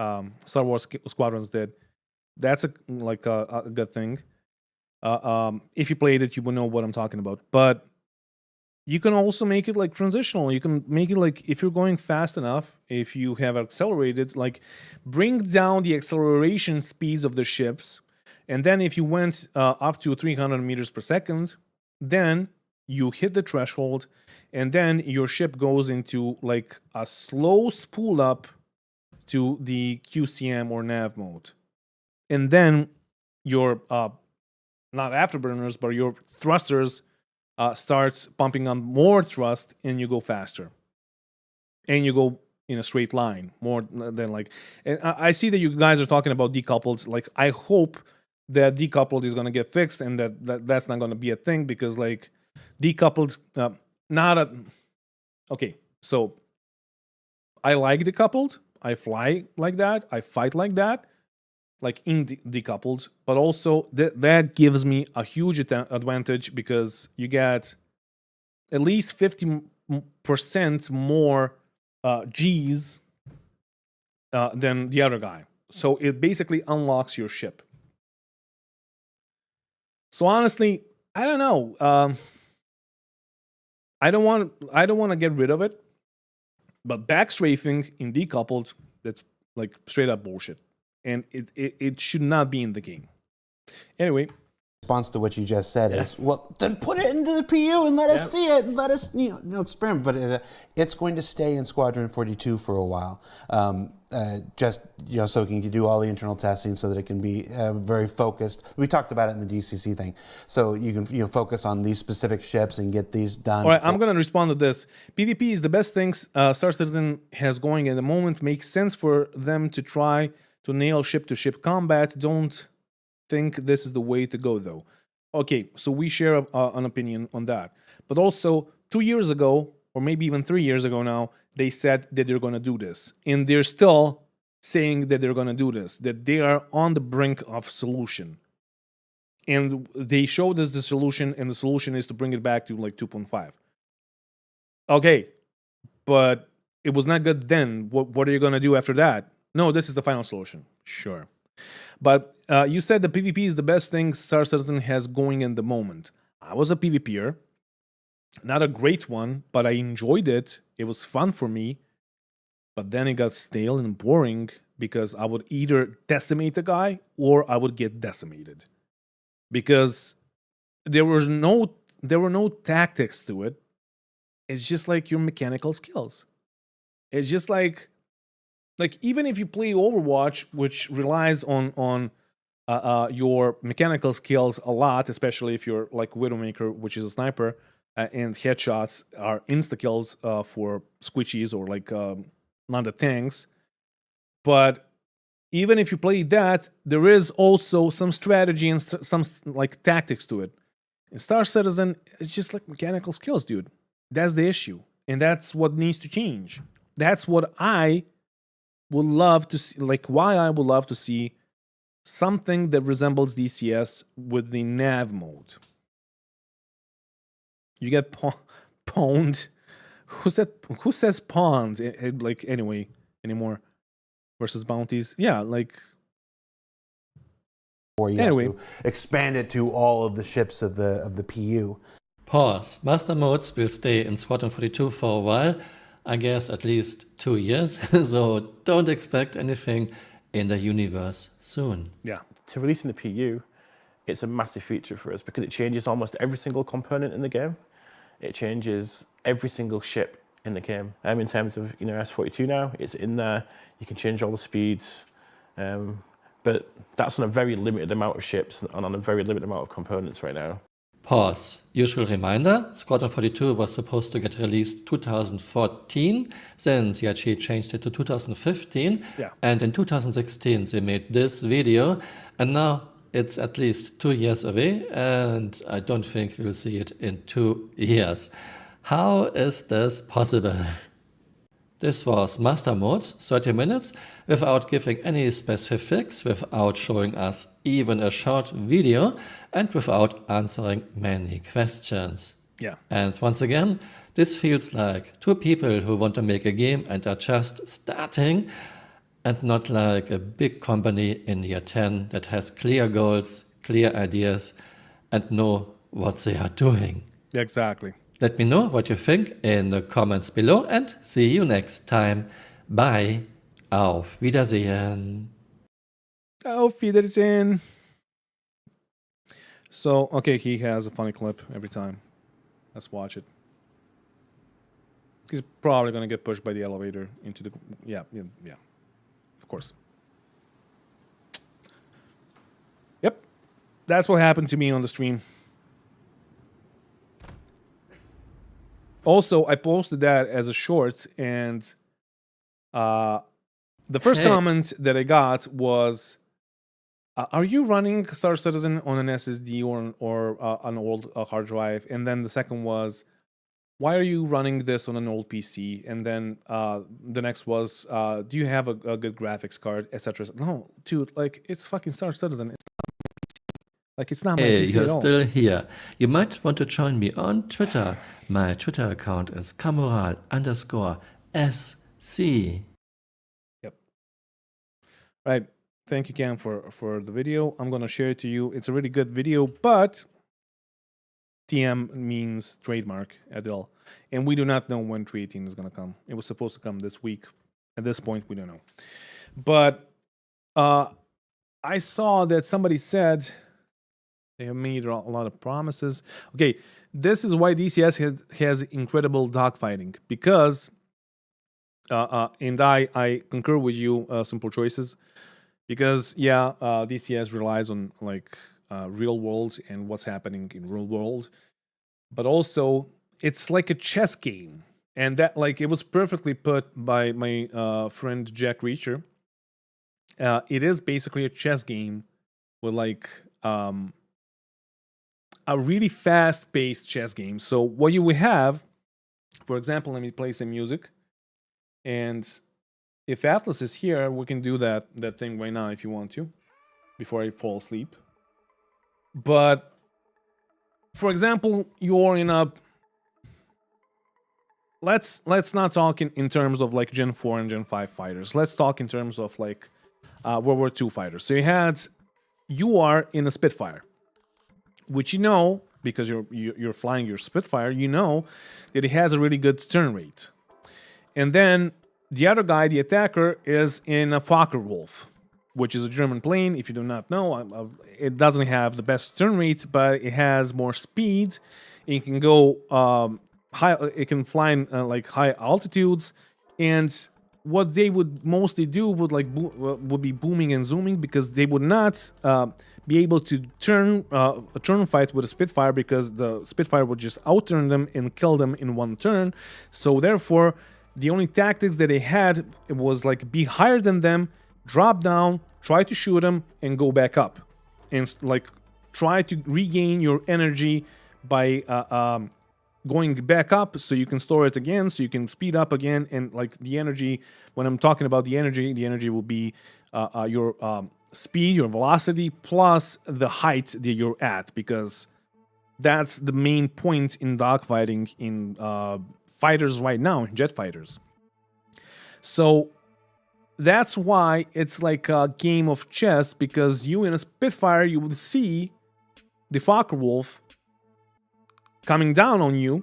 Star Wars squadrons did, that's a good thing. If you played it, you will know what I'm talking about. But you can also make it like transitional. You can make it like, if you're going fast enough, if you have accelerated, like bring down the acceleration speeds of the ships. And then if you went up to 300 meters per second, then you hit the threshold, and then your ship goes into like a slow spool up to the QCM or nav mode. And then your, not afterburners, but your thrusters starts pumping on more thrust, and you go faster. And you go in a straight line more than like. And I see that you guys are talking about decoupled. Like, I hope that decoupled is going to get fixed, and that's not going to be a thing, because like decoupled, not a. Okay, so I like decoupled. I fly like that. I fight like that, like in decoupled. But also that gives me a huge advantage, because you get at least 50% more G's than the other guy. So it basically unlocks your ship. So honestly, I don't know. I don't want to get rid of it. But backstrafing in decoupled, that's like straight up bullshit. And it should not be in the game. Anyway. Response to what you just said is, well, then put it into the PU and let us see it, and let us experiment. But it's going to stay in Squadron 42 for a while, just so it can do all the internal testing, so that it can be very focused. We talked about it in the DCC thing, so you can focus on these specific ships and get these done. All right, I'm gonna respond to this. PvP is the best thing Star Citizen has going at the moment. Makes sense for them to try to nail ship-to-ship combat. Don't think this is the way to go, though. Okay, so we share an opinion on that. But also, 2 years ago, or maybe even 3 years ago now, they said that they're going to do this. And they're still saying that they're going to do this, that they are on the brink of solution. And they showed us the solution, and the solution is to bring it back to like 2.5. Okay, but it was not good then. What are you going to do after that? No, this is the final solution. Sure. But you said the PvP is the best thing Star Citizen has going in the moment. I was a PvPer. Not a great one, but I enjoyed it. It was fun for me. But then it got stale and boring, because I would either decimate the guy or I would get decimated. Because there were no tactics to it. It's just like your mechanical skills. It's just like even if you play Overwatch, which relies on your mechanical skills a lot, especially if you're like Widowmaker, which is a sniper, and headshots are insta kills for squishies or like not the tanks. But even if you play that, there is also some strategy and some like tactics to it. In Star Citizen, it's just like mechanical skills, dude. That's the issue, and that's what needs to change. That's what I would love to see, like why I would love to see something that resembles DCS with the nav mode. You get pwned. Who says pawned? Like anymore versus bounties? Yeah, like. Or you anyway, have to expand it to all of the ships of the PU. Pause. Master modes will stay in Squadron 42 for a while. I guess at least 2 years, so don't expect anything in the universe soon. Yeah. To release in the PU, it's a massive feature for us, because it changes almost every single component in the game. It changes every single ship in the game. In terms of S42 now, it's in there. You can change all the speeds. But that's on a very limited amount of ships and on a very limited amount of components right now. Pause. Usual reminder, Squadron 42 was supposed to get released 2014, then CIG changed it to 2015, Yeah. and in 2016 they made this video, and now it's at least 2 years away, and I don't think we'll see it in 2 years. How is this possible? This was Master Mode, 30 minutes, without giving any specifics, without showing us even a short video, and without answering many questions. Yeah. And once again, this feels like two people who want to make a game and are just starting, and not like a big company in year 10 that has clear goals, clear ideas, and know what they are doing. Exactly. Let me know what you think in the comments below and see you next time. Bye. Auf Wiedersehen. Auf Wiedersehen. So, okay, he has a funny clip every time. Let's watch it. He's probably gonna get pushed by the elevator into the... Yeah. Of course. Yep. That's what happened to me on the stream. Also, I posted that as a short, and the first comment that I got was, are you running Star Citizen on an SSD or an old hard drive? And then the second was, why are you running this on an old PC? And then the next was, do you have a good graphics card, etc. No, dude, like, it's fucking Star Citizen. It's not my Hey, PC you're at all. still here. You might want to join me on Twitter. My Twitter account is Kamoral_SC. Yep. Right. Thank you, Cam, for the video. I'm gonna share it to you. It's a really good video, but TM means trademark, Adele, and we do not know when 318 is gonna come. It was supposed to come this week. At this point, we don't know. But I saw that somebody said they have made a lot of promises. Okay, this is why DCS has incredible dogfighting, because, and I concur with you, Simple Choices, because, yeah, DCS relies on, like, real world and what's happening in real world, but also it's like a chess game, and that, like, it was perfectly put by my friend Jack Reacher. It is basically a chess game with, like, a really fast-paced chess game. So what you will have, for example, let me play some music, and if Atlas is here, we can do that thing right now if you want to, before I fall asleep. But for example, you're in a... Let's not talk in terms of like Gen 4 and Gen 5 fighters. Let's talk in terms of like World War II fighters. So you are in a Spitfire, which you know, because you're flying your Spitfire, you know that it has a really good turn rate. And then the other guy, the attacker, is in a Focke-Wulf, which is a German plane. If you do not know, it doesn't have the best turn rate, but it has more speed. It can go high. It can fly in like high altitudes, and what they would mostly do would be booming and zooming, because they would not be able to turn a turn fight with a Spitfire, because the Spitfire would just outturn them and kill them in one turn. So therefore, the only tactics that they had was like be higher than them, drop down, try to shoot them, and go back up, and like try to regain your energy by going back up, so you can store it again, so you can speed up again. And like the energy, when I'm talking about the energy will be your speed, your velocity, plus the height that you're at, because that's the main point in dogfighting in fighters right now, jet fighters. So that's why it's like a game of chess, because you in a Spitfire, you would see the Focke-Wulf coming down on you.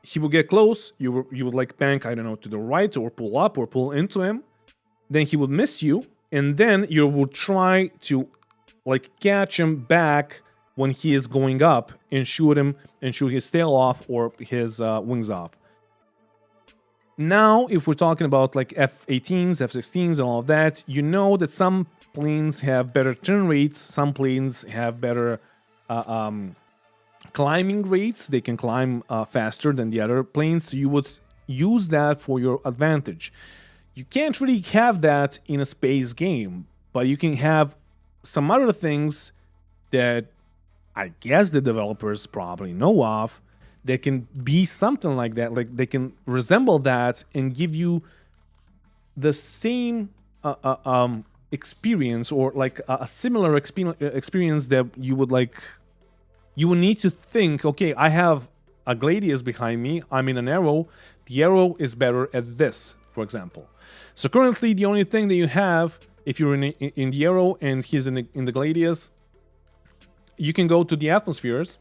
He will get close, you would like bank, I don't know, to the right, or pull up or pull into him. Then he would miss you, and then you will try to like catch him back when he is going up and shoot him and shoot his tail off or his wings off. Now, if we're talking about like F-18s, F-16s, and all of that, you know that some planes have better turn rates, some planes have better climbing rates. They can climb faster than the other planes, so you would use that for your advantage. You can't really have that in a space game, but you can have some other things that I guess the developers probably know of that can be something like that. Like they can resemble that and give you the same experience, or like a similar experience that you would like. You will need to think, okay, I have a Gladius behind me, I'm in an arrow, the arrow is better at this, for example. So currently the only thing that you have, if you're in the arrow and he's in the Gladius, you can go to the atmospheres,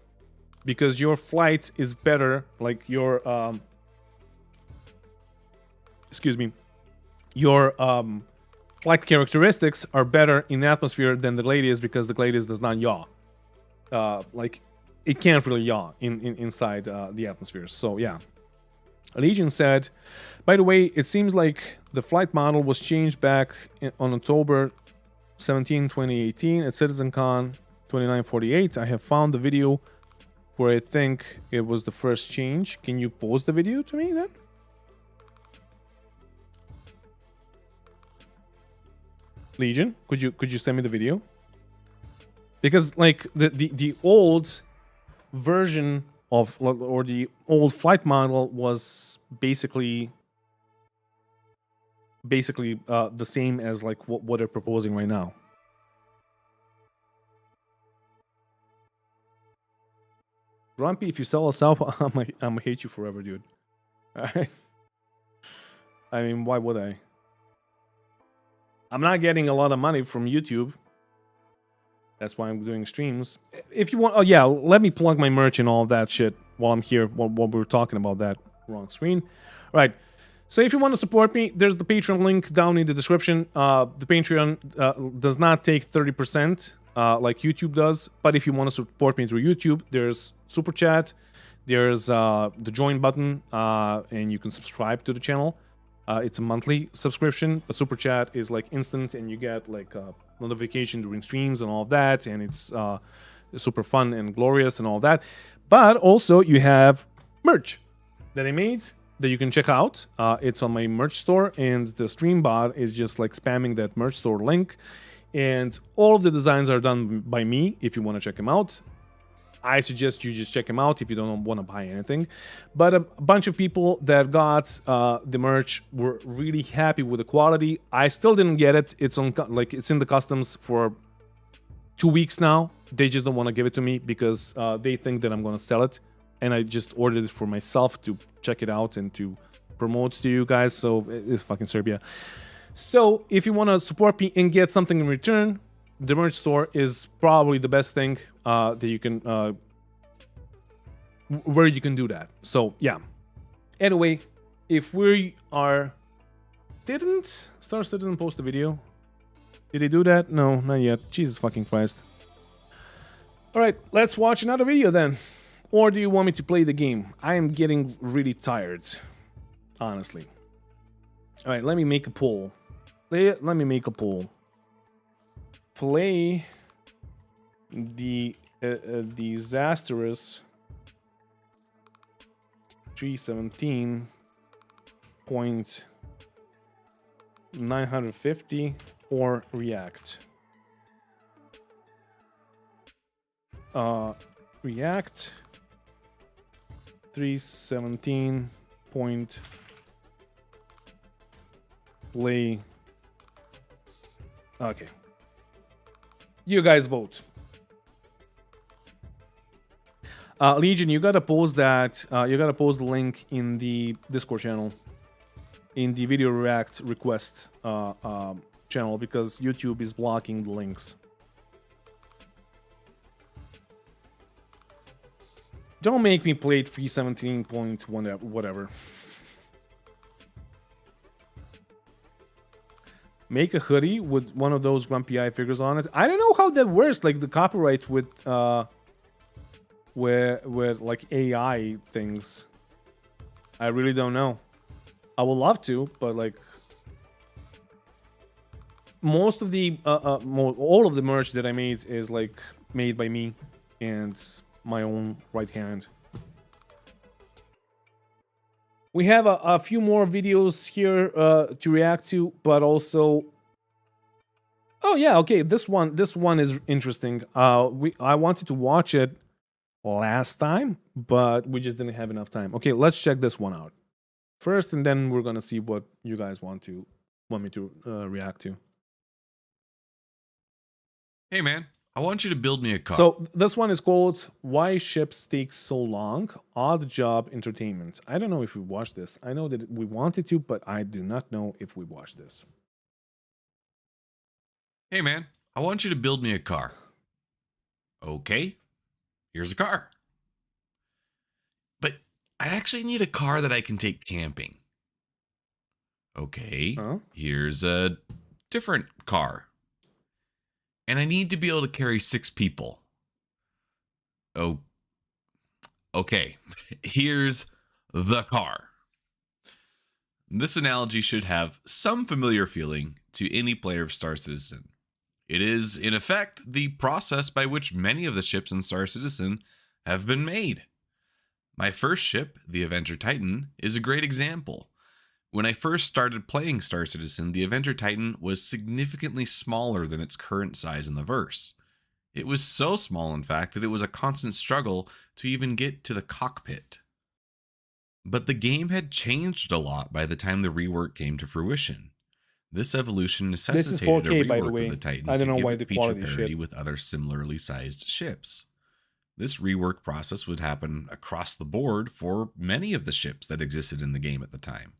because your flight is better, like your, your flight characteristics are better in the atmosphere than the Gladius, because the Gladius does not yaw. Like it can't really yaw inside the atmosphere. So yeah, Legion said, by the way, it seems like the flight model was changed back on October 17, 2018 at CitizenCon 2948. I have found the video where I think it was the first change. Can you post the video to me then? Legion, could you send me the video? Because like the old version of, or the old flight model was basically the same as like what they're proposing right now. Grumpy, if you sell us out, I'm gonna hate you forever, dude. Alright? I mean, why would I? I'm not getting a lot of money from YouTube. That's why I'm doing streams. If you want, oh yeah, let me plug my merch and all of that shit while I'm here, while we're talking about that. Wrong screen. Right. So if you want to support me, there's the Patreon link down in the description. The Patreon does not take 30% like YouTube does, but if you want to support me through YouTube, there's Super Chat, there's the join button, and you can subscribe to the channel. It's a monthly subscription, but Super Chat is like instant, and you get like a notification during streams and all of that, and it's super fun and glorious and all that. But also you have merch that I made that you can check out. It's on my merch store, and the stream bot is just like spamming that merch store link, and all of the designs are done by me. If you want to check them out, I suggest you just check them out if you don't want to buy anything. But a bunch of people that got the merch were really happy with the quality. I still didn't get it. It's on, like, it's in the customs for 2 weeks now. They just don't want to give it to me because they think that I'm going to sell it. And I just ordered it for myself to check it out and to promote to you guys. So it's fucking Serbia. So if you want to support me and get something in return, the merch store is probably the best thing that you can, where you can do that. So yeah. Anyway, if we are, didn't Star Citizen post a video? Did he do that? No, not yet. Jesus fucking Christ. All right, let's watch another video then. Or do you want me to play the game? I am getting really tired, honestly. All right, let me make a poll. Let me make a poll. Play the disastrous 317.950 or React. React 317 point play. Okay. You guys vote. Legion, you gotta post that. You gotta post the link in the Discord channel, in the video react request channel, because YouTube is blocking the links. Don't make me play 317.1 whatever. Make a hoodie with one of those Grumpy Eye figures on it. I don't know how that works, like the copyright with like AI things. I really don't know. I would love to, but like most of the all of the merch that I made is like made by me and my own right hand. We have a few more videos here to react to, but also, oh yeah, okay, this one is interesting. I wanted to watch it last time, but we just didn't have enough time. Okay, let's check this one out first, and then we're gonna see what you guys want me to react to. Hey man, I want you to build me a car. So this one is called "Why Ships Take So Long." Odd Job Entertainment. I don't know if we watched this. I know that we wanted to, but I do not know if we watched this. Hey man, I want you to build me a car. Okay, here's a car. But I actually need a car that I can take camping. Okay, here's a different car. And I need to be able to carry 6 people. Oh, okay, here's the car. This analogy should have some familiar feeling to any player of Star Citizen. It is, in effect, the process by which many of the ships in Star Citizen have been made. My first ship, the Avenger Titan, is a great example. When I first started playing Star Citizen, the Avenger Titan was significantly smaller than its current size in the verse. It was so small, in fact, that it was a constant struggle to even get to the cockpit. But the game had changed a lot by the time the rework came to fruition. This evolution necessitated 4K, a by the rework way. of the Titan I don't to know give why it the feature quality is parity shit. with other similarly sized ships. This rework process would happen across the board for many of the ships that existed in the game at the time.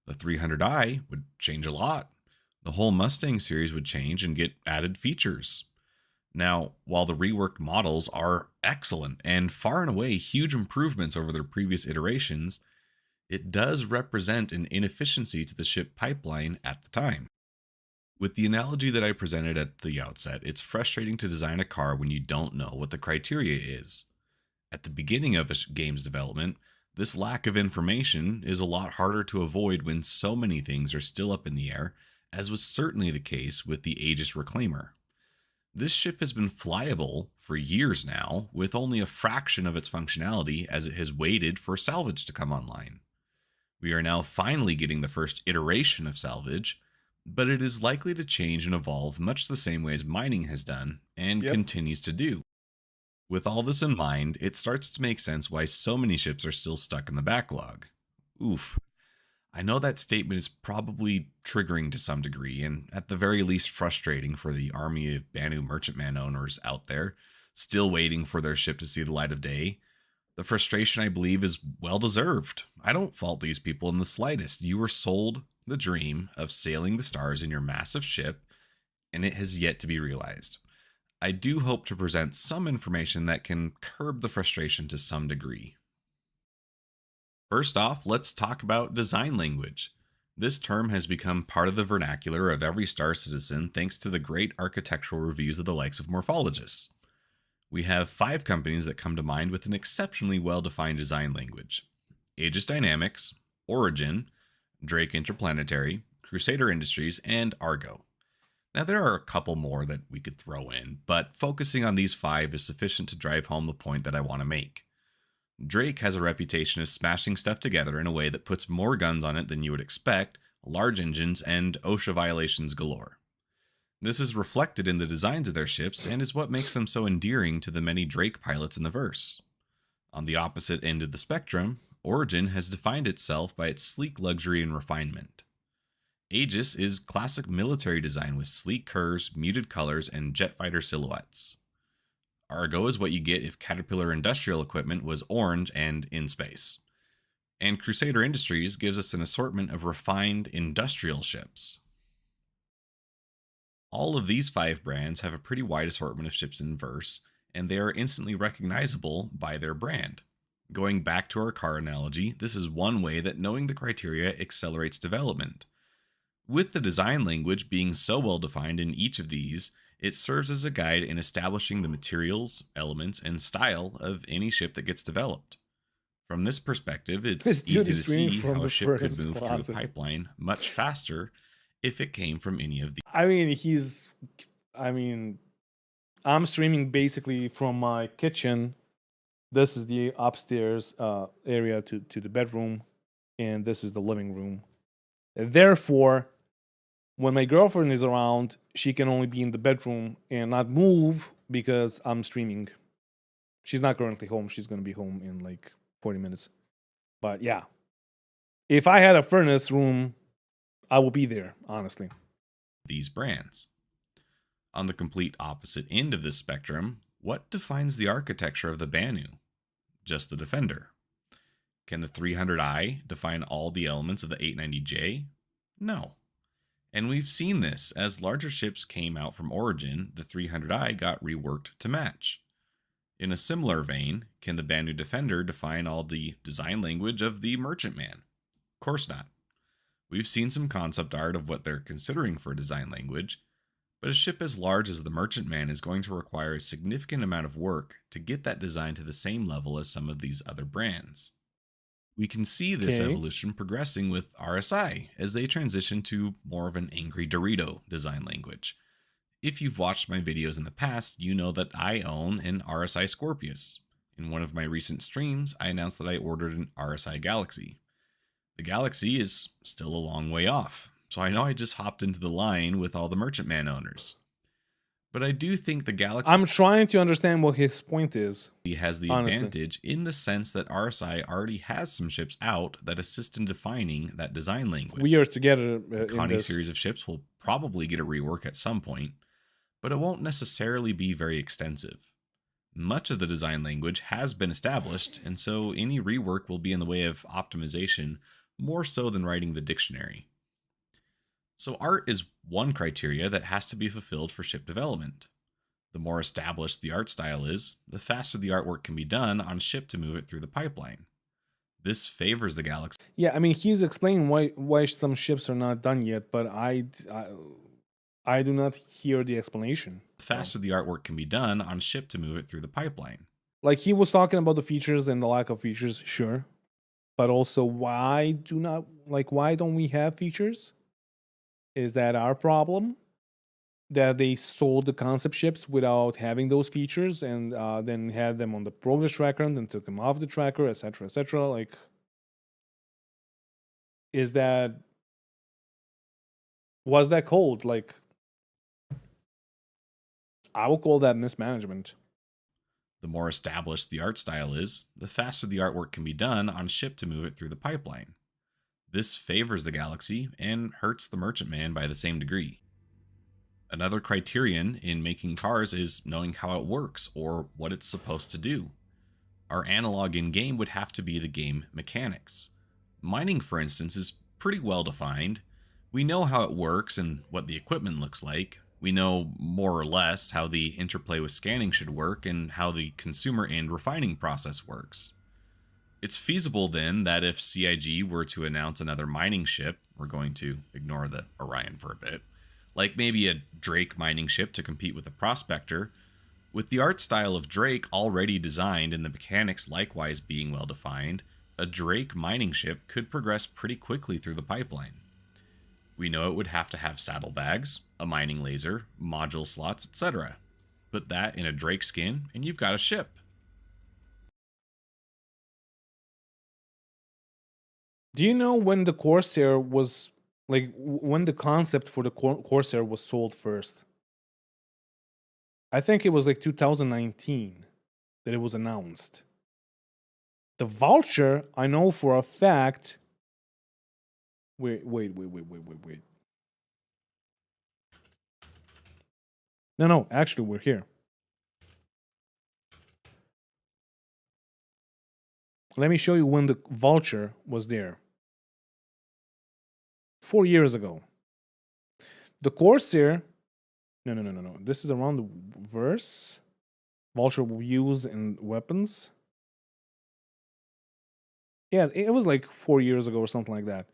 The 300i would change a lot. The whole Mustang series would change and get added features. Now, while the reworked models are excellent and far and away huge improvements over their previous iterations, it does represent an inefficiency to the ship pipeline at the time. With the analogy that I presented at the outset, it's frustrating to design a car when you don't know what the criteria is. At the beginning of a game's development, this lack of information is a lot harder to avoid when so many things are still up in the air, as was certainly the case with the Aegis Reclaimer. This ship has been flyable for years now, with only a fraction of its functionality as it has waited for salvage to come online. We are now finally getting the first iteration of salvage, but it is likely to change and evolve much the same way as mining has done and continues to do. With all this in mind, it starts to make sense why so many ships are still stuck in the backlog. Oof. I know that statement is probably triggering to some degree, and at the very least frustrating for the army of Banu merchantman owners out there, still waiting for their ship to see the light of day. The frustration, I believe, is well deserved. I don't fault these people in the slightest. You were sold the dream of sailing the stars in your massive ship, and it has yet to be realized. I do hope to present some information that can curb the frustration to some degree. First off, let's talk about design language. This term has become part of the vernacular of every Star Citizen thanks to the great architectural reviews of the likes of morphologists. We have 5 companies that come to mind with an exceptionally well-defined design language: Aegis Dynamics, Origin, Drake Interplanetary, Crusader Industries, and Argo. Now, there are a couple more that we could throw in, but focusing on these 5 is sufficient to drive home the point that I want to make. Drake has a reputation of smashing stuff together in a way that puts more guns on it than you would expect, large engines, and OSHA violations galore. This is reflected in the designs of their ships and is what makes them so endearing to the many Drake pilots in the verse. On the opposite end of the spectrum, Origin has defined itself by its sleek luxury and refinement. Aegis is classic military design with sleek curves, muted colors, and jet fighter silhouettes. Argo is what you get if Caterpillar Industrial Equipment was orange and in space. And Crusader Industries gives us an assortment of refined industrial ships. All of these 5 brands have a pretty wide assortment of ships in verse, and they are instantly recognizable by their brand. Going back to our car analogy, this is one way that knowing the criteria accelerates development. With the design language being so well defined in each of these, it serves as a guide in establishing the materials, elements, and style of any ship that gets developed. From this perspective, it's This dude easy is to streaming see from how a the ship could furnace move through closet. the pipeline much faster if it came from any of the. I mean, I'm streaming basically from my kitchen. This is the upstairs area to the bedroom, and this is the living room. Therefore, when my girlfriend is around, she can only be in the bedroom and not move because I'm streaming. She's not currently home. She's going to be home in like 40 minutes. But yeah, if I had a furnace room, I will be there, honestly. These brands. On the complete opposite end of this spectrum, what defines the architecture of the Banu? Just the Defender. Can the 300i define all the elements of the 890J? No. And we've seen this. As larger ships came out from Origin, the 300i got reworked to match. In a similar vein, can the Banu Defender define all the design language of the Merchantman? Of course not. We've seen some concept art of what they're considering for a design language, but a ship as large as the Merchantman is going to require a significant amount of work to get that design to the same level as some of these other brands. We can see this Okay. evolution progressing with RSI as they transition to more of an Angry Dorito design language. If you've watched my videos in the past, you know that I own an RSI Scorpius. In one of my recent streams, I announced that I ordered an RSI Galaxy. The Galaxy is still a long way off, so I know I just hopped into the line with all the Merchantman owners. But I do think the Galaxy I'm trying to understand what his point is. has the honestly. advantage in the sense that RSI already has some ships out that assist in defining that design language. We are together The in Connie this. series of ships will probably get a rework at some point, but it won't necessarily be very extensive. Much of the design language has been established, and so any rework will be in the way of optimization more so than writing the dictionary. So art is one criteria that has to be fulfilled for ship development. The more established the art style is, the faster the artwork can be done on ship to move it through the pipeline. This favors the Galaxy Yeah, I mean, he's explaining why some ships are not done yet, but I do not hear the explanation. the faster the artwork can be done on ship to move it through the pipeline. Like, he was talking about the features and the lack of features, sure, but also why don't we have features? Is that our problem? That they sold the concept ships without having those features, and then had them on the progress tracker and then took them off the tracker, etc., etc. Like, was that cold? Like, I will call that mismanagement. The more established the art style is, the faster the artwork can be done on ship to move it through the pipeline. This favors the Galaxy and hurts the Merchantman by the same degree. Another criterion in making cars is knowing how it works or what it's supposed to do. Our analog in-game would have to be the game mechanics. Mining, for instance, is pretty well defined. We know how it works and what the equipment looks like. We know more or less how the interplay with scanning should work and how the consumer end refining process works. It's feasible then that if CIG were to announce another mining ship, we're going to ignore the Orion for a bit, like maybe a Drake mining ship to compete with the Prospector, with the art style of Drake already designed and the mechanics likewise being well defined, a Drake mining ship could progress pretty quickly through the pipeline. We know it would have to have saddlebags, a mining laser, module slots, etc. Put that in a Drake skin and you've got a ship. Do you know when the Corsair was when the concept for the Corsair was sold first? I think it was like 2019 that it was announced. The Vulture, I know for a fact. Wait. No, actually, we're here. Let me show you when the Vulture was there. 4 years ago. The Corsair. No. This is around the verse. Vulture views and weapons. Yeah, it was like 4 years ago or something like that.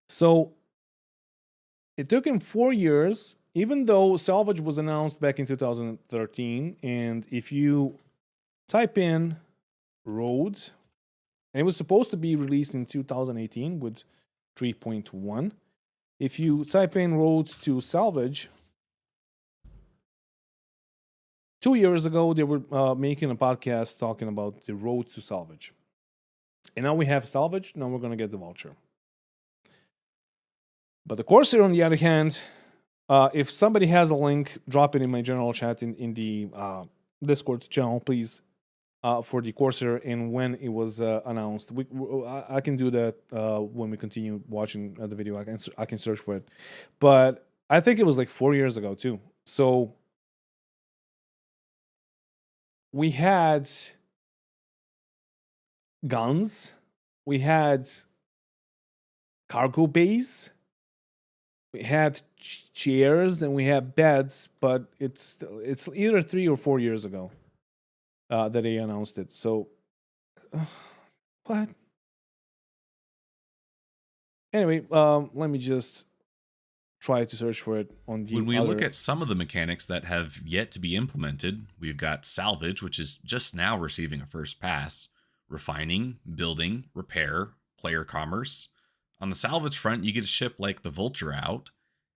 So it took him 4 years, even though salvage was announced back in 2013. And if you type in roads, And it was supposed to be released in 2018 with 3.1. If you type in roads to salvage, 2 years ago they were making a podcast talking about the road to salvage. And now we have salvage, now we're going to get the vulture. But the Corsair, on the other hand, if somebody has a link, drop it in my general chat in the Discord channel, please, for the Corsair and when it was announced. I can do that when we continue watching the video. I can search for it. But I think it was like 4 years ago too. So we had guns, we had cargo bays, we had chairs, and we had beds, but it's either 3 or 4 years ago that they announced it. So what? Anyway, let me just try to search for it on the When we look at some of the mechanics that have yet to be implemented, we've got salvage, which is just now receiving a first pass, refining, building, repair, player commerce. On the salvage front, you get a ship like the Vulture out,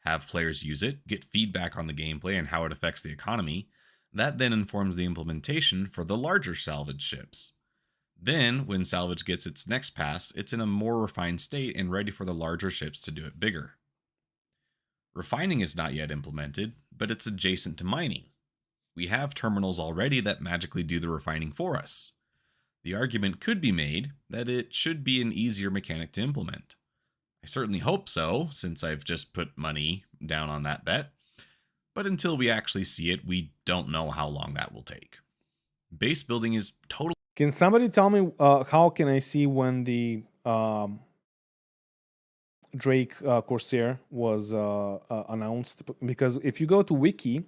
have players use it, get feedback on the gameplay and how it affects the economy. That then informs the implementation for the larger salvage ships. Then, when salvage gets its next pass, it's in a more refined state and ready for the larger ships to do it bigger. Refining is not yet implemented, but it's adjacent to mining. We have terminals already that magically do the refining for us. The argument could be made that it should be an easier mechanic to implement. I certainly hope so, since I've just put money down on that bet. But until we actually see it, we don't know how long that will take. Base building is totally... Can somebody tell me how can I see when the Drake Corsair was announced? Because if you go to wiki,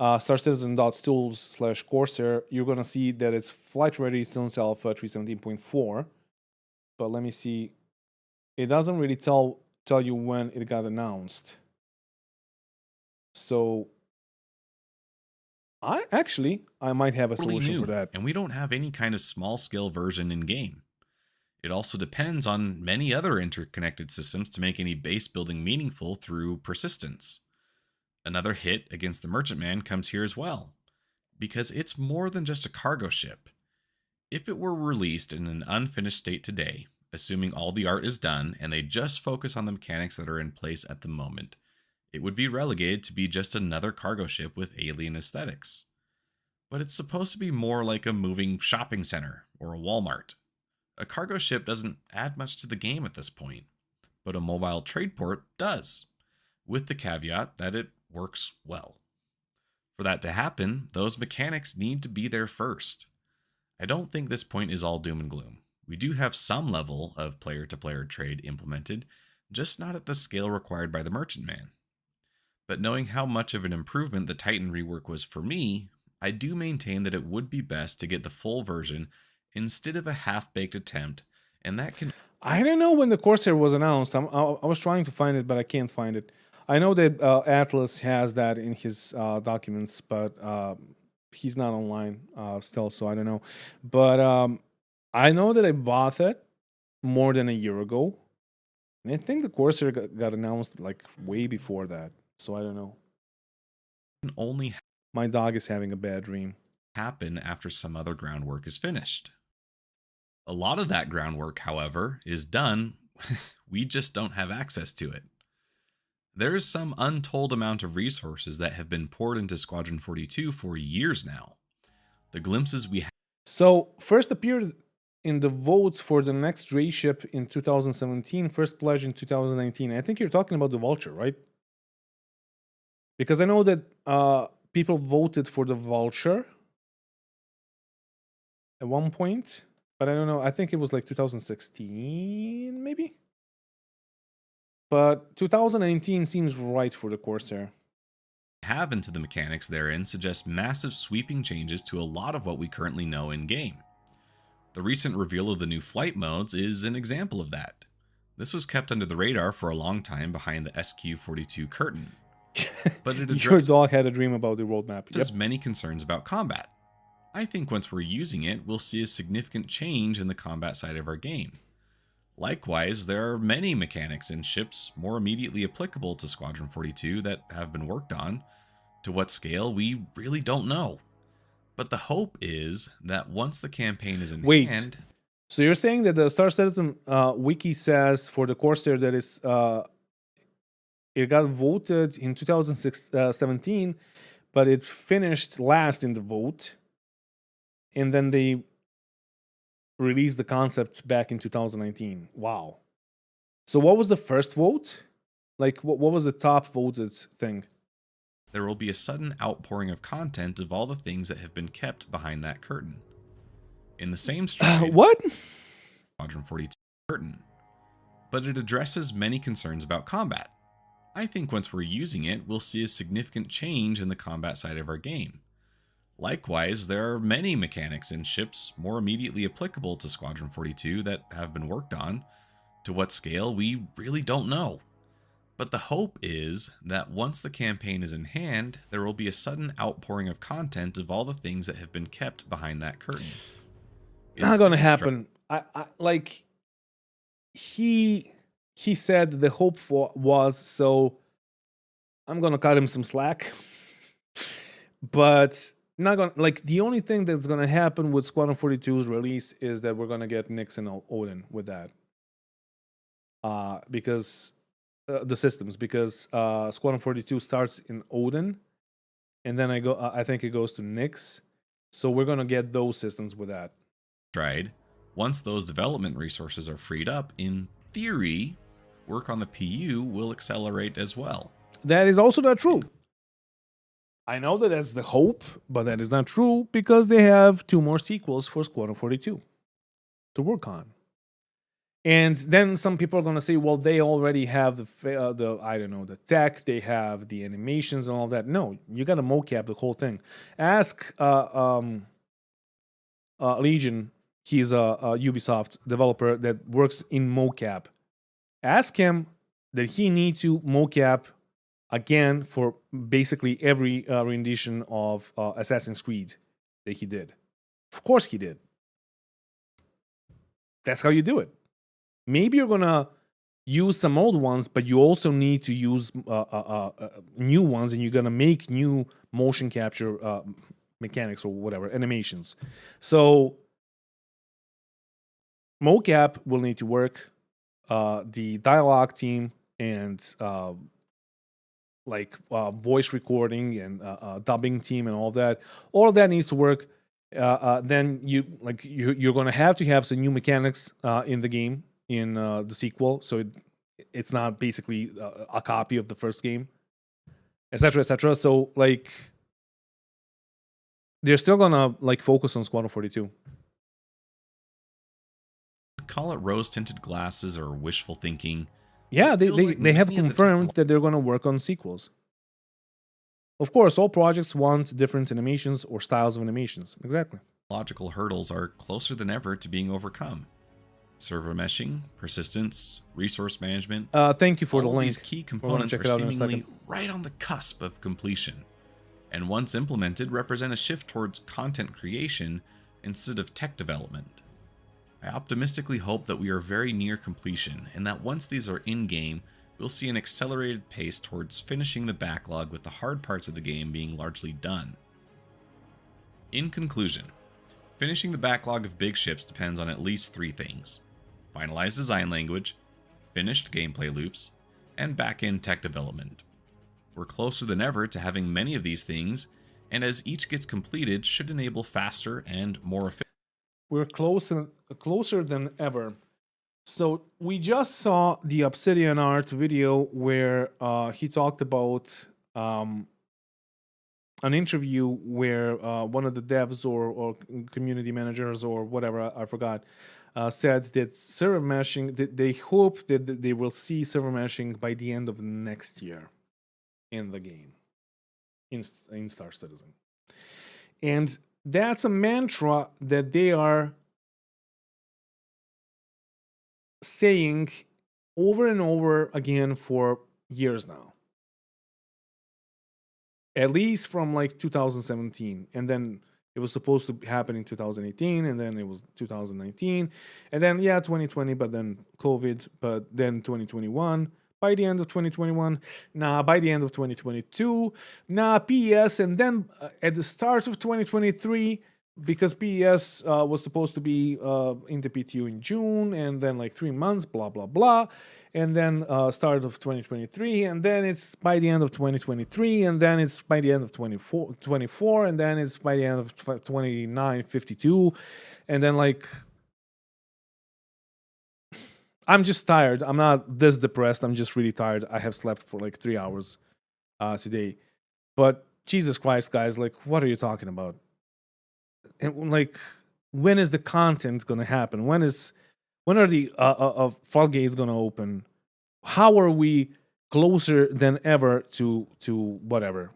starcitizen.tools/Corsair, you're going to see that it's flight ready since Alpha 317.4. But let me see. It doesn't really tell you when it got announced. So I might have a solution for that. And we don't have any kind of small scale version in game. It also depends on many other interconnected systems to make any base building meaningful through persistence. Another hit against the Merchantman comes here as well, because it's more than just a cargo ship. If it were released in an unfinished state today, assuming all the art is done and they just focus on the mechanics that are in place at the moment, it would be relegated to be just another cargo ship with alien aesthetics. But it's supposed to be more like a moving shopping center or a Walmart. A cargo ship doesn't add much to the game at this point, but a mobile trade port does, with the caveat that it works well. For that to happen, those mechanics need to be there first. I don't think this point is all doom and gloom. We do have some level of player-to-player trade implemented, just not at the scale required by the Merchantman. But knowing how much of an improvement the Titan rework was for me, I do maintain that it would be best to get the full version instead of a half-baked attempt, and that can... I don't know when the Corsair was announced. I was trying to find it, but I can't find it. I know that Atlas has that in his documents, but he's not online still, so I don't know. But I know that I bought it more than a year ago, and I think the Corsair got announced like way before that, so I don't know. Only my dog is having a bad dream. Happen after some other groundwork is finished. A lot of that groundwork, however, is done. We just don't have access to it. There is some untold amount of resources that have been poured into Squadron 42 for years now. The glimpses we have... So, first appeared in the votes for the next Dray ship in 2017, first pledge in 2019. I think you're talking about the Vulture, right? Because I know that people voted for the Vulture at one point, but I don't know. I think it was like 2016, maybe? But 2019 seems right for the Corsair. Have into the mechanics therein suggest massive sweeping changes to a lot of what we currently know in game. The recent reveal of the new flight modes is an example of that. This was kept under the radar for a long time behind the SQ-42 curtain. But it Your dog had a dream about the roadmap. Has many concerns about combat. I think once we're using it, we'll see a significant change in the combat side of our game. Likewise, there are many mechanics in ships more immediately applicable to Squadron 42 that have been worked on. To what scale, we really don't know. But the hope is that once the campaign is in Wait. hand, So you're saying that the Star Citizen wiki says for the Corsair that is it got voted in 2017, but it finished last in the vote, and then they released the concept back in 2019. Wow. So what was the first vote? Like, what was the top voted thing? there will be a sudden outpouring of content of all the things that have been kept behind that curtain. In the same stride, What? Squadron 42 curtain, but it addresses many concerns about combat. I think once we're using it, we'll see a significant change in the combat side of our game. Likewise, there are many mechanics in ships more immediately applicable to Squadron 42 that have been worked on. To what scale, we really don't know. But the hope is that once the campaign is in hand, there will be a sudden outpouring of content of all the things that have been kept behind that curtain. Not gonna happen. I like he said the hope for was, so I'm gonna cut him some slack. But not gonna, like, the only thing that's gonna happen with Squadron 42's release is that we're gonna get Nyx and Odin with that. Because the systems, because Squadron 42 starts in Odin, and then I think it goes to Nyx. So we're gonna get those systems with that. Stride. Once those development resources are freed up, in theory, work on the PU will accelerate as well. That is also not true. I know that that's the hope, but that is not true because they have 2 more sequels for Squadron 42 to work on. And then some people are going to say, well, they already have the I don't know, the tech, they have the animations and all that. No, you got to mocap the whole thing. Ask Legion, he's a Ubisoft developer that works in mocap. Ask him that he needs to mocap again for basically every rendition of Assassin's Creed that he did. Of course he did. That's how you do it. Maybe you're gonna use some old ones, but you also need to use new ones, and you're gonna make new motion capture mechanics or whatever, animations. So mocap will need to work. The dialogue team and voice recording and dubbing team and all of that needs to work. Then you're gonna have to have some new mechanics in the game in the sequel, so it's not basically a copy of the first game, etc., etc. So like they're still gonna focus on Squadron 42. Call it rose-tinted glasses or wishful thinking. Yeah, they have many of the confirmed that they're gonna work on sequels. Of course, all projects want different animations or styles of animations. Exactly. Logical hurdles are closer than ever to being overcome. Server meshing, persistence, resource management. Thank you for the all link. These key We're gonna components check are it out in a seemingly second. right on the cusp of completion, and once implemented, represent a shift towards content creation instead of tech development. I optimistically hope that we are very near completion, and that once these are in-game, we'll see an accelerated pace towards finishing the backlog, with the hard parts of the game being largely done. In conclusion, finishing the backlog of big ships depends on at least 3 things: finalized design language, finished gameplay loops, and back-end tech development. We're closer than ever to having many of these things, and as each gets completed, should enable faster and more efficient. We're closer than ever. So we just saw the Obsidian Art video where he talked about an interview where one of the devs or community managers or whatever, I forgot, said that server meshing, that they hope that they will see server meshing by the end of next year in the game, in Star Citizen. And that's a mantra that they are saying over and over again for years now. At least from 2017. And then It was supposed to happen in 2018, and then it was 2019, and then 2020, but then COVID, but then 2021. By the end of 2021, by the end of 2022, PES, and then at the start of 2023, because PES was supposed to be in the PTU in June, and then like 3 months, blah blah blah, and then start of 2023, and then it's by the end of 2023, and then it's by the end of 24, and then it's by the end of 2952, and then like I'm just tired. I'm not this depressed. I'm just really tired. I have slept for like 3 hours today. But Jesus Christ, guys, like, what are you talking about? And like, when is the content gonna happen? When are the floodgates gonna open? How are we closer than ever to whatever,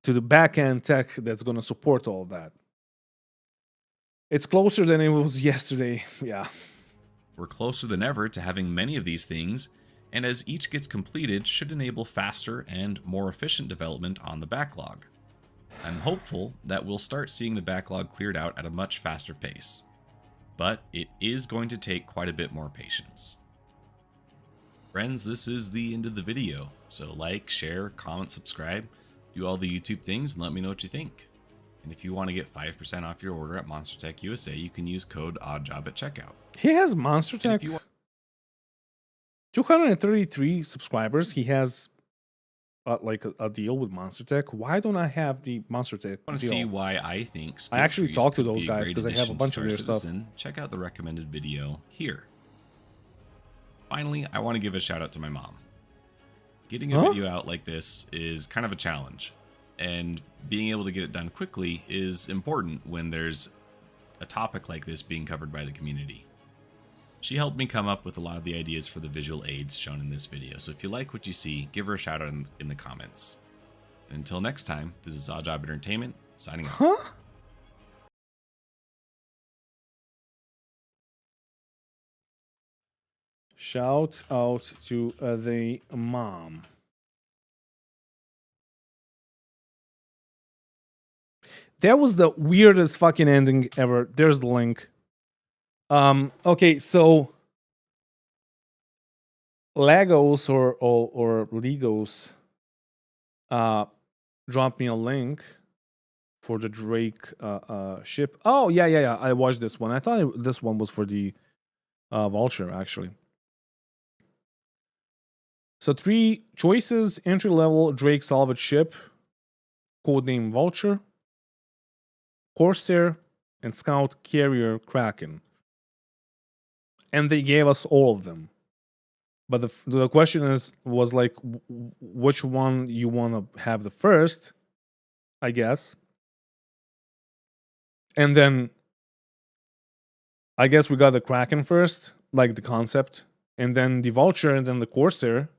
to the back end tech that's gonna support all of that? It's closer than it was yesterday. Yeah. We're closer than ever to having many of these things, and as each gets completed, should enable faster and more efficient development on the backlog. I'm hopeful that we'll start seeing the backlog cleared out at a much faster pace, but it is going to take quite a bit more patience. Friends, this is the end of the video, so like, share, comment, subscribe, do all the YouTube things, and let me know what you think. And if you want to get 5% off your order at Monster Tech USA, you can use code ODDJOB at checkout. He has Monster Tech. 233 subscribers. He has like a deal with Monster Tech. Why don't I have the Monster Tech Want to deal? see why I think I actually Trees talked to could those be guys great because I have a addition to bunch of Star their stuff. Citizen? Check out the recommended video here. Finally, I want to give a shout out to my mom. Getting a video out like this is kind of a challenge, and being able to get it done quickly is important when there's a topic like this being covered by the community. She helped me come up with a lot of the ideas for the visual aids shown in this video, so if you like what you see, give her a shout out in the comments. And until next time, this is OddJob Entertainment, signing off. Shout out to the mom. That was the weirdest fucking ending ever. There's the link. Okay, so Legos or Legos dropped me a link for the Drake ship. Oh yeah. I watched this one. I thought this one was for the Vulture actually. So 3 choices: entry level Drake salvage ship, codename Vulture, Corsair, and Scout Carrier Kraken. And they gave us all of them. But the question was like, which one you want to have the first, I guess. And then I guess we got the Kraken first, like the concept, and then the Vulture, and then the Corsair.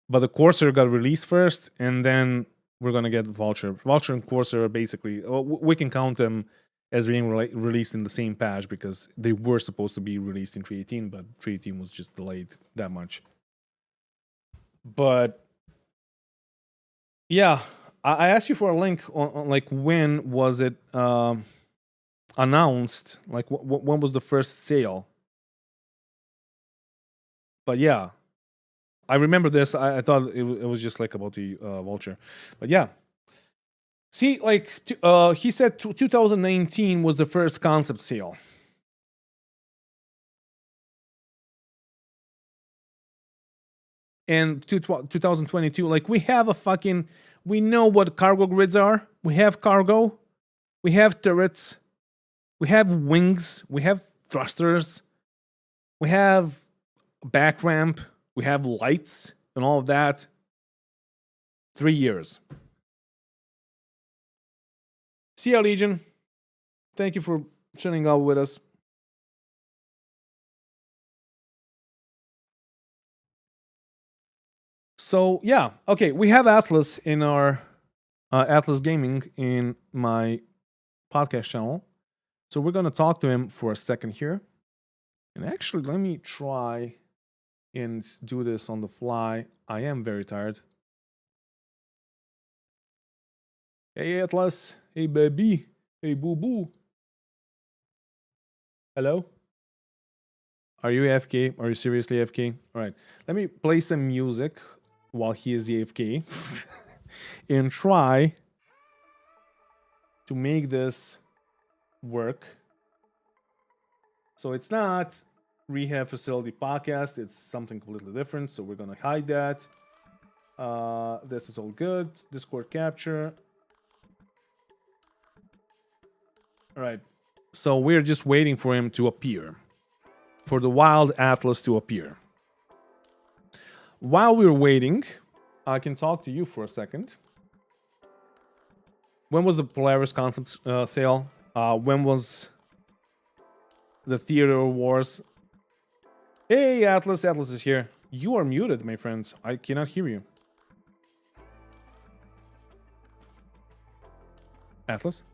But the Corsair got released first, and then we're gonna get Vulture. Vulture and Corsair are basically, we can count them as being released in the same patch because they were supposed to be released in 3.18, but 3.18 was just delayed that much. But yeah, I asked you for a link on like when was it announced? Like when was the first sale? But yeah, I remember this. I thought it was just like about the Vulture, but yeah. See, like he said, 2019 was the first concept sale. And 2022, like we know what cargo grids are. We have cargo, we have turrets, we have wings, we have thrusters, we have back ramp, we have lights and all of that. 3 years. See ya, Legion. Thank you for chilling out with us. So yeah, okay, we have Atlas in our Atlas Gaming in my podcast channel. So we're gonna talk to him for a second here. And actually, let me try and do this on the fly. I am very tired. Hey Atlas, hey baby. Hey, boo boo. Hello? Are you AFK? Are you seriously AFK? All right. Let me play some music while he is AFK and try to make this work. So it's not Rehab Facility Podcast. It's something completely different. So we're going to hide that. This is all good. Discord capture. All right. So we're just waiting for him to appear. For the Wild Atlas to appear. While we're waiting, I can talk to you for a second. When was the Polaris concept sale? When was the Theater Wars? Hey, Atlas. Atlas is here. You are muted, my friend. I cannot hear you. Atlas?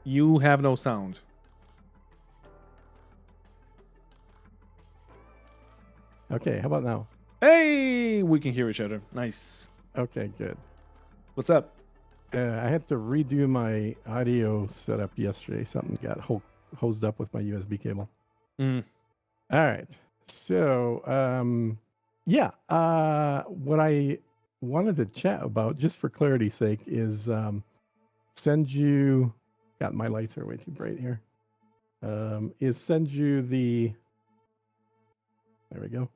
You have no sound. Okay, how about now? Hey, we can hear each other. Nice. Okay, good. What's up? I had to redo my audio setup yesterday. Something got hosed up with my USB cable. Mm. All right. So, what I wanted to chat about, just for clarity's sake, is send you. God, my lights are way too bright here. Is send you the. There we go.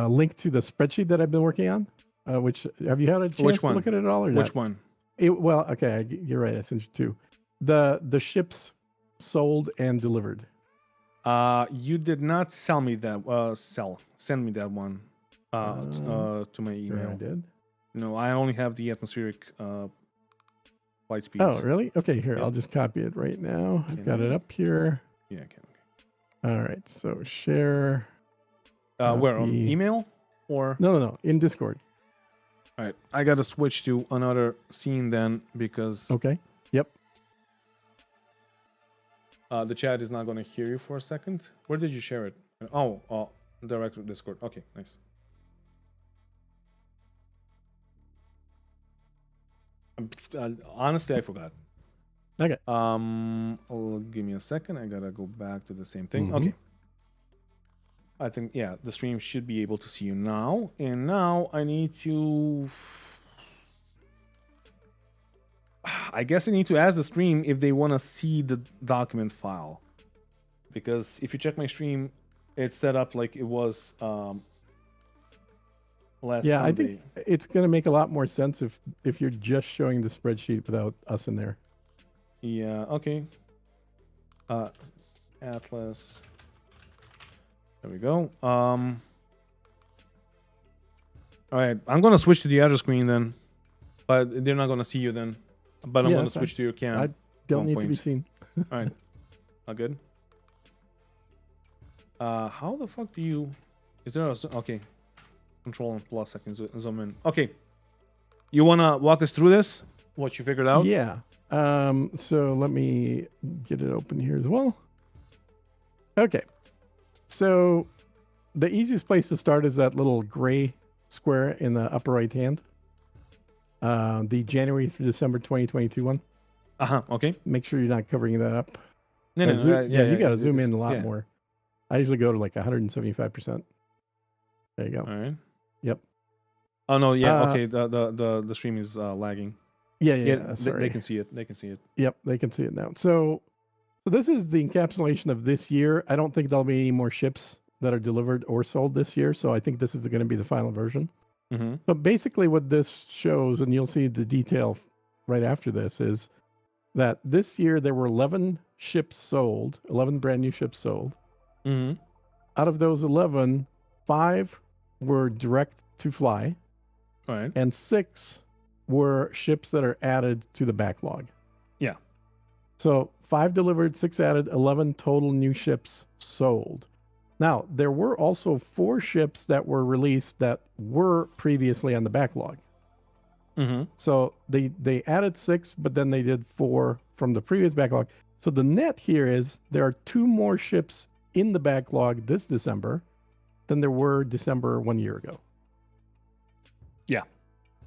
Link to the spreadsheet that I've been working on. Which have you had a chance to look at it at all, or Which not? one? Well, okay, you're right. I sent you two. The ships sold and delivered. You did not sell me that. Send me that one. To my email. Sure I did. No, I only have the atmospheric light speed. Oh, really? Okay, here, Yeah. I'll just copy it right now. I've Can got it I? up here. Yeah, I can. All right, so share. Where on copy. email or? No, in Discord. All right, I gotta switch to another scene then because Okay. Yep. the chat is not gonna hear you for a second. Where did you share it? Oh, direct to Discord. Okay, nice. Honestly, I forgot. Okay. Give me a second. I gotta go back to the same thing. Mhm. Okay. I think the stream should be able to see you now, and now I need to. I guess I need to ask the stream if they want to see the document file, because if you check my stream, it's set up like it was last Yeah, Sunday. I think it's going to make a lot more sense if you're just showing the spreadsheet without us in there. Yeah. Okay. Atlas. There we go. All right, I'm gonna switch to the other screen then, but they're not gonna see you then. But I'm Yeah, gonna that's switch to your cam. I don't one need to be point. seen. All right, all good. How the fuck do you? Is there a okay? Control and plus. I can zoom in. Okay, you wanna walk us through this? What you figured out? Yeah. So let me get it open here as well. Okay. So the easiest place to start is that little gray square in the upper right hand. The January through December 2022 one. Okay. Make sure you're not covering that up. No, no, You got to zoom in a lot yeah. more. I usually go to like 175%. There you go. All right. Yep. Oh no, yeah. Okay. The stream is lagging. Yeah. They can see it. They can see it. Yep, they can see it now. So this is the encapsulation of this year. I don't think there'll be any more ships that are delivered or sold this year. So I think this is going to be the final version. Mm-hmm. So basically what this shows, and you'll see the detail right after this, is that this year there were 11 ships sold, 11 brand new ships sold. Mm-hmm. Out of those 11, 5 were direct to fly. All right. And 6 were ships that are added to the backlog. Yeah. So 5 delivered, 6 added, 11 total new ships sold. Now, there were also 4 ships that were released that were previously on the backlog. Mm-hmm. So they added 6, but then they did 4 from the previous backlog. So the net here is there are 2 more ships in the backlog this December than there were December 1 year ago. Yeah.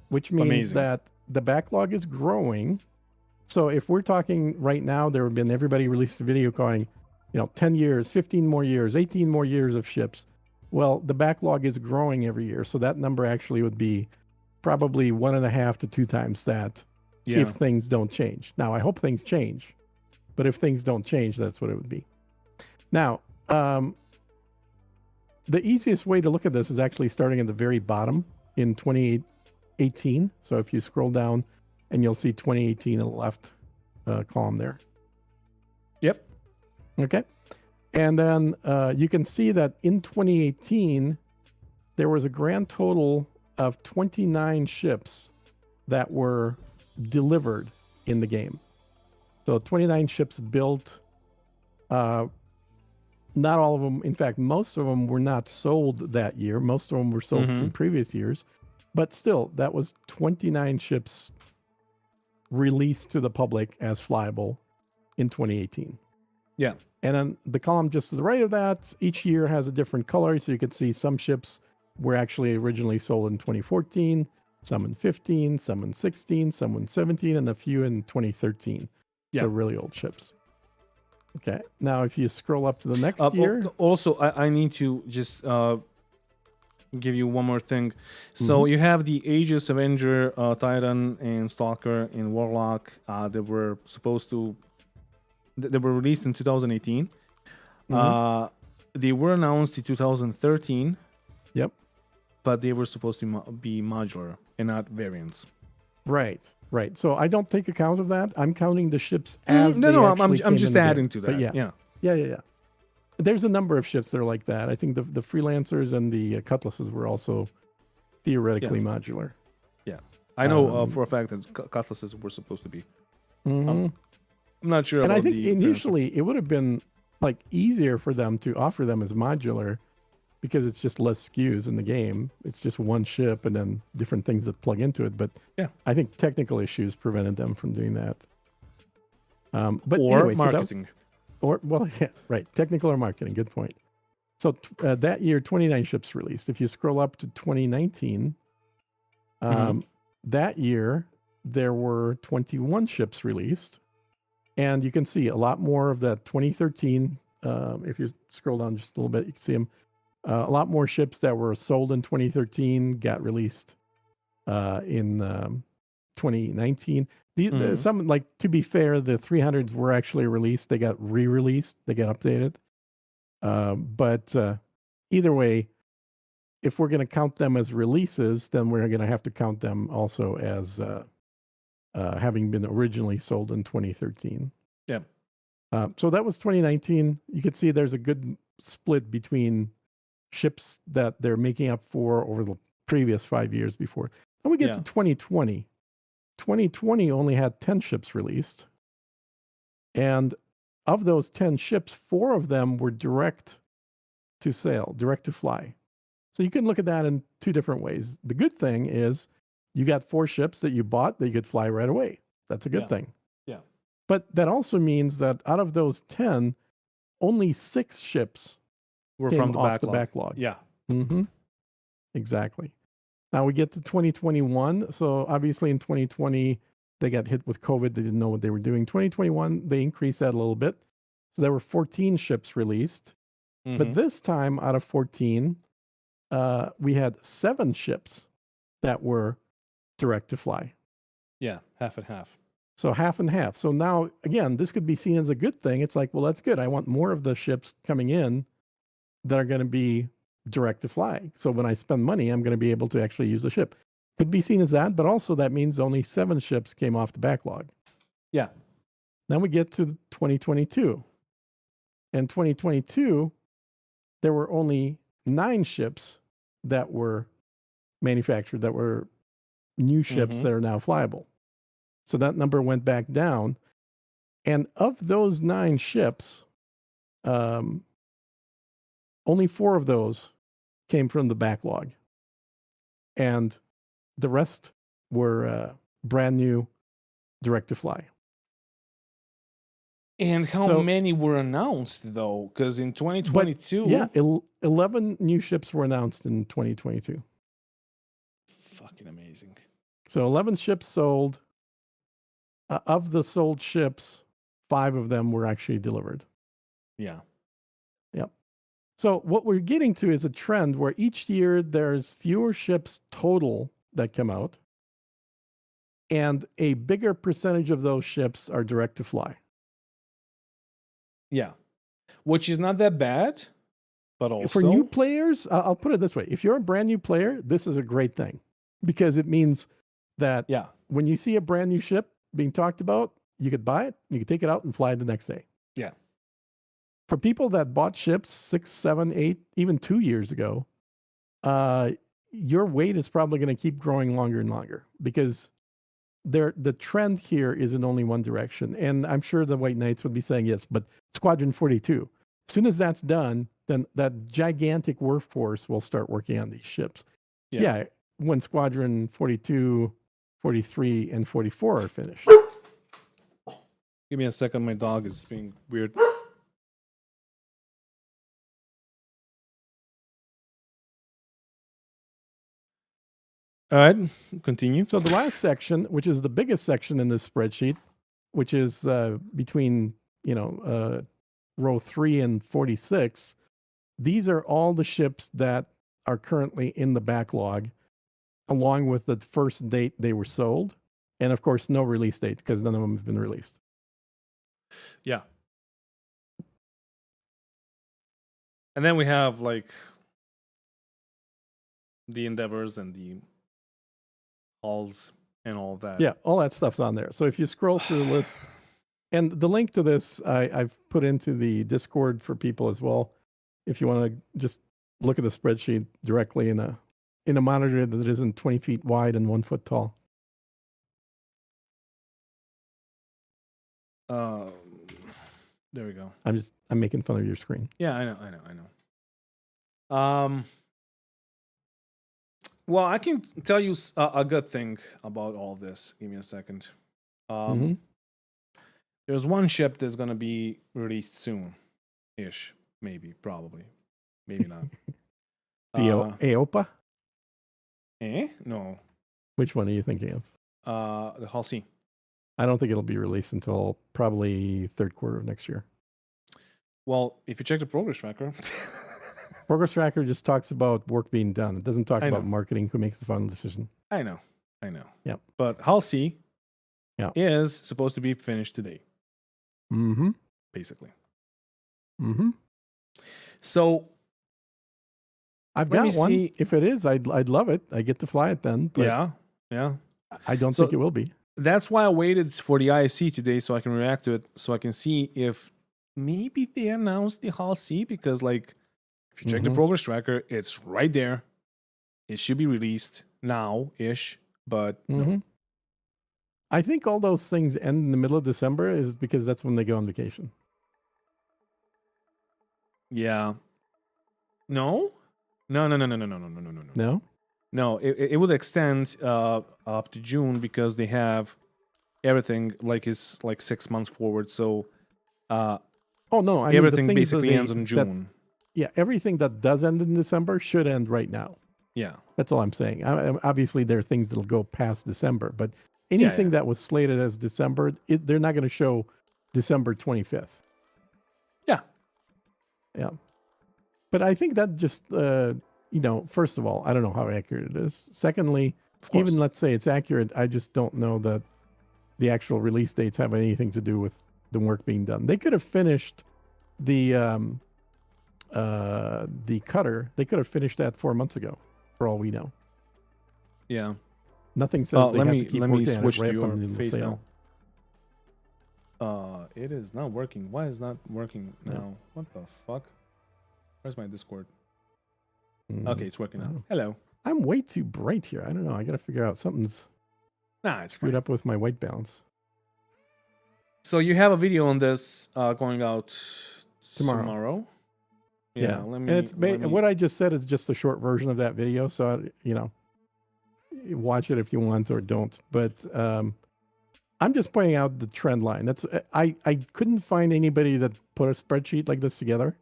Which means Amazing. that the backlog is growing So if we're talking right now, there have been everybody released a video going, 10 years, 15 more years, 18 more years of ships. Well, the backlog is growing every year. So that number actually would be probably 1.5 to 2 times that if things don't change. Now, I hope things change, but if things don't change, that's what it would be. Now, the easiest way to look at this is actually starting at the very bottom in 2018. So if you scroll down and you'll see 2018 in the left column there. Yep. Okay. And then you can see that in 2018, there was a grand total of 29 ships that were delivered in the game. So 29 ships built. Not all of them, in fact, most of them were not sold that year. Most of them were sold in previous years. But still, that was 29 ships released to the public as flyable in 2018. Yeah. And then the column just to the right of that, each year has a different color. So you can see some ships were actually originally sold in 2014, some in 15, some in 16, some in 17, and a few in 2013. Yeah. So really old ships. Okay. Now, if you scroll up to the next year. Also, I need to just give you one more thing. So you have the Aegis, Avenger, Titan, and Stalker, and Warlock that were supposed to... They were released in 2018. They were announced in 2013. Yep. But they were supposed to be modular and not variants. Right. So I don't take account of that. I'm counting the ships as I'm just adding to that. But yeah. There's a number of ships that are like that. I think the Freelancers and the Cutlasses were also theoretically modular. Yeah. I know for a fact that Cutlasses were supposed to be. I'm not sure. And about I think the initially it would have been like easier for them to offer them as modular because it's just less SKUs in the game. It's just one ship and then different things that plug into it. But I think technical issues prevented them from doing that. But or anyway, marketing. Technical or marketing. Good point. So that year, 29 ships released. If you scroll up to 2019, that year there were 21 ships released. And you can see a lot more of that 2013. If you scroll down just a little bit, you can see them. A lot more ships that were sold in 2013 got released in 2019. Some, like, to be fair, the 300s were actually released. They got re-released. They got updated. But either way, if we're going to count them as releases, then we're going to have to count them also as having been originally sold in 2013. Yeah. So that was 2019. You could see there's a good split between ships that they're making up for over the previous 5 years before. Then we get to 2020. 2020 only had 10 ships released. And of those 10 ships, 4 of them were direct to sale, direct to fly. So you can look at that in 2 different ways. The good thing is you got 4 ships that you bought that you could fly right away. That's a good thing. Yeah. But that also means that out of those 10, only 6 ships were came from the off backlog. the backlog. Yeah. Exactly. Now we get to 2021. So obviously in 2020, they got hit with COVID. They didn't know what they were doing. 2021, they increased that a little bit. So there were 14 ships released. But this time, out of 14, we had 7 ships that were direct to fly. Yeah, half and half. So half and half. So now, again, this could be seen as a good thing. It's like, well, that's good. I want more of the ships coming in that are going to be direct to fly. So when I spend money, I'm going to be able to actually use the ship. Could be seen as that, but also that means only 7 ships came off the backlog. Yeah. Then we get to 2022. In 2022, there were only 9 ships that were manufactured, that were new ships that are now flyable. So that number went back down. And of those 9 ships, only 4 of those came from the backlog. And the rest were brand new direct to fly. And how many were announced, though? Because in 2022... 11 new ships were announced in 2022. Fucking amazing. So 11 ships sold. Of the sold ships, 5 of them were actually delivered. Yeah. Yep. So what we're getting to is a trend where each year there's fewer ships total that come out, and a bigger percentage of those ships are direct to fly. Yeah. Which is not that bad, but also For new players, I'll put it this way: if you're a brand new player, this is a great thing, because it means that when you see a brand new ship being talked about, you could buy it, you could take it out and fly it the next day. Yeah. For people that bought ships 6, 7, 8, even 2 years ago, your wait is probably going to keep growing longer and longer, because the trend here is in only one direction. And I'm sure the White Knights would be saying, yes, but Squadron 42, as soon as that's done, then that gigantic workforce will start working on these ships. Yeah, when Squadron 42, 43, and 44 are finished. Give me a second. My dog is being weird. All right, continue. So the last section, which is the biggest section in this spreadsheet, which is between row 3 and 46, these are all the ships that are currently in the backlog, along with the first date they were sold, and of course no release date, because none of them have been released. Yeah. And then we have like the Endeavors and the Hulls and all of that. Yeah, all that stuff's on there. So if you scroll through the list, and the link to this I've put into the Discord for people as well, if you want to just look at the spreadsheet directly in a monitor that isn't 20 feet wide and 1 foot tall. There we go. I'm making fun of your screen. Yeah, I know. Well, I can tell you a good thing about all of this. Give me a second. There's one ship that's gonna be released soon-ish, maybe, probably, maybe not. The AOPA? No. Which one are you thinking of? The Hull C. I don't think it'll be released until probably third quarter of next year. Well, if you check the progress tracker. Progress tracker just talks about work being done. It doesn't talk about marketing, who makes the final decision. I know. Yep. But Hull C is supposed to be finished today. Mm-hmm. Basically. Mm-hmm. So I've got one. See. If it is, I'd love it. I get to fly it then. Yeah. I don't think it will be. That's why I waited for the ISC today, so I can react to it, so I can see if maybe they announced the Hull C, because like if you check the progress tracker, it's right there. It should be released now-ish, but no. I think all those things end in the middle of December is because that's when they go on vacation. Yeah. No? No. No, it would extend up to June, because they have everything is like 6 months forward. So everything basically ends in June. Everything that does end in December should end right now. Yeah. That's all I'm saying. Obviously, there are things that'll go past December, but anything that was slated as December, they're not going to show December 25th. Yeah. Yeah. But I think that just... first of all, I don't know how accurate it is. Secondly, even let's say it's accurate, I just don't know that the actual release dates have anything to do with the work being done. They could have finished the cutter. They could have finished that 4 months ago, for all we know. Yeah. Nothing says they let have me to keep let me working switch on it to right your up until face sale. now. It is not working. Why is it not working now? What the fuck? Where's my Discord? Okay, it's working now. Hello. I'm way too bright here. I don't know. I got to figure out something's it's screwed up with my white balance. So you have a video on this going out tomorrow? Yeah. What I just said is just a short version of that video. So, watch it if you want or don't. But I'm just pointing out the trend line. I couldn't find anybody that put a spreadsheet like this together.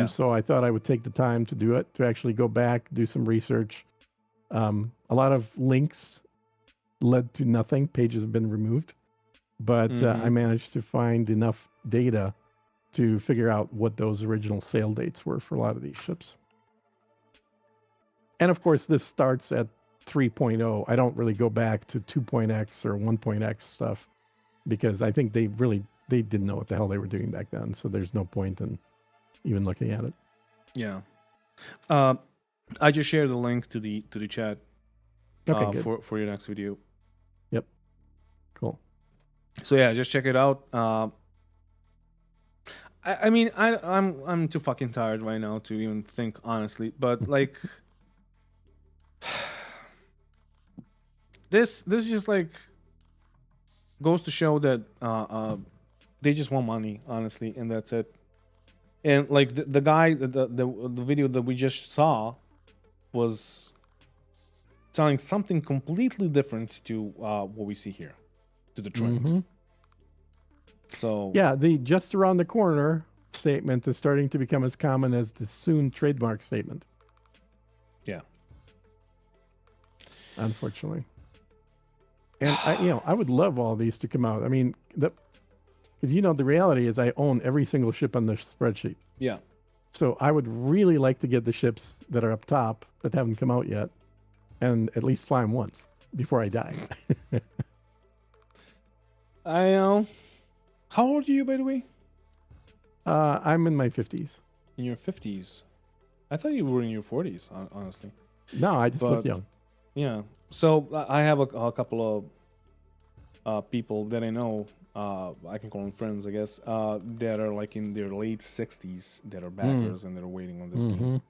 So I thought I would take the time to do it, to actually go back, do some research. A lot of links led to nothing. Pages have been removed. but I managed to find enough data to figure out what those original sale dates were for a lot of these ships. And of course, this starts at 3.0. I don't really go back to 2.x or 1.x stuff because I think they didn't know what the hell they were doing back then. So there's no point in even looking at it. Yeah. I just shared the link to the chat for your next video. Yep. Cool. So yeah, just check it out. I mean, I'm too fucking tired right now to even think honestly, but like, this just like goes to show that they just want money, honestly, and that's it. And like the guy, the video that we just saw was telling something completely different to what we see here, to the trend. So yeah, the just around the corner statement is starting to become as common as the soon trademark statement. Yeah. Unfortunately. And I would love all these to come out. I mean, because the reality is I own every single ship on the spreadsheet. Yeah. So I would really like to get the ships that are up top that haven't come out yet, and at least fly them once before I die. I know. How old are you, by the way? I'm in my 50s. In your 50s? I thought you were in your 40s, honestly. No, I just look young. Yeah. So I have a couple of people that I know, I can call them friends, I guess, that are like in their late 60s that are backers and that are waiting on this game.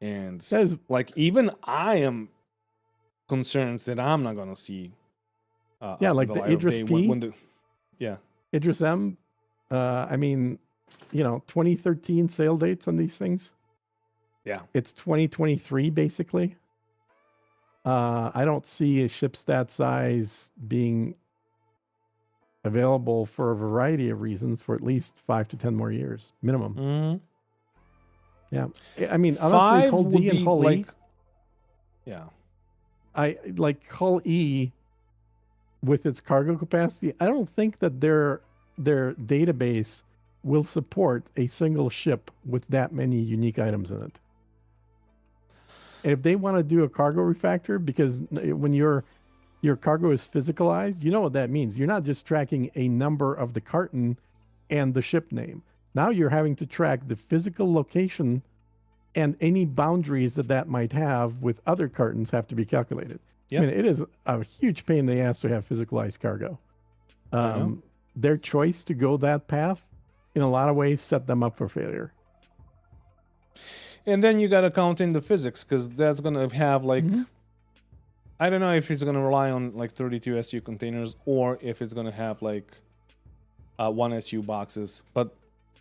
And like even I am concerned that I'm not going to see like the Idris P. Yeah. Idris M. I mean, 2013 sale dates on these things. Yeah. It's 2023, basically. I don't see a ship that size being available for a variety of reasons for at least 5 to 10 more years minimum. Yeah. I mean, honestly, Hull D and Hull E. Yeah. I like Hull E with its cargo capacity. I don't think that their database will support a single ship with that many unique items in it. And if they want to do a cargo refactor, because when your cargo is physicalized, you know what that means. You're not just tracking a number of the carton and the ship name. Now you're having to track the physical location and any boundaries that might have with other cartons have to be calculated. Yep. I mean, it is a huge pain in the ass to have physicalized cargo. Their choice to go that path, in a lot of ways, set them up for failure. And then you got to count in the physics, because that's going to have like, I don't know if it's going to rely on like 32 SU containers or if it's going to have like 1 SU boxes. But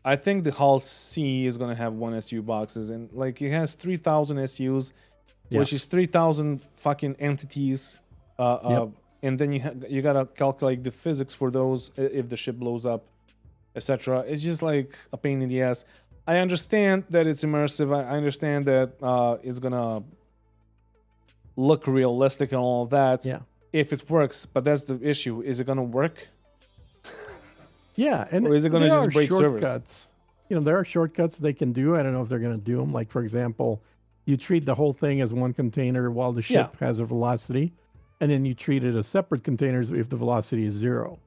I think the Hull C is going to have 1 SU boxes, and like it has 3,000 SUs, which is 3,000 fucking entities. And then you got to calculate the physics for those if the ship blows up, etc. It's just like a pain in the ass. I understand that it's immersive. I understand that it's gonna look realistic and all of that. Yeah. If it works, but that's the issue. Is it gonna work? Yeah, and or is it gonna just break servers? There are shortcuts they can do. I don't know if they're gonna do them. Like for example, you treat the whole thing as one container while the ship has a velocity, and then you treat it as separate containers if the velocity is 0.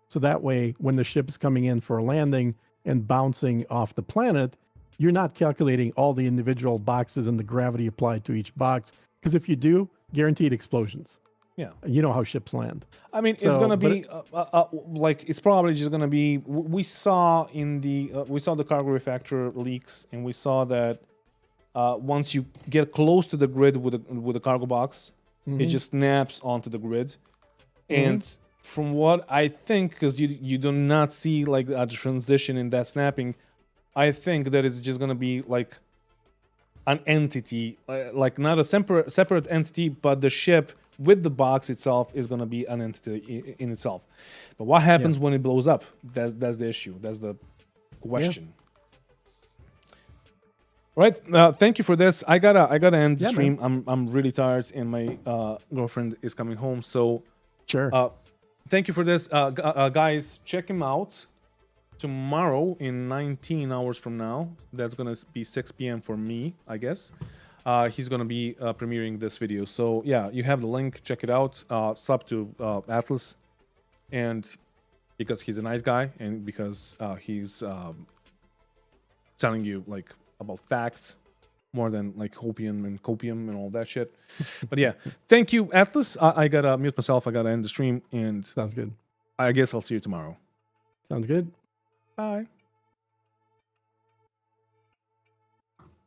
So that way, when the ship is coming in for a landing and bouncing off the planet, you're not calculating all the individual boxes and the gravity applied to each box. Because if you do, guaranteed explosions. Yeah. You know how ships land. I mean, it's going to be like, it's probably just going to be, we saw the cargo refactor leaks, and we saw that once you get close to the grid with a cargo box, it just snaps onto the grid. And from what I think, because you do not see like a transition in that snapping, I think that it's just going to be like an entity, like not a separate entity, but the ship with the box itself is going to be an entity in itself. But what happens when it blows up? That's the issue. That's the question. Right. Thank you for this. I gotta end the stream. I'm really tired, and my girlfriend is coming home. So sure. thank you for this, guys. Check him out tomorrow in 19 hours from now. That's gonna be 6 p.m. for me, I guess. He's gonna be premiering this video. So yeah, you have the link. Check it out. Sub to Atlas, and because he's a nice guy, and because he's telling you like about facts more than like hopium and copium and all that shit. But yeah, thank you, Atlas. I gotta mute myself. I gotta end the stream, and Sounds good. I guess I'll see you tomorrow. Sounds good. Bye.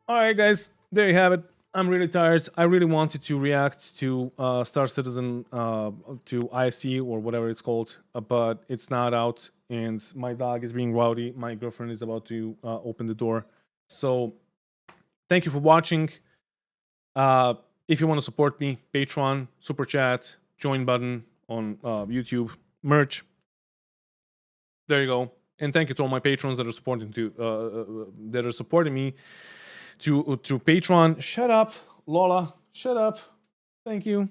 All right, guys, there you have it. I'm really tired. I really wanted to react to Star Citizen, to IC or whatever it's called, but it's not out, and my dog is being rowdy. My girlfriend is about to open the door. So, thank you for watching. If you want to support me, Patreon, Super Chat, join button on YouTube, merch. There you go. And thank you to all my patrons that are supporting me to Patreon. Shut up, Lola. Shut up. Thank you.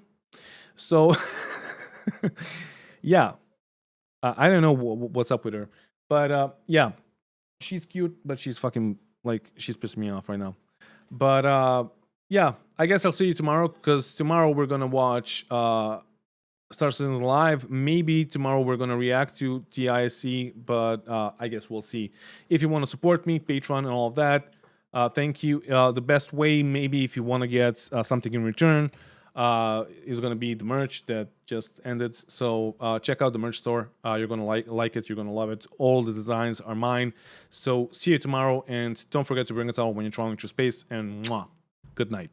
So, yeah. I don't know what's up with her, but yeah, she's cute, but she's fucking like she's pissing me off right now. But yeah, I guess I'll see you tomorrow, because tomorrow we're gonna watch Star Citizen Live. Maybe tomorrow we're gonna react to TISC, but I guess we'll see. If you want to support me, Patreon and all of that, thank you. The best way, maybe if you want to get something in return, is gonna be the merch that just ended. So check out the merch store. You're gonna like it. You're gonna love it. All the designs are mine. So see you tomorrow, and don't forget to bring it all when you're traveling through space. And mwah, good night.